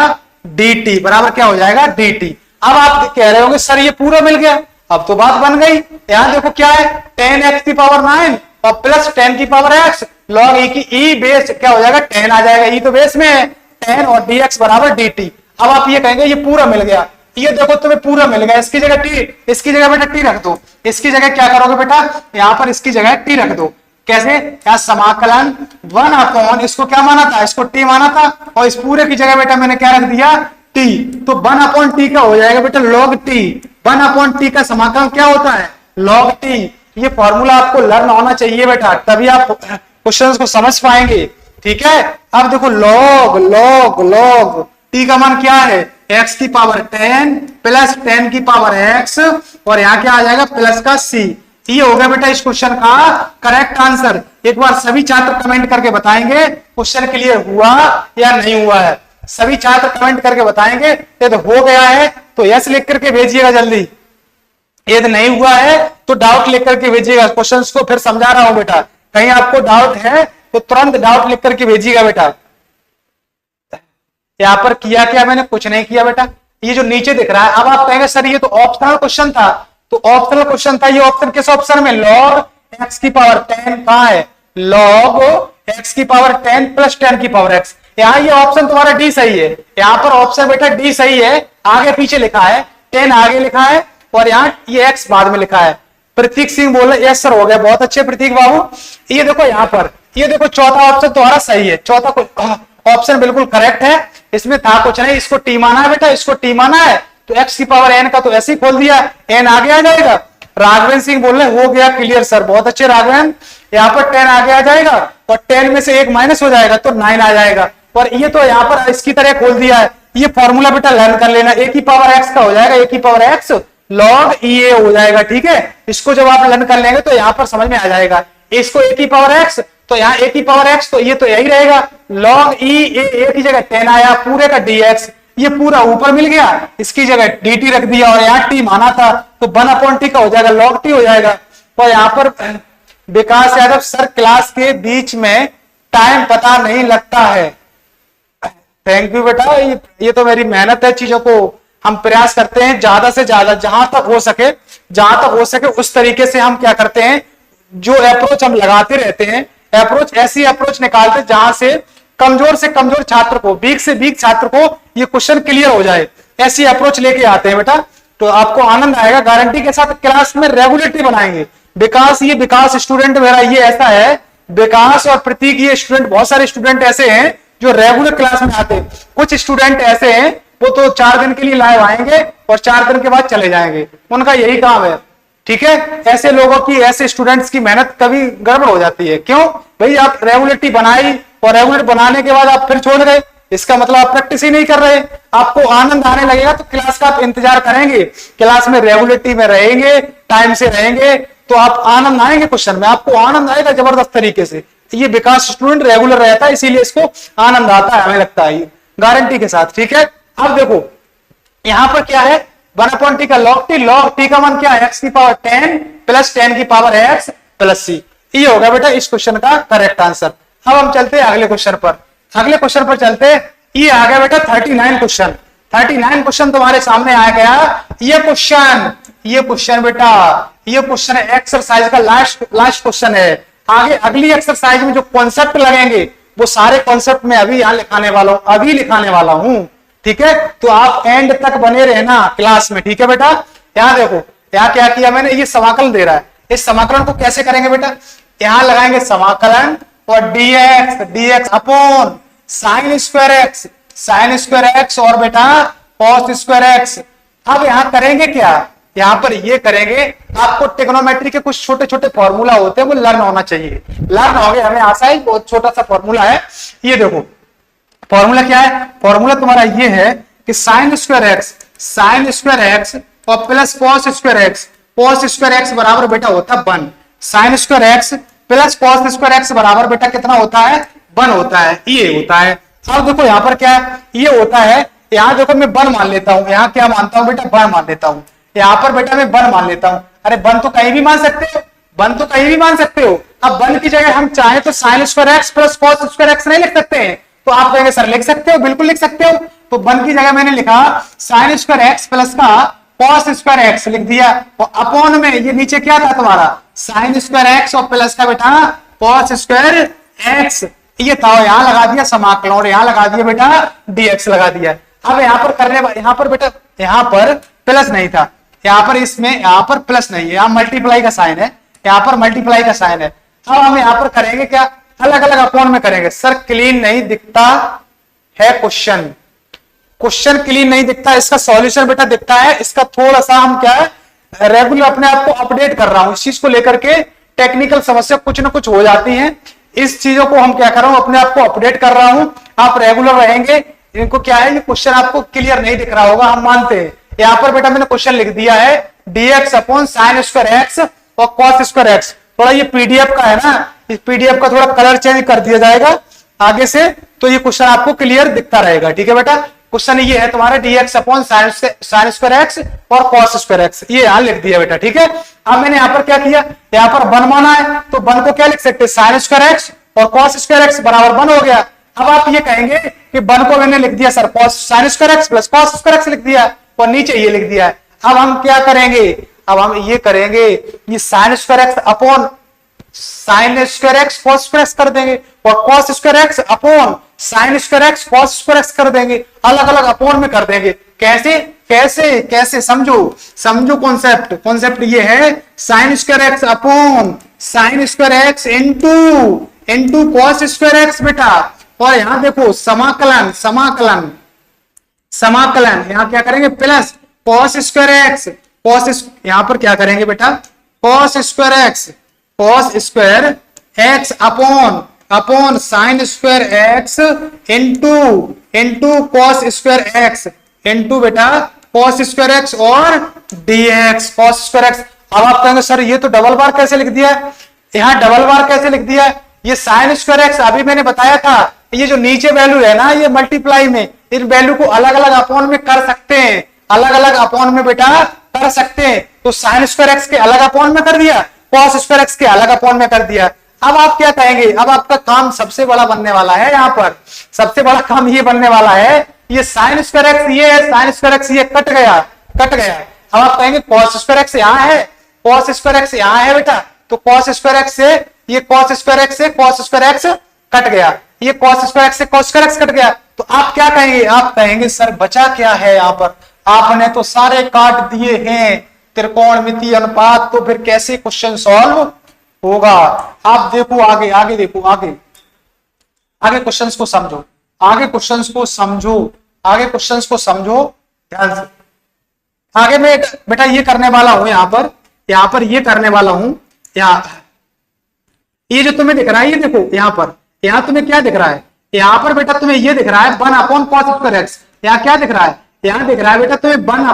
dt, बराबर क्या हो जाएगा dt। अब आप कह रहे होंगे सर ये पूरा मिल गया, अब तो बात बन गई, यहाँ देखो क्या है 10x की पावर 9 और प्लस 10 की पावर x log e की e बेस क्या हो जाएगा 10 आ जाएगा, e तो बेस में है 10 और dx बराबर dt। अब आप ये कहेंगे ये पूरा मिल गया, ये देखो तुम्हें पूरा मिल गया, इसकी जगह टी, इसकी जगह बेटा टी रख दो, इसकी जगह क्या करोगे बेटा, यहाँ पर इसकी जगह टी रख दो। कैसे, यहाँ समाकलन 1 अपॉन, इसको क्या माना था, इसको टी माना था, और इस पूरे की जगह बेटा मैंने क्या रख दिया, टी। तो 1 अपॉन टी का हो जाएगा बेटा log टी। 1 अपॉन टी का समाकलन क्या होता है, log टी। ये फॉर्मूला आपको लर्न होना चाहिए बेटा, तभी आप क्वेश्चंस को समझ पाएंगे। ठीक है, अब देखो log log log टी का मान क्या है, x की पावर 10 प्लस 10 की पावर x, और यहाँ क्या आ जाएगा प्लस का c। ये हो गया बेटा इस क्वेश्चन का करेक्ट आंसर। एक बार सभी छात्र कमेंट करके बताएंगे क्वेश्चन क्लियर हुआ या नहीं हुआ है। सभी छात्र कमेंट करके बताएंगे, यदि हो गया है तो यस लिख करके भेजिएगा जल्दी, यदि नहीं हुआ है तो डाउट लिख करके भेजिएगा। क्वेश्चंस को फिर समझा रहा हूं बेटा, कहीं आपको डाउट है तो तुरंत डाउट लिख करके भेजिएगा बेटा। यहां पर किया क्या मैंने, कुछ नहीं किया बेटा, ये जो नीचे दिख रहा है। अब आप कहेंगे सर ये तो ऑप्शनल क्वेश्चन था, तो ऑप्शनल क्वेश्चन था, ये ऑप्शन किस ऑप्शन में, log x की पावर 10 कहां है, log x की पावर 10 प्लस 10 की पावर x। यहाँ ये ऑप्शन तुम्हारा डी सही है, यहाँ पर ऑप्शन बेटा डी सही है, आगे पीछे लिखा है, 10 आगे लिखा है और यहाँ ये x बाद में लिखा है। प्रतीक सिंह बोल रहे यस सर, हो गया, बहुत अच्छे प्रतीक बाबू। ये देखो यहाँ पर, ये देखो चौथा ऑप्शन तुम्हारा सही है, चौथा ऑप्शन बिल्कुल करेक्ट है, इसमें था कुछ नहीं। इसको टी माना है बेटा, इसको टी माना है तो x की पावर n का तो ऐसे ही खोल दिया, n आगे आ जाएगा। राघवेंद्र सिंह बोल रहे हो गया क्लियर सर, बहुत अच्छे राघवेंद्र। यहाँ पर 10 आगे आ जाएगा और 10 में से 1 माइनस हो जाएगा तो 9 आ जाएगा, और ये तो यहाँ पर इसकी तरह खोल दिया है। ये फॉर्मूला बेटा लर्न कर लेना, a की पावर x का हो जाएगा a की पावर x log ea हो जाएगा। ठीक है, इसको जब आप लर्न कर लेंगे तो यहाँ पर समझ में आ जाएगा। इसको a की पावर x तो यहाँ a की पावर x, तो ये तो यही रहेगा log e a की जगह 10 आया पूरे का dx, ये पूरा ऊपर मिल गया, इसकी जगह dt रख दिया और यहाँ t माना था तो 1 अपॉन टी का हो जाएगा log t हो जाएगा। और यहाँ पर विकास यादव सर क्लास के बीच में टाइम पता नहीं लगता है। थैंक यू बेटा, ये तो मेरी मेहनत है, चीजों को हम प्रयास करते हैं ज्यादा से ज्यादा, जहां तक हो सके उस तरीके से हम क्या करते हैं, जो अप्रोच हम लगाते रहते हैं, अप्रोच ऐसी अप्रोच निकालते जहां से कमजोर छात्र को, वीक से वीक छात्र को ये क्वेश्चन क्लियर हो जाए, ऐसी अप्रोच लेके आते हैं बेटा। तो आपको आनंद आएगा गारंटी के साथ। क्लास में रेगुलेटरी बनाएंगे। विकास स्टूडेंट मेरा ये ऐसा है, विकास और प्रतीक ये स्टूडेंट, बहुत सारे स्टूडेंट ऐसे हैं जो रेगुलर क्लास में आते हैं। कुछ स्टूडेंट ऐसे हैं वो तो 4 दिन के लिए लाइव आएंगे और 4 दिन के बाद चले जाएंगे, उनका यही काम है। ठीक है, ऐसे लोगों की, ऐसे स्टूडेंट्स की मेहनत कभी गड़बड़ हो जाती है। क्यों भाई, आप रेगुलरिटी बनाई और रेगुलर बनाने के बाद आप फिर छोड़ गए, इसका मतलब आप प्रैक्टिस ही नहीं कर रहे। आपको आनंद आने लगेगा तो क्लास का आप इंतजार करेंगे, क्लास में रेगुलरिटी में रहेंगे, टाइम से रहेंगे तो आप आनंद आएंगे, क्वेश्चन में आपको आनंद आएगा जबरदस्त तरीके से। ये विकास स्टूडेंट रेगुलर रहता है इसीलिए इसको आनंद आता है, हमें लगता है गारंटी के साथ। ठीक है, अब देखो यहां पर क्या है, 1 अपॉन टी का log टी का मान क्या है, x की पावर 10 प्लस 10 की पावर x प्लस c। ये होगा बेटा इस क्वेश्चन का करेक्ट आंसर। अब हम चलते हैं अगले क्वेश्चन पर, चलते हैं। ये आ गया बेटा 39 क्वेश्चन। 39 क्वेश्चन तुम्हारे सामने आ गया। ये क्वेश्चन बेटा, ये क्वेश्चन एक्सरसाइज का लास्ट क्वेश्चन है। आगे अगली एक्सरसाइज में जो कॉन्सेप्ट लगेंगे वो सारे कॉन्सेप्ट में अभी यहाँ लिखाने वाला हूं। ठीक है, तो आप एंड तक बने रहना क्लास में। ठीक है बेटा, यहाँ देखो, यहाँ क्या किया मैंने, ये समाकलन दे रहा है। इस समाकलन को कैसे करेंगे बेटा, यहाँ लगाएंगे समाकलन और dx upon sine square x और बेटा कॉस स्क्वायर एक्स। अब यहाँ करेंगे क्या, यहाँ पर ये करेंगे, आपको ट्रिग्नोमेट्री के कुछ छोटे छोटे फॉर्मूला होते हैं वो लर्न होना चाहिए। लर्न हो गए, हमें आशा है, बहुत छोटा सा फॉर्मूला है। ये देखो फॉर्मूला क्या है, फॉर्मूला तुम्हारा ये है कि साइन स्क्वायर एक्स और प्लस कॉस स्क्वायर एक्स बराबर बेटा होता है 1। Sign square x plus cos square x बराबर बेटा कितना होता है, 1 होता है, ये होता है। अब देखो यहाँ पर क्या है, ये होता है, यहाँ देखो मैं 1 मान लेता हूँ, यहाँ क्या मानता हूँ बेटा, 1 मान लेता हूँ। यहाँ पर बेटा मैं 1 मान लेता हूँ। अरे 1 तो कहीं भी मान सकते हो, अब 1 की जगह हम चाहे तो sign square x plus cos square x नहीं लिख सकते हैं, तो आप कहेंगे सर लिख सकते हो, बिल्कुल लिख सकते हो। तो 1 की जगह मैंने लिखा साइन स्क्वायर एक्स प्लस का कॉस स्क्वायर एक्स लिख दिया, और अपॉन में ये नीचे क्या था तुम्हारा, साइन स्क्वायर एक्स और प्लस का बेटा कॉस स्क्वायर एक्स, ये था, यहाँ लगा दिया समाकलन और यहाँ लगा दिया बेटा dx लगा दिया। अब यहाँ पर यहाँ पर बेटा यहाँ पर प्लस नहीं था, यहाँ पर इसमें यहाँ पर प्लस नहीं है, यहाँ मल्टीप्लाई का साइन है, यहाँ पर मल्टीप्लाई का साइन है। अब हम यहाँ पर करेंगे क्या, अलग अलग अपॉन में करेंगे। सर क्लीन नहीं दिखता है क्वेश्चन, क्वेश्चन क्लीन नहीं दिखता, इसका सॉल्यूशन बेटा दिखता है। इसका थोड़ा सा हम क्या है रेगुलर अपने आप को अपडेट कर रहा हूं, इस चीज को लेकर के टेक्निकल समस्या कुछ ना कुछ हो जाती हैं, इस चीजों को हम क्या कर रहा हूं अपने आप को अपडेट कर रहा हूं। आप रेगुलर रहेंगे, इनको क्या है ये क्वेश्चन आपको क्लियर नहीं दिख रहा होगा, हम मानते हैं। यहाँ पर बेटा मैंने क्वेश्चन लिख दिया है dx upon sine square x और कॉस स्क्वायर एक्स। थोड़ा ये पीडीएफ का है ना, इस पीडीएफ का थोड़ा कलर चेंज कर दिया जाएगा आगे से, तो ये क्वेश्चन आपको क्लियर दिखता रहेगा। ठीक है बेटा, क्वेश्चन ये है तुम्हारा dx upon sine square x और कॉस स्क्वायर एक्स, ये यहां लिख दिया बेटा। ठीक है, अब मैंने यहाँ पर क्या किया, यहाँ पर वन माना है तो वन को क्या लिख सकते हैं साइन स्क्वायर एक्स और कॉस स्क्वायर एक्स बराबर वन हो गया। अब आप ये कहेंगे कि वन को मैंने लिख दिया sir cos sine square x plus cos square x लिख दिया और नीचे ये लिख दिया है। अब हम क्या करेंगे, अब हम ये करेंगे ये sign square x upon sine square x cos square x कर देंगे और cos square x upon sine square x cos square x कर देंगे, अलग अलग अपॉन में कर देंगे। कैसे कैसे कैसे समझो, समझो कॉन्सेप्ट, कॉन्सेप्ट ये है sign square x upon sine square x into cos square x बेटा। और यहां देखो समाकलन समाकलन समाकलन, यहां क्या करेंगे plus cos square x cos, यहां पर क्या करेंगे बेटा cos square x upon sine square x into cos square x into बेटा कॉस स्क्वायर एक्स और dx कॉस स्क्वायर एक्स। अब आप कहेंगे सर ये तो डबल बार कैसे लिख दिया, यहाँ डबल बार कैसे लिख दिया, ये साइन स्क्वायर एक्स अभी मैंने बताया था, ये जो नीचे वैल्यू है ना ये मल्टीप्लाई में, इन वैल्यू को अलग अलग अपॉन में कर सकते हैं, अलग अलग अपॉन में बेटा कर सकते हैं। तो साइन स्क्वायर एक्स के अलग अपॉन में कर दिया, कॉस स्क्वायर एक्स के अलग अपॉन में कर दिया। अब आप क्या कहेंगे, अब आपका काम सबसे बड़ा बनने वाला है, यहाँ पर सबसे बड़ा काम ये बनने वाला है, ये साइन स्क्वायर एक्स ये है, साइन स्क्वायर एक्स ये कट गया। अब आप कहेंगे कॉस स्क्वायर एक्स यहाँ है, कॉस स्क्वायर एक्स यहाँ है बेटा, तो कॉस स्क्वायर एक्स से ये कॉस स्क्वायर एक्स से कॉस स्क्वायर एक्स कट गया, ये कॉस स्क्वायर एक्स से कॉस स्क्वायर एक्स कट गया। तो आप क्या कहेंगे, आप कहेंगे सर बचा क्या है, यहाँ पर आपने तो सारे काट दिए हैं त्रिकोणमितीय अनुपात, तो फिर कैसे क्वेश्चन सॉल्व होगा। आप देखो आगे, आगे देखो, आगे आगे क्वेश्चंस को समझो, आगे क्वेश्चंस को समझो, आगे क्वेश्चंस को समझो ध्यान से। आगे मैं बेटा ये करने वाला हूं, यहाँ पर ये करने वाला हूं, यहाँ ये जो तुम्हें दिख रहा है, ये देखो यहाँ तुम्हें क्या दिख रहा है, यहाँ पर बेटा तुम्हें ये दिख रहा है one upon cos square x. यहाँ क्या दिख रहा है, यहाँ दिख रहा है बेटा तुम्हें one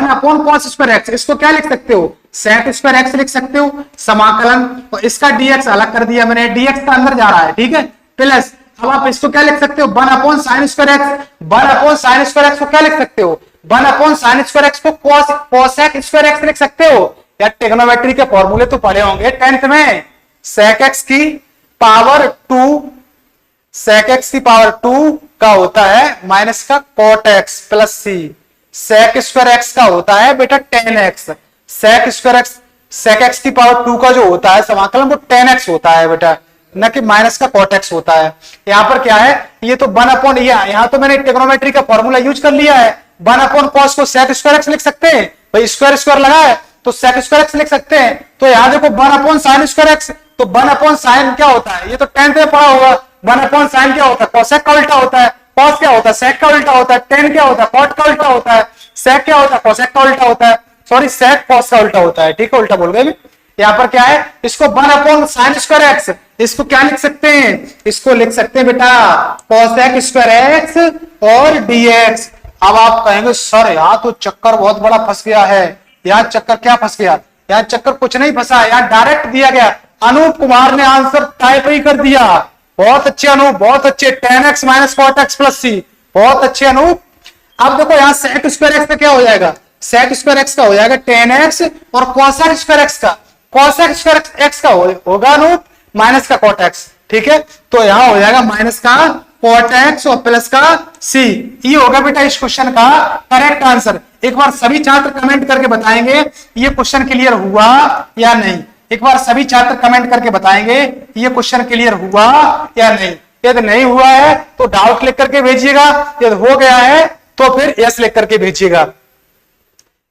upon cos square x. इसको क्या लिख सकते हो, सेक स्क्वायर एक्स लिख सकते हो, समाकलन, और इसका dx अलग कर दिया मैंने, dx का अंदर जा रहा है, ठीक है, प्लस अब आप इसको क्या लिख सकते हो one upon sine square x, one upon sine square x को क्या लिख सकते हो, one upon sine square x को कोसेक स्क्वायर एक्स लिख सकते हो। या ट्रिग्नोमेट्री के फॉर्मूले तो पढ़े होंगे 10th में, सेक एक्स की पावर 2 का होता है माइनस का कॉट एक्स प्लस सी, सेक स्क्वायर एक्स का होता है बेटा 10x, सेक एक्स की पावर 2 का जो होता है समाकलन वो 10x होता है बेटा, न कि माइनस का कॉट एक्स होता है। यहाँ पर क्या है, ये तो वन अपॉन, यहाँ तो मैंने ट्रिग्नोमेट्री का फॉर्मूला यूज कर लिया है, वन अपॉन कॉस को सेक स्क्वायर एक्स लिख सकते हैं, भाई स्क्वायर स्क्वायर लगा है तो सेक स्क्वायर एक्स लिख सकते हैं। तो यहाँ देखो one upon sine square x, तो वन अपॉन साइन क्या होता है, ये तो 10th में पढ़ा होगा, वन अपॉन साइन क्या होता है, कोसेक का उल्टा होता है, कॉस क्या होता है, सेक का उल्टा होता है, टेन क्या होता है, कॉट का उल्टा होता है, सेक क्या होता है, कोसेक का उल्टा होता है, सॉरी सेक कॉस का उल्टा होता है, ठीक है, उल्टा बोल गए। यहाँ पर क्या है, इसको one upon sine square x, इसको क्या लिख सकते हैं, इसको लिख सकते हैं बेटा कोसेक स्क्वायर एक्स और dx। अब आप कहेंगे सर यहाँ तो चक्कर बहुत बड़ा फंस गया है, यहाँ चक्कर क्या फंस गया, यहाँ चक्कर कुछ नहीं फंसा, यहाँ डायरेक्ट दिया गया, अनूप कुमार ने आंसर टाइप ही कर दिया, बहुत अच्छे अनूप, बहुत अच्छे, 10x minus cot x plus c, बहुत अच्छे अनूप। अब देखो यहाँ सेक स्क्वायर एक्स का क्या हो जाएगा, सेक स्क्वायर एक्स का हो जाएगा 10x और कोसेक स्क्वायर एक्स का, कोसेक स्क्वायर एक्स का होगा अनूप माइनस का कॉट एक्स, ठीक है, तो यहाँ हो जाएगा माइनस का कॉट एक्स और प्लस का सी। ये होगा बेटा इस क्वेश्चन का करेक्ट आंसर। एक बार सभी छात्र कमेंट करके बताएंगे ये क्वेश्चन क्लियर हुआ या नहीं, एक बार सभी छात्र कमेंट करके बताएंगे ये क्वेश्चन क्लियर हुआ या नहीं। यदि नहीं हुआ है तो डाउट लिख करके भेजिएगा, यदि हो गया है तो फिर यस लिख करके भेजिएगा।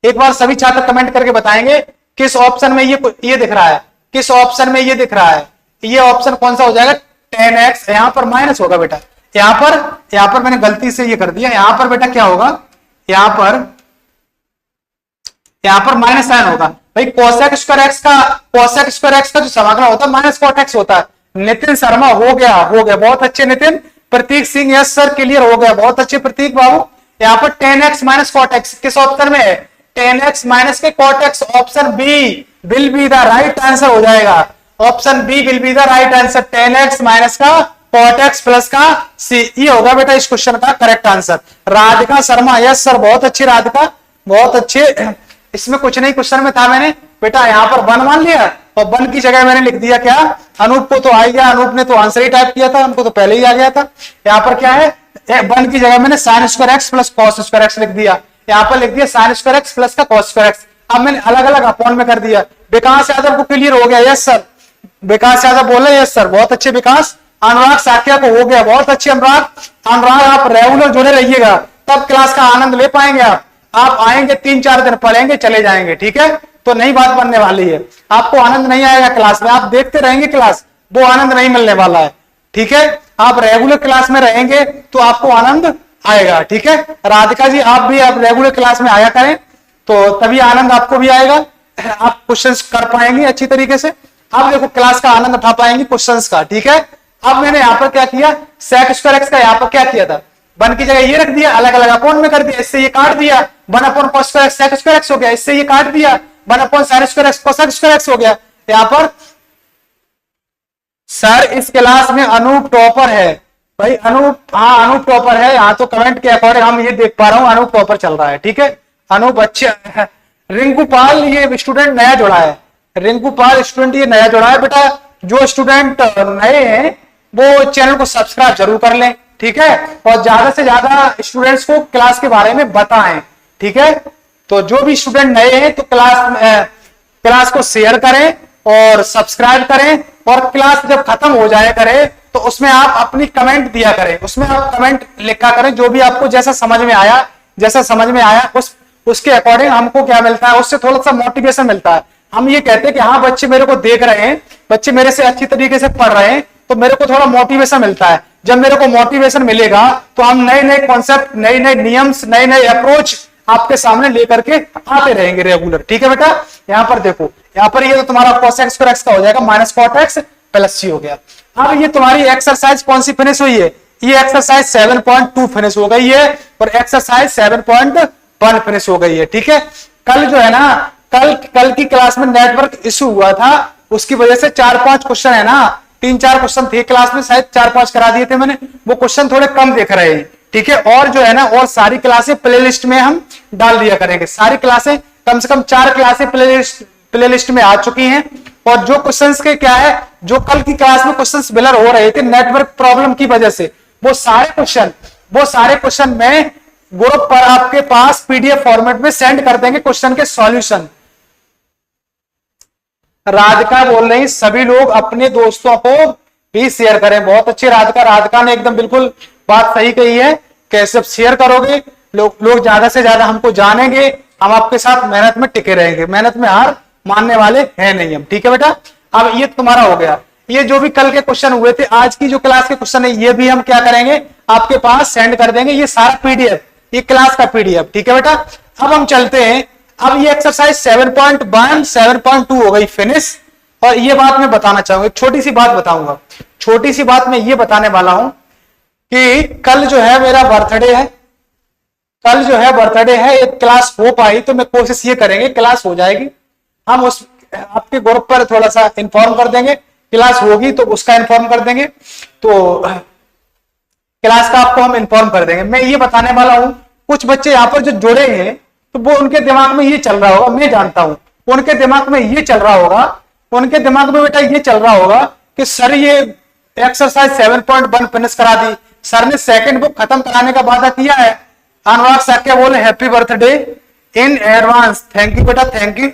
एक बार सभी छात्र कमेंट करके बताएंगे किस ऑप्शन में ये दिख रहा है, किस ऑप्शन में ये दिख रहा है। ये ऑप्शन कौन सा हो जाएगा? 10x, यहां पर माइनस होगा बेटा, यहां पर मैंने गलती से ये कर दिया, यहां पर बेटा क्या होगा, यहां पर माइनस साइन होगा भाई। कोसेक स्क्वायर एक्स का जो समाकलन होता है माइनस कॉट एक्स होता है। नितिन शर्मा हो गया, बहुत अच्छे Nitin. Pratik Singh yes sir clear हो गया, बहुत अच्छे प्रतीक बाबू। यहाँ पर 10x माइनस कॉट एक्स किस ऑप्शन में है? 10x माइनस के cot x, option B will be the right answer हो जाएगा। Option B will be the right answer, 10x minus का कॉट एक्स प्लस का सी, ये होगा बेटा इस क्वेश्चन का correct answer. Radhika Sharma yes sir, बहुत अच्छी राधिका, बहुत अच्छे। इसमें कुछ नहीं, क्वेश्चन में था मैंने बेटा यहाँ पर 1 मान लिया और 1 की जगह मैंने लिख दिया क्या? अनूप को तो आ गया, अनूप ने तो आंसर ही टाइप किया था, हमको तो पहले ही आ गया था। यहाँ पर क्या है? 1 की जगह मैंने sign square x plus cos square x लिख दिया, यहाँ पर लिख दिया साइन स्क्वायर एक्स प्लस का कॉस स्क्वायर एक्स। अब मैंने अलग अलग अपॉन में कर दिया। विकास यादव को क्लियर हो गया? यस सर, विकास यादव बोले यस सर, बहुत अच्छे विकास। अनुराग साकिया को हो गया, बहुत अच्छे अनुराग। आप रेगुलर जुड़े रहिएगा, तब क्लास का आनंद ले पाएंगे। आप आएंगे 3-4 दिन पढ़ेंगे चले जाएंगे, ठीक है? तो नई बात बनने वाली है, आपको आनंद नहीं आएगा क्लास में, आप देखते रहेंगे क्लास, वो आनंद नहीं मिलने वाला है, ठीक है? आप रेगुलर क्लास में रहेंगे तो आपको आनंद आएगा, ठीक है? राधिका जी आप भी आप रेगुलर क्लास में आया करें, तो तभी आनंद आपको भी आएगा, आप क्वेश्चंस कर पाएंगे अच्छी तरीके से। आप देखो क्लास का आनंद उठा पाएंगे क्वेश्चंस का, ठीक है? अब मैंने यहाँ पर क्या किया? सेक स्क्वायर एक्स का यहाँ पर क्या किया था? 1 की जगह ये रख दिया, अलग अलग अपॉन में कर दिया, इससे ये काट दिया, 1 upon cos square x sec square x हो गया, इससे ये काट दिया, 1 upon sine square x cosec square x हो गया। यहाँ पर सर इस क्लास में अनूप टॉपर है भाई, अनूप, हाँ अनूप टॉपर है, यहाँ तो कमेंट के अकॉर्डिंग हम ये देख पा रहा हूँ अनूप टॉपर चल रहा है, ठीक है? अनूप अच्छा। रिंकू पाल ये स्टूडेंट नया जुड़ा है, रिंकू पाल स्टूडेंट ये नया जुड़ा है बेटा। जो स्टूडेंट नए हैं वो चैनल को सब्सक्राइब जरूर कर लें, ठीक है? और ज्यादा से ज्यादा स्टूडेंट्स को क्लास के बारे में बताएं, ठीक है? तो जो भी स्टूडेंट नए हैं तो क्लास को शेयर करें और सब्सक्राइब करें, और क्लास जब खत्म हो जाए करे तो उसमें आप अपनी कमेंट दिया करें, उसमें आप कमेंट लिखा करें, जो भी आपको जैसा समझ में आया उसके अकॉर्डिंग हमको क्या मिलता है, उससे थोड़ा सा मोटिवेशन मिलता है। हम ये कहते हैं कि हाँ बच्चे मेरे को देख रहे हैं, बच्चे मेरे से अच्छी तरीके से पढ़ रहे हैं, तो मेरे को थोड़ा मोटिवेशन मिलता है। जब मेरे को मोटिवेशन मिलेगा तो हम नए नए कॉन्सेप्ट, नए नए नियम्स, नए नए अप्रोच आपके सामने लेकर के आते रहेंगे रेगुलर, ठीक है बेटा? यहाँ पर देखो, यहाँ पर ये तो तुम्हारा कोसेक स्क्वायर एक्स का हो जाएगा माइनस कॉट एक्स प्लस सी हो गया। अब ये तुम्हारी एक्सरसाइज कौन सी फिनिश हुई है? ये एक्सरसाइज 7.2 फिनिश हो गई है और एक्सरसाइज 7.1 फिनिश हो गई है, ठीक है? कल जो है ना, कल की क्लास में नेटवर्क इशू हुआ था, उसकी वजह से 4-5 क्वेश्चन है ना, 3-4 क्वेश्चन थे क्लास में, शायद 4-5 करा दिए थे मैंने, वो क्वेश्चन थोड़े कम देख रहे हैं, ठीक है? और जो है ना, और सारी क्लासें प्लेलिस्ट में हम डाल दिया करेंगे, सारी क्लासें कम से कम 4 क्लासें प्लेलिस्ट में आ चुकी हैं। और जो क्वेश्चंस के क्या है, जो कल की क्लास में क्वेश्चंस ब्लर हो रहे थे नेटवर्क प्रॉब्लम की वजह से, वो सारे क्वेश्चन में ग्रुप पर आपके पास पीडीएफ फॉर्मेट में सेंड कर देंगे क्वेश्चन के सॉल्यूशन। राधिका बोल रही सभी लोग अपने दोस्तों को भी शेयर करें, बहुत अच्छी राधिका ने एकदम बिल्कुल बात सही कही है। कैसे शेयर करोगे लोग ज्यादा से ज्यादा हमको जानेंगे, हम आपके साथ मेहनत में टिके रहेंगे, मेहनत में हार मानने वाले हैं नहीं हम, ठीक है बेटा? अब ये तुम्हारा हो गया। ये जो भी कल के क्वेश्चन हुए थे, आज की जो क्लास के क्वेश्चन है, ये भी हम क्या करेंगे, आपके पास सेंड कर देंगे, ये सारा पीडीएफ, ये क्लास का पीडीएफ, ठीक है बेटा? अब हम चलते हैं, अब ये एक्सरसाइज 7.1 7.2 हो गई फिनिश। और ये बात मैं बताना चाहूंगा, एक छोटी सी बात बताऊंगा, छोटी सी बात मैं ये बताने वाला हूं कि कल जो है मेरा बर्थडे है, कल जो है बर्थडे है, एक क्लास हो पाई तो मैं कोशिश ये करेंगे क्लास हो जाएगी, हम उस आपके ग्रुप पर थोड़ा सा इन्फॉर्म कर देंगे, क्लास होगी तो उसका इन्फॉर्म कर देंगे, तो क्लास का आपको हम इन्फॉर्म कर देंगे। मैं ये बताने वाला हूं, कुछ बच्चे यहाँ पर जो जुड़े हैं तो वो उनके दिमाग में ये चल रहा होगा, मैं जानता हूं उनके दिमाग में ये चल रहा होगा, उनके दिमाग में बेटा ये चल रहा होगा कि सर ये एक्सरसाइज 7.1 फिनिश करा दी, सर ने सेकंड बुक खत्म कराने का वादा किया है। अनुराग साक्या बोले happy birthday in advance, thank you बेटा, थैंक यू।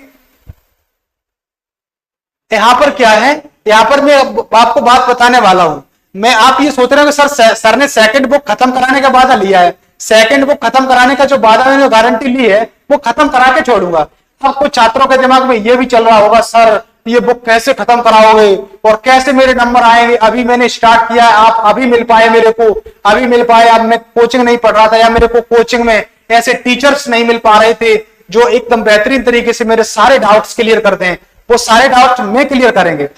यहां पर क्या है, यहां पर मैं आपको बात बताने वाला हूं, मैं आप ये सोच रहे हो कि सर ने सेकंड बुक खत्म कराने का वादा लिया है, सेकंड बुक खत्म कराने का जो वादा मैंने गारंटी ली है वो खत्म करा के छोड़ूंगा। अब कुछ छात्रों के दिमाग में ये भी चल रहा होगा, सर ये बुक कैसे खत्म कराओगे और कैसे मेरे नंबर आएंगे, अभी मैंने स्टार्ट किया है, आप अभी मिल पाए मेरे को, अभी मिल पाए, अब मैं कोचिंग नहीं पढ़ रहा था या मेरे को कोचिंग में ऐसे टीचर्स नहीं मिल पा रहे थे जो एकदम बेहतरीन तरीके से मेरे सारे डाउट्स क्लियर कर दें। वो सारे डाउट्स मैं क्लियर करेंगे।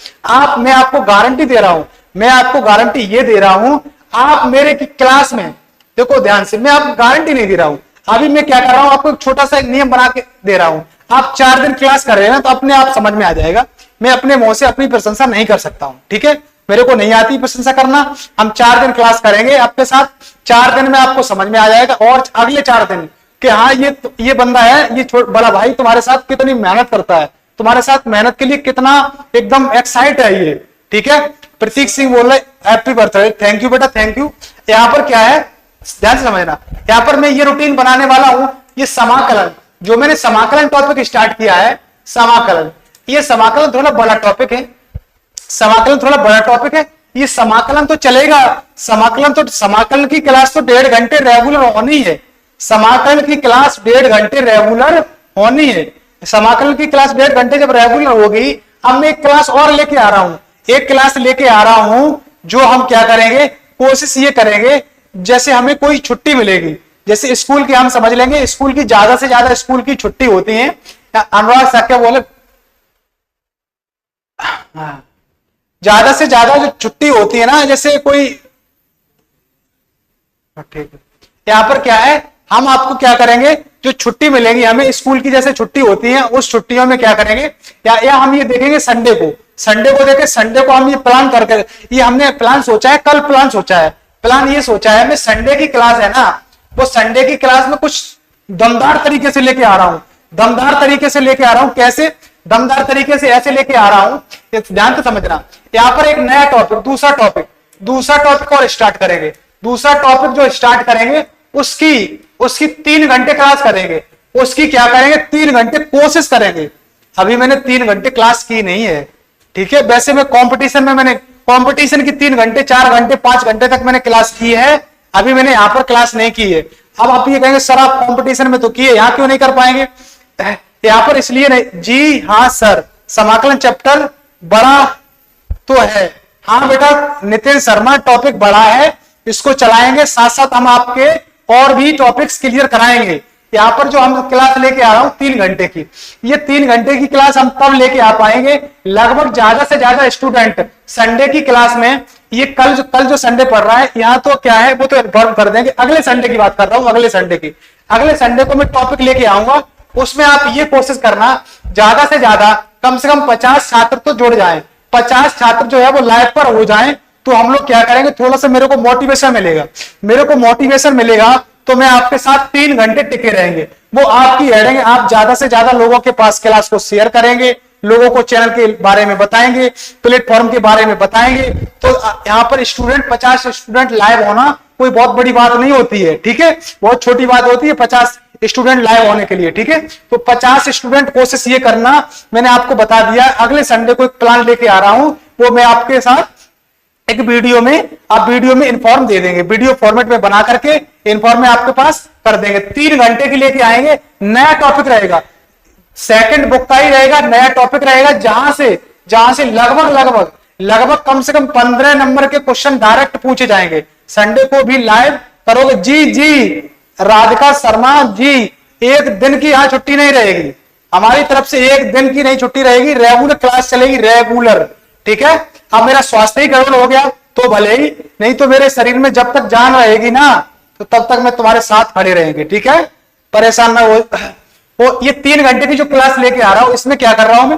मैं आपको गारंटी दे रहा हूं, मैं आपको गारंटी ये दे रहा हूं, आप मेरे की क्लास में देखो ध्यान से, मैं आपको गारंटी नहीं दे रहा हूं, अभी मैं क्या कर रहा हूं, आपको एक छोटा सा एक नियम बना के दे रहा हूं। आप 4 दिन क्लास कर रहे हैं ना तो अपने आप समझ में आ जाएगा। मैं अपने मुंह से अपनी प्रशंसा नहीं कर सकता हूं, ठीक है, मेरे को नहीं आती प्रशंसा करना। हम 4 दिन क्लास करेंगे आपके साथ, 4 दिन में आपको समझ में आ जाएगा। और अगले 4 दिन कि हाँ ये बंदा है, ये बड़ा भाई तुम्हारे साथ कितनी मेहनत करता है, तुम्हारे साथ मेहनत के लिए कितना एकदम एक्साइट है ये, ठीक है। प्रतीक सिंह बोल रहे हैप्पी बर्थडे, थैंक यू बेटा, थैंक यू। यहाँ पर क्या है ध्यान से समझना, यहाँ पर मैं ये रूटीन बनाने वाला हूं, ये समाकलन जो मैंने समाकलन टॉपिक स्टार्ट किया है, समाकलन, ये समाकलन थोड़ा बड़ा टॉपिक है, समाकलन थोड़ा बड़ा टॉपिक है। ये समाकलन तो चलेगा, समाकलन की क्लास तो 1.5 घंटे रेगुलर होनी है, समाकलन की क्लास 1.5 घंटे रेगुलर होनी है। समाकलन की क्लास 1.5 घंटे जब रेगुलर होगी, अब मैं एक क्लास और लेके आ रहा हूं, एक क्लास लेके आ रहा हूं जो हम क्या करेंगे, कोशिश ये करेंगे जैसे हमें कोई छुट्टी मिलेगी, जैसे स्कूल की हम समझ लेंगे, स्कूल की ज्यादा से ज्यादा स्कूल की छुट्टी होती है, अनुराग साहब क्या बोले, ज्यादा से ज्यादा जो छुट्टी होती है ना, जैसे कोई, ठीक है, यहां पर क्या है, हम आपको क्या करेंगे, जो छुट्टी मिलेगी हमें स्कूल की जैसे छुट्टी होती है, उस छुट्टियों में क्या करेंगे, या हम ये देखेंगे संडे को देखे, संडे को हम ये प्लान करके, ये हमने प्लान सोचा है, कल प्लान सोचा है, प्लान ये सोचा है, मैं संडे की क्लास है ना, वो संडे की क्लास में कुछ दमदार तरीके से लेके आ रहा हूं, दमदार तरीके से लेके आ रहा हूं, कैसे दमदार तरीके से ऐसे लेके आ रहा हूं, ध्यान से समझना। यहां पर एक नया टॉपिक, दूसरा टॉपिक और स्टार्ट करेंगे, दूसरा टॉपिक जो स्टार्ट करेंगे उसकी 3 घंटे क्लास करेंगे, उसकी क्या करेंगे, 3 घंटे कोशिश करेंगे। अभी मैंने 3 घंटे क्लास की नहीं है, ठीक है, वैसे मैं कंपटीशन में, मैंने कंपटीशन की 3 घंटे 4 घंटे 5 घंटे तक मैंने क्लास की है, अभी मैंने यहां पर क्लास नहीं की है। अब आप ये कहेंगे सर आप कंपटीशन में तो किए, यहां क्यों नहीं कर पाएंगे, यहां पर इसलिए नहीं, जी हाँ सर, समाकलन चैप्टर बड़ा तो है, हाँ बेटा नितिन शर्मा टॉपिक बड़ा है, इसको चलाएंगे, साथ साथ हम आपके और भी टॉपिक्स क्लियर कराएंगे। यहाँ पर जो हम क्लास लेके आ रहा हूं 3 घंटे की, ये 3 घंटे की क्लास हम तब लेके आ पाएंगे, लगभग ज्यादा से ज्यादा स्टूडेंट संडे की क्लास में, ये कल जो संडे पढ़ रहा है, यहाँ तो क्या है वो तो इन्फॉर्म कर देंगे, अगले संडे की बात कर रहा हूँ, अगले संडे को मैं टॉपिक लेके आऊंगा, उसमें आप ये कोशिश करना ज्यादा से ज्यादा कम से कम 50 छात्र तो जुड़ जाएं, 50 छात्र जो है वो लाइव पर हो जाएं, तो हम लोग क्या करेंगे, थोड़ा सा मेरे को मोटिवेशन मिलेगा, तो मैं आपके साथ 3 घंटे टिके रहेंगे, वो आपकी रहेंगे, आप ज्यादा से ज्यादा लोगों के पास क्लास को शेयर करेंगे, लोगों को चैनल के बारे में बताएंगे, प्लेटफॉर्म के बारे में बताएंगे, तो यहाँ पर 50 स्टूडेंट लाइव होना कोई बहुत बड़ी बात नहीं होती है, ठीक है, बहुत छोटी बात होती है 50 स्टूडेंट लाइव होने के लिए, ठीक है। तो 50 स्टूडेंट कोशिश ये करना, मैंने आपको बता दिया, अगले संडे को एक प्लान लेके आ रहा हूं, वो मैं आपके साथ एक वीडियो में इन्फॉर्म दे देंगे, वीडियो फॉर्मेट में बना करके इन्फॉर्म में आपके पास कर देंगे। 3 घंटे के लेके आएंगे, नया टॉपिक रहेगा, सेकंड बुक का ही रहेगा, नया टॉपिक रहेगा, जहां से लगभग कम से कम 15 नंबर के क्वेश्चन डायरेक्ट पूछे जाएंगे। संडे को भी लाइव करोगे, जी राधिका शर्मा जी, एक दिन की यहाँ छुट्टी नहीं रहेगी, हमारी तरफ से एक दिन की नहीं छुट्टी रहेगी, रेगुलर क्लास चलेगी, रेगुलर, ठीक है। अब मेरा स्वास्थ्य ही गड़बड़ हो गया तो भले ही, नहीं तो मेरे शरीर में जब तक जान रहेगी ना, तो तब तक मैं तुम्हारे साथ खड़े रहेंगे, ठीक है, परेशान ना हो। ये 3 घंटे की जो क्लास लेके आ रहा हूं, इसमें क्या कर रहा हूं मैं,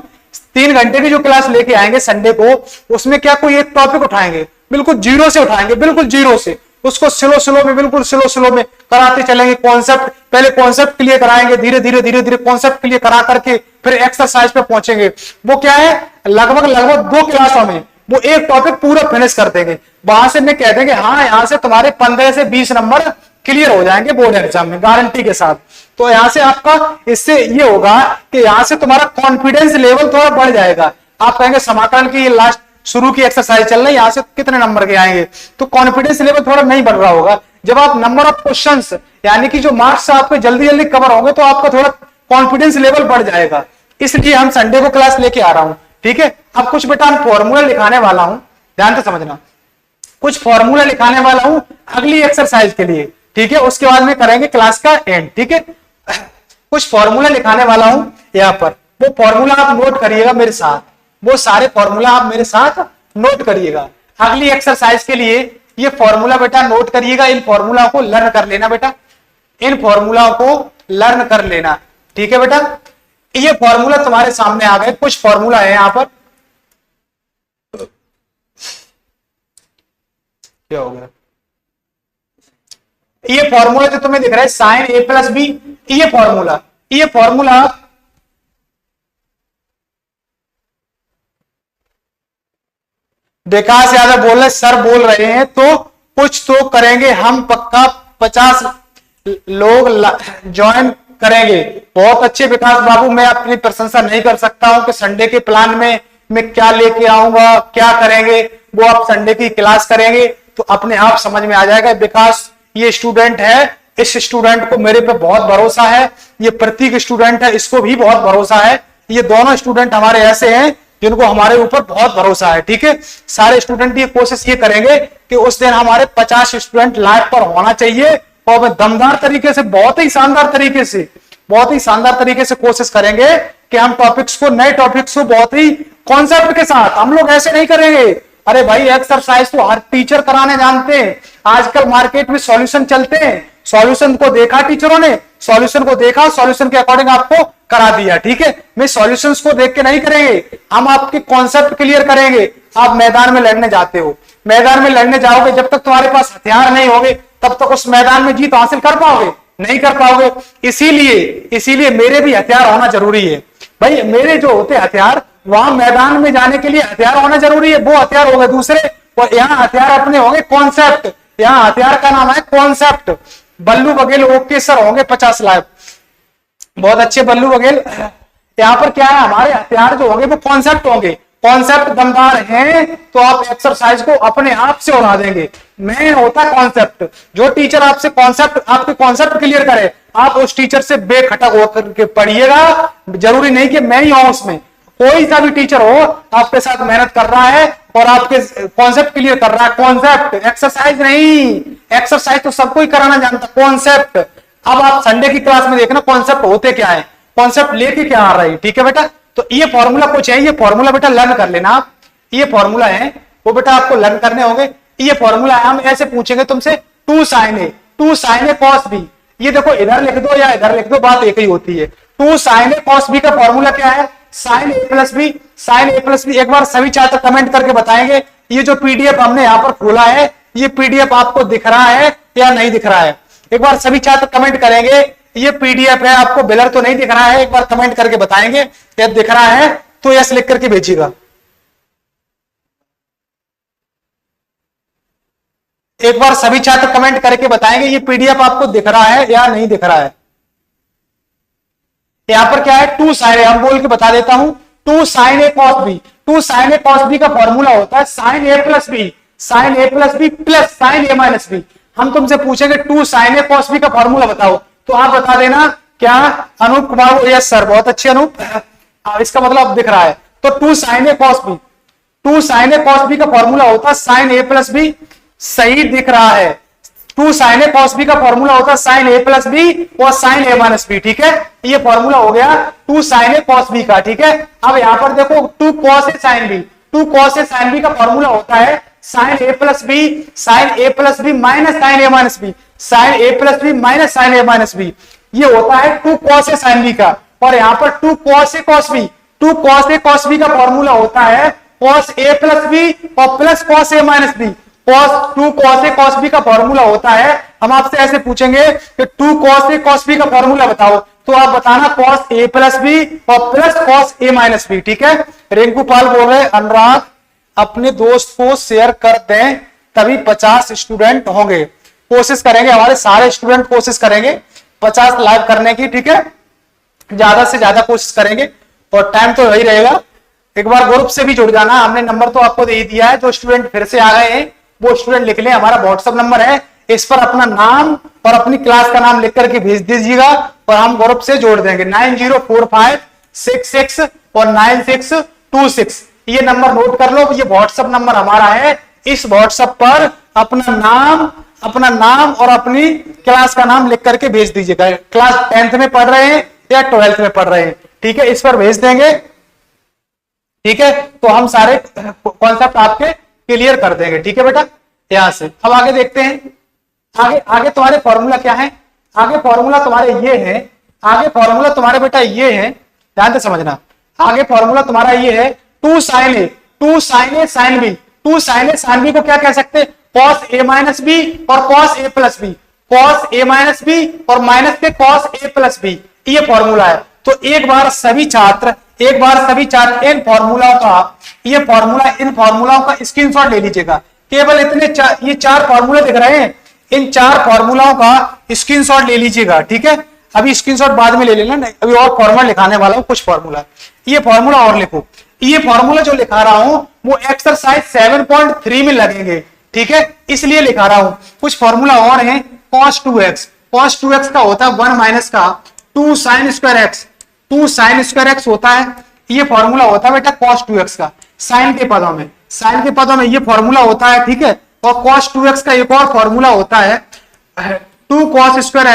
3 घंटे की जो क्लास लेके आएंगे संडे को, उसमें क्या कोई एक टॉपिक उठाएंगे, बिल्कुल जीरो से उठाएंगे, बिल्कुल जीरो से, उसको बिल्कुल स्लो में कराते चलेंगे। कॉन्सेप्ट, पहले कॉन्सेप्ट क्लियर कराएंगे, धीरे धीरे कॉन्सेप्ट क्लियर करा करके फिर एक्सरसाइज पे पहुंचेंगे। वो क्या है, लगभग 2 क्लासों में वो एक टॉपिक पूरा फिनिश कर देंगे, वहां से मैं कह देंगे हाँ यहाँ से तुम्हारे 15 से 20 नंबर क्लियर हो जाएंगे बोर्ड एग्जाम में गारंटी के साथ। तो यहाँ से आपका, इससे ये होगा कि यहाँ से तुम्हारा कॉन्फिडेंस लेवल थोड़ा बढ़ जाएगा, आप कहेंगे समाकलन की शुरू की एक्सरसाइज चल रही है, यहां से कितने नंबर के आएंगे, तो कॉन्फिडेंस लेवल थोड़ा नहीं बढ़ रहा होगा। जब आप नंबर ऑफ क्वेश्चंस यानी कि जो मार्क्स आपके जल्दी जल्दी कवर होंगे तो आपका थोड़ा कॉन्फिडेंस लेवल बढ़ जाएगा। इसलिए हम संडे को क्लास लेके आ रहा हूं, ठीक है। अब कुछ बेटा हम फॉर्मूला लिखाने वाला हूं, ध्यान से समझना, कुछ फॉर्मूला लिखाने वाला हूं अगली एक्सरसाइज के लिए, ठीक है। उसके बाद में करेंगे क्लास का एंड, ठीक है। कुछ फॉर्मूला लिखाने वाला हूं यहां पर, वो फॉर्मूला आप नोट करिएगा मेरे साथ, वो सारे फॉर्मूला आप मेरे साथ नोट करिएगा अगली एक्सरसाइज के लिए। ये फॉर्मूला बेटा नोट करिएगा, इन फॉर्मूला को लर्न कर लेना बेटा, इन फॉर्मूला को लर्न कर लेना, ठीक है बेटा। ये फॉर्मूला तुम्हारे सामने आ गए, कुछ फॉर्मूला है यहां पर, क्या हो गया, ये फॉर्मूला जो तुम्हें दिख रहा है साइन ए प्लस बी, ये फॉर्मूला विकास यादव बोल रहे, सर बोल रहे हैं तो कुछ तो करेंगे हम पक्का, 50 लोग ज्वाइन करेंगे। बहुत अच्छे विकास बाबू, मैं अपनी प्रशंसा नहीं कर सकता हूं कि संडे के प्लान में मैं क्या लेके आऊंगा, क्या करेंगे, वो आप संडे की क्लास करेंगे तो अपने आप समझ में आ जाएगा। विकास ये स्टूडेंट है, इस स्टूडेंट को मेरे पे बहुत भरोसा है, ये प्रतीक स्टूडेंट है, इसको भी बहुत भरोसा है। ये दोनों स्टूडेंट हमारे ऐसे हैं जिनको हमारे ऊपर बहुत भरोसा है, ठीक है। सारे स्टूडेंट ये कोशिश ये करेंगे कि उस दिन हमारे 50 स्टूडेंट लाइव पर होना चाहिए और मैं दमदार तरीके से, बहुत ही शानदार तरीके से कोशिश करेंगे कि हम टॉपिक्स को, नए टॉपिक्स को बहुत ही कॉन्सेप्ट के साथ, हम लोग ऐसे नहीं करेंगे। अरे भाई एक्सरसाइज तो हर टीचर कराने जानते हैं, आजकल मार्केट में सॉल्यूशन चलते हैं, सॉल्यूशन को देखा टीचरों ने, सॉल्यूशन को देखा, सॉल्यूशन के अकॉर्डिंग आपको करा दिया, ठीक है। मैं सॉल्यूशंस को देख के नहीं करेंगे, हम आपके कॉन्सेप्ट क्लियर करेंगे। आप मैदान में लड़ने जाते हो, मैदान में लड़ने जाओगे, जब तक तुम्हारे पास हथियार नहीं होंगे तब तक उस मैदान में जीत हासिल कर पाओगे, नहीं कर पाओगे। इसीलिए मेरे भी हथियार होना जरूरी है भाई, मेरे जो होते हथियार, वहां मैदान में जाने के लिए हथियार होना जरूरी है, वो हथियार होंगे दूसरे, और यहाँ हथियार अपने होंगे कॉन्सेप्ट, यहाँ हथियार का नाम है कॉन्सेप्ट। बल्लू बघेल ओके सर होंगे 50 लाइव, बहुत अच्छे बल्लू बघेल। यहाँ पर क्या है, हमारे हथियार जो होंगे वो कॉन्सेप्ट होंगे, कॉन्सेप्ट दमदार हैं तो आप एक्सरसाइज को अपने आप से उड़ा देंगे। मेन होता है कॉन्सेप्ट, जो टीचर आपसे कॉन्सेप्ट, आपके कॉन्सेप्ट क्लियर करे, आप उस टीचर से बेखटक होकर के पढ़िएगा। जरूरी नहीं कि मैं ही हूं उसमें, कोई सा भी टीचर हो आपके साथ मेहनत कर रहा है और आपके कॉन्सेप्ट क्लियर कर रहा है, कॉन्सेप्ट, एक्सरसाइज नहीं। एक्सरसाइज तो सबको ही कराना जानता, कॉन्सेप्ट। अब आप संडे की क्लास में देखना कॉन्सेप्ट होते क्या है, कॉन्सेप्ट लेके क्या आ रहे हैं, ठीक है बेटा। तो ये फॉर्मूला कुछ है, ये फॉर्मूला बेटा लर्न कर लेना आप, ये फॉर्मूला है वो बेटा आपको लर्न करने होंगे। ये फॉर्मूला है, हम ऐसे पूछेंगे तुमसे 2 sin a cos b, ये देखो इधर लिख दो या इधर लिख दो, बात एक ही होती है। 2 sin a cos b का फॉर्मूला क्या है, sin a प्लस बी। एक बार सभी छात्र कमेंट करके बताएंगे, ये जो पीडीएफ हमने यहाँ पर खोला है, ये पीडीएफ आपको दिख रहा है या नहीं दिख रहा है। एक बार सभी छात्र कमेंट करेंगे, ये पीडीएफ है, आपको बिलर तो नहीं दिख रहा है, एक बार कमेंट करके बताएंगे, यदि दिख रहा है तो यस लिख करके भेजिएगा। एक बार सभी छात्र कमेंट करके बताएंगे ये पीडीएफ आपको दिख रहा है या नहीं दिख रहा है। यहां पर क्या है, 2 sin a, हम बोल के बता देता हूं, 2 sin a cos b। 2 sin a cos b का फॉर्मूला होता है sin a plus B plus sin a minus B. हम तुमसे पूछेंगे 2 sin a cos b का फॉर्मूला बताओ, तो आप बता देना क्या, अनूप कुमार, यस सर, बहुत अच्छे अनूप, इसका मतलब दिख रहा है। तो 2 sin a cos b का फॉर्मूला होता है sin a प्लस बी, सही दिख रहा है। 2 sin a cos b का फॉर्मूला होता है sin a प्लस बी और sin a माइनस बी, ठीक है। ये फॉर्मूला हो गया 2 sin a cos b का, ठीक है। अब यहां पर देखो 2 cos a sin b, 2 cos a sin b का फॉर्मूला होता है sin a plus B minus sin a minus B, sin a plus B minus sin a minus B, ये होता है 2 cos a sin b का। और यहां पर 2 cos a cos b का फॉर्मूला होता है cos a प्लस बी और plus cos a minus B. 2 cos a cos b का फॉर्मूला होता है, हम आपसे ऐसे पूछेंगे कि 2 cos a cos b का फॉर्मूला बताओ, तो आप बताना cos a प्लस बी और plus cos a minus B, ठीक है। रिंकू पाल बोल रहे, अनुराग अपने दोस्त को शेयर कर दें तभी 50 स्टूडेंट होंगे। कोशिश करेंगे, हमारे सारे स्टूडेंट कोशिश करेंगे 50 लाइव करने की, ठीक है, ज्यादा से ज्यादा कोशिश करेंगे और टाइम तो वही रहेगा एक बार ग्रुप से भी जुड़ जाना। हमने नंबर तो आपको दे दिया है, जो स्टूडेंट फिर से आ गए हैं वो स्टूडेंट लिख लें, हमारा व्हाट्सएप नंबर है, इस पर अपना नाम और अपनी क्लास का नाम लिख करके भेज दीजिएगा और हम ग्रुप से जोड़ देंगे। 904566 और 9626, ये नंबर नोट कर लो, ये व्हाट्सएप नंबर हमारा है। इस व्हाट्सएप पर अपना नाम और अपनी क्लास का नाम लिख करके भेज दीजिएगा। क्लास 10th में पढ़ रहे हैं या 12th में पढ़ रहे हैं, ठीक है, इस पर भेज देंगे, ठीक है। तो हम सारे कॉन्सेप्ट आपके क्लियर कर देंगे, ठीक है बेटा। यहां से अब आगे देखते हैं, आगे तुम्हारे फॉर्मूला क्या है। आगे फॉर्मूला तुम्हारे ये है, आगे फॉर्मूला तुम्हारे बेटा ये है, ध्यान से समझना। आगे फॉर्मूला तुम्हारा ये है 2 sin A, 2 sin A sin B, 2 sin A sin B को क्या कह सकते हैं, cos A minus B और cos A plus B, cos A minus B और माइनस के cos A plus B, ये फॉर्मूला है। तो एक बार सभी छात्र इन फॉर्मूलाओं का स्क्रीनशॉट ले लीजिएगा। केवल इतने ये 4 फॉर्मूले दिख रहे हैं, इन 4 फॉर्मूलाओं का स्क्रीनशॉट ले लीजिएगा, ठीक है। अभी स्क्रीनशॉट बाद में ले लेना, अभी और फॉर्मूला लिखाने वाला हूं, कुछ फॉर्मूला, ये फॉर्मूला और लिखो। ये फॉर्मूला जो लिखा रहा हूं वो एक्सरसाइज 7.3 में लगेंगे, ठीक है, इसलिए लिखा रहा हूं। कुछ फॉर्मूला और हैं, cos 2x का होता है 1 माइनस का 2 sin square x, 2 sin square x होता है, ये फॉर्मूला होता है बेटा cos 2x का। साइन के पदों में ये फॉर्मूला होता है, ठीक है। और cos 2x का एक और फॉर्मूला होता है 2 cos स्क्वायर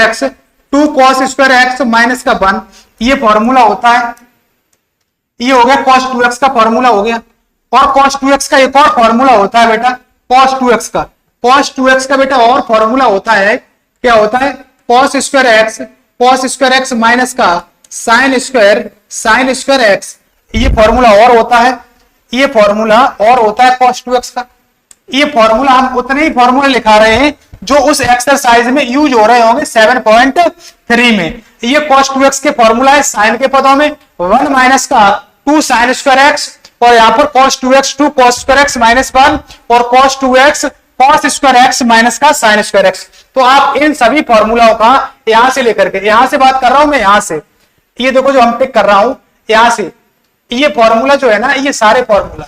एक्स माइनस का 1, ये फॉर्मूला होता है, ये हो गया cos 2x का फॉर्मूला हो गया। और cos 2x का एक और फॉर्मूला होता है बेटा cos 2x का बेटा और फॉर्मूला होता है, क्या होता है, cos स्क्वायर एक्स माइनस का साइन स्क्वायर एक्स, ये फॉर्मूला और होता है, ये फॉर्मूला और होता है cos 2x का। ये फॉर्मूला हम उतने ही फॉर्मूले लिखा रहे हैं जो उस एक्सरसाइज में यूज हो रहे होंगे 7.3 में। ये cos 2x के फॉर्मूला है साइन के पदों में 1 माइनस का 2 sin स्क्वायर एक्स, और यहाँ पर cos 2x 2 cos square x minus 1 और cos 2x cos square x minus का sin स्क्वायर एक्स। तो आप इन सभी फॉर्मूलाओं का यहां से लेकर के, यहां से बात कर रहा हूं मैं, यहां से ये देखो जो हम टिक कर रहा हूं, यहां से ये फॉर्मूला जो है ना, ये सारे फॉर्मूला,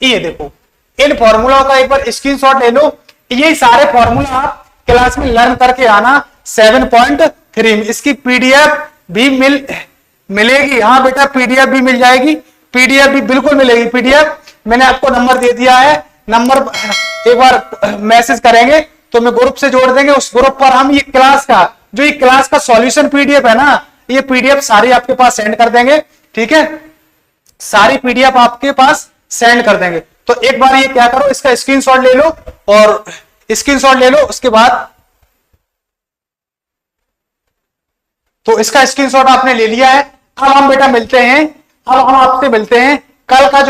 ये देखो इन फॉर्मूलाओं का एक बार स्क्रीनशॉट ले लो। ये सारे फॉर्मूला आप क्लास में लर्न करके आना 7.3 में। इसकी पीडीएफ भी मिलेगी, हाँ बेटा पीडीएफ भी मिल जाएगी, पीडीएफ भी बिल्कुल मिलेगी। पीडीएफ मैंने आपको नंबर दे दिया है, नंबर एक बार मैसेज करेंगे तो मैं ग्रुप से जोड़ देंगे, उस ग्रुप पर हम ये क्लास का सॉल्यूशन पीडीएफ है ना, ये पीडीएफ सारी आपके पास सेंड कर देंगे, ठीक है, सारी पीडीएफ आपके पास सेंड कर देंगे। तो एक बार ये क्या करो, इसका स्क्रीनशॉट ले लो, और स्क्रीनशॉट ले लो, उसके बाद तो इसका स्क्रीनशॉट आपने ले लिया है। अब हम बेटा मिलते हैं, अब हम आपसे मिलते हैं कल का जो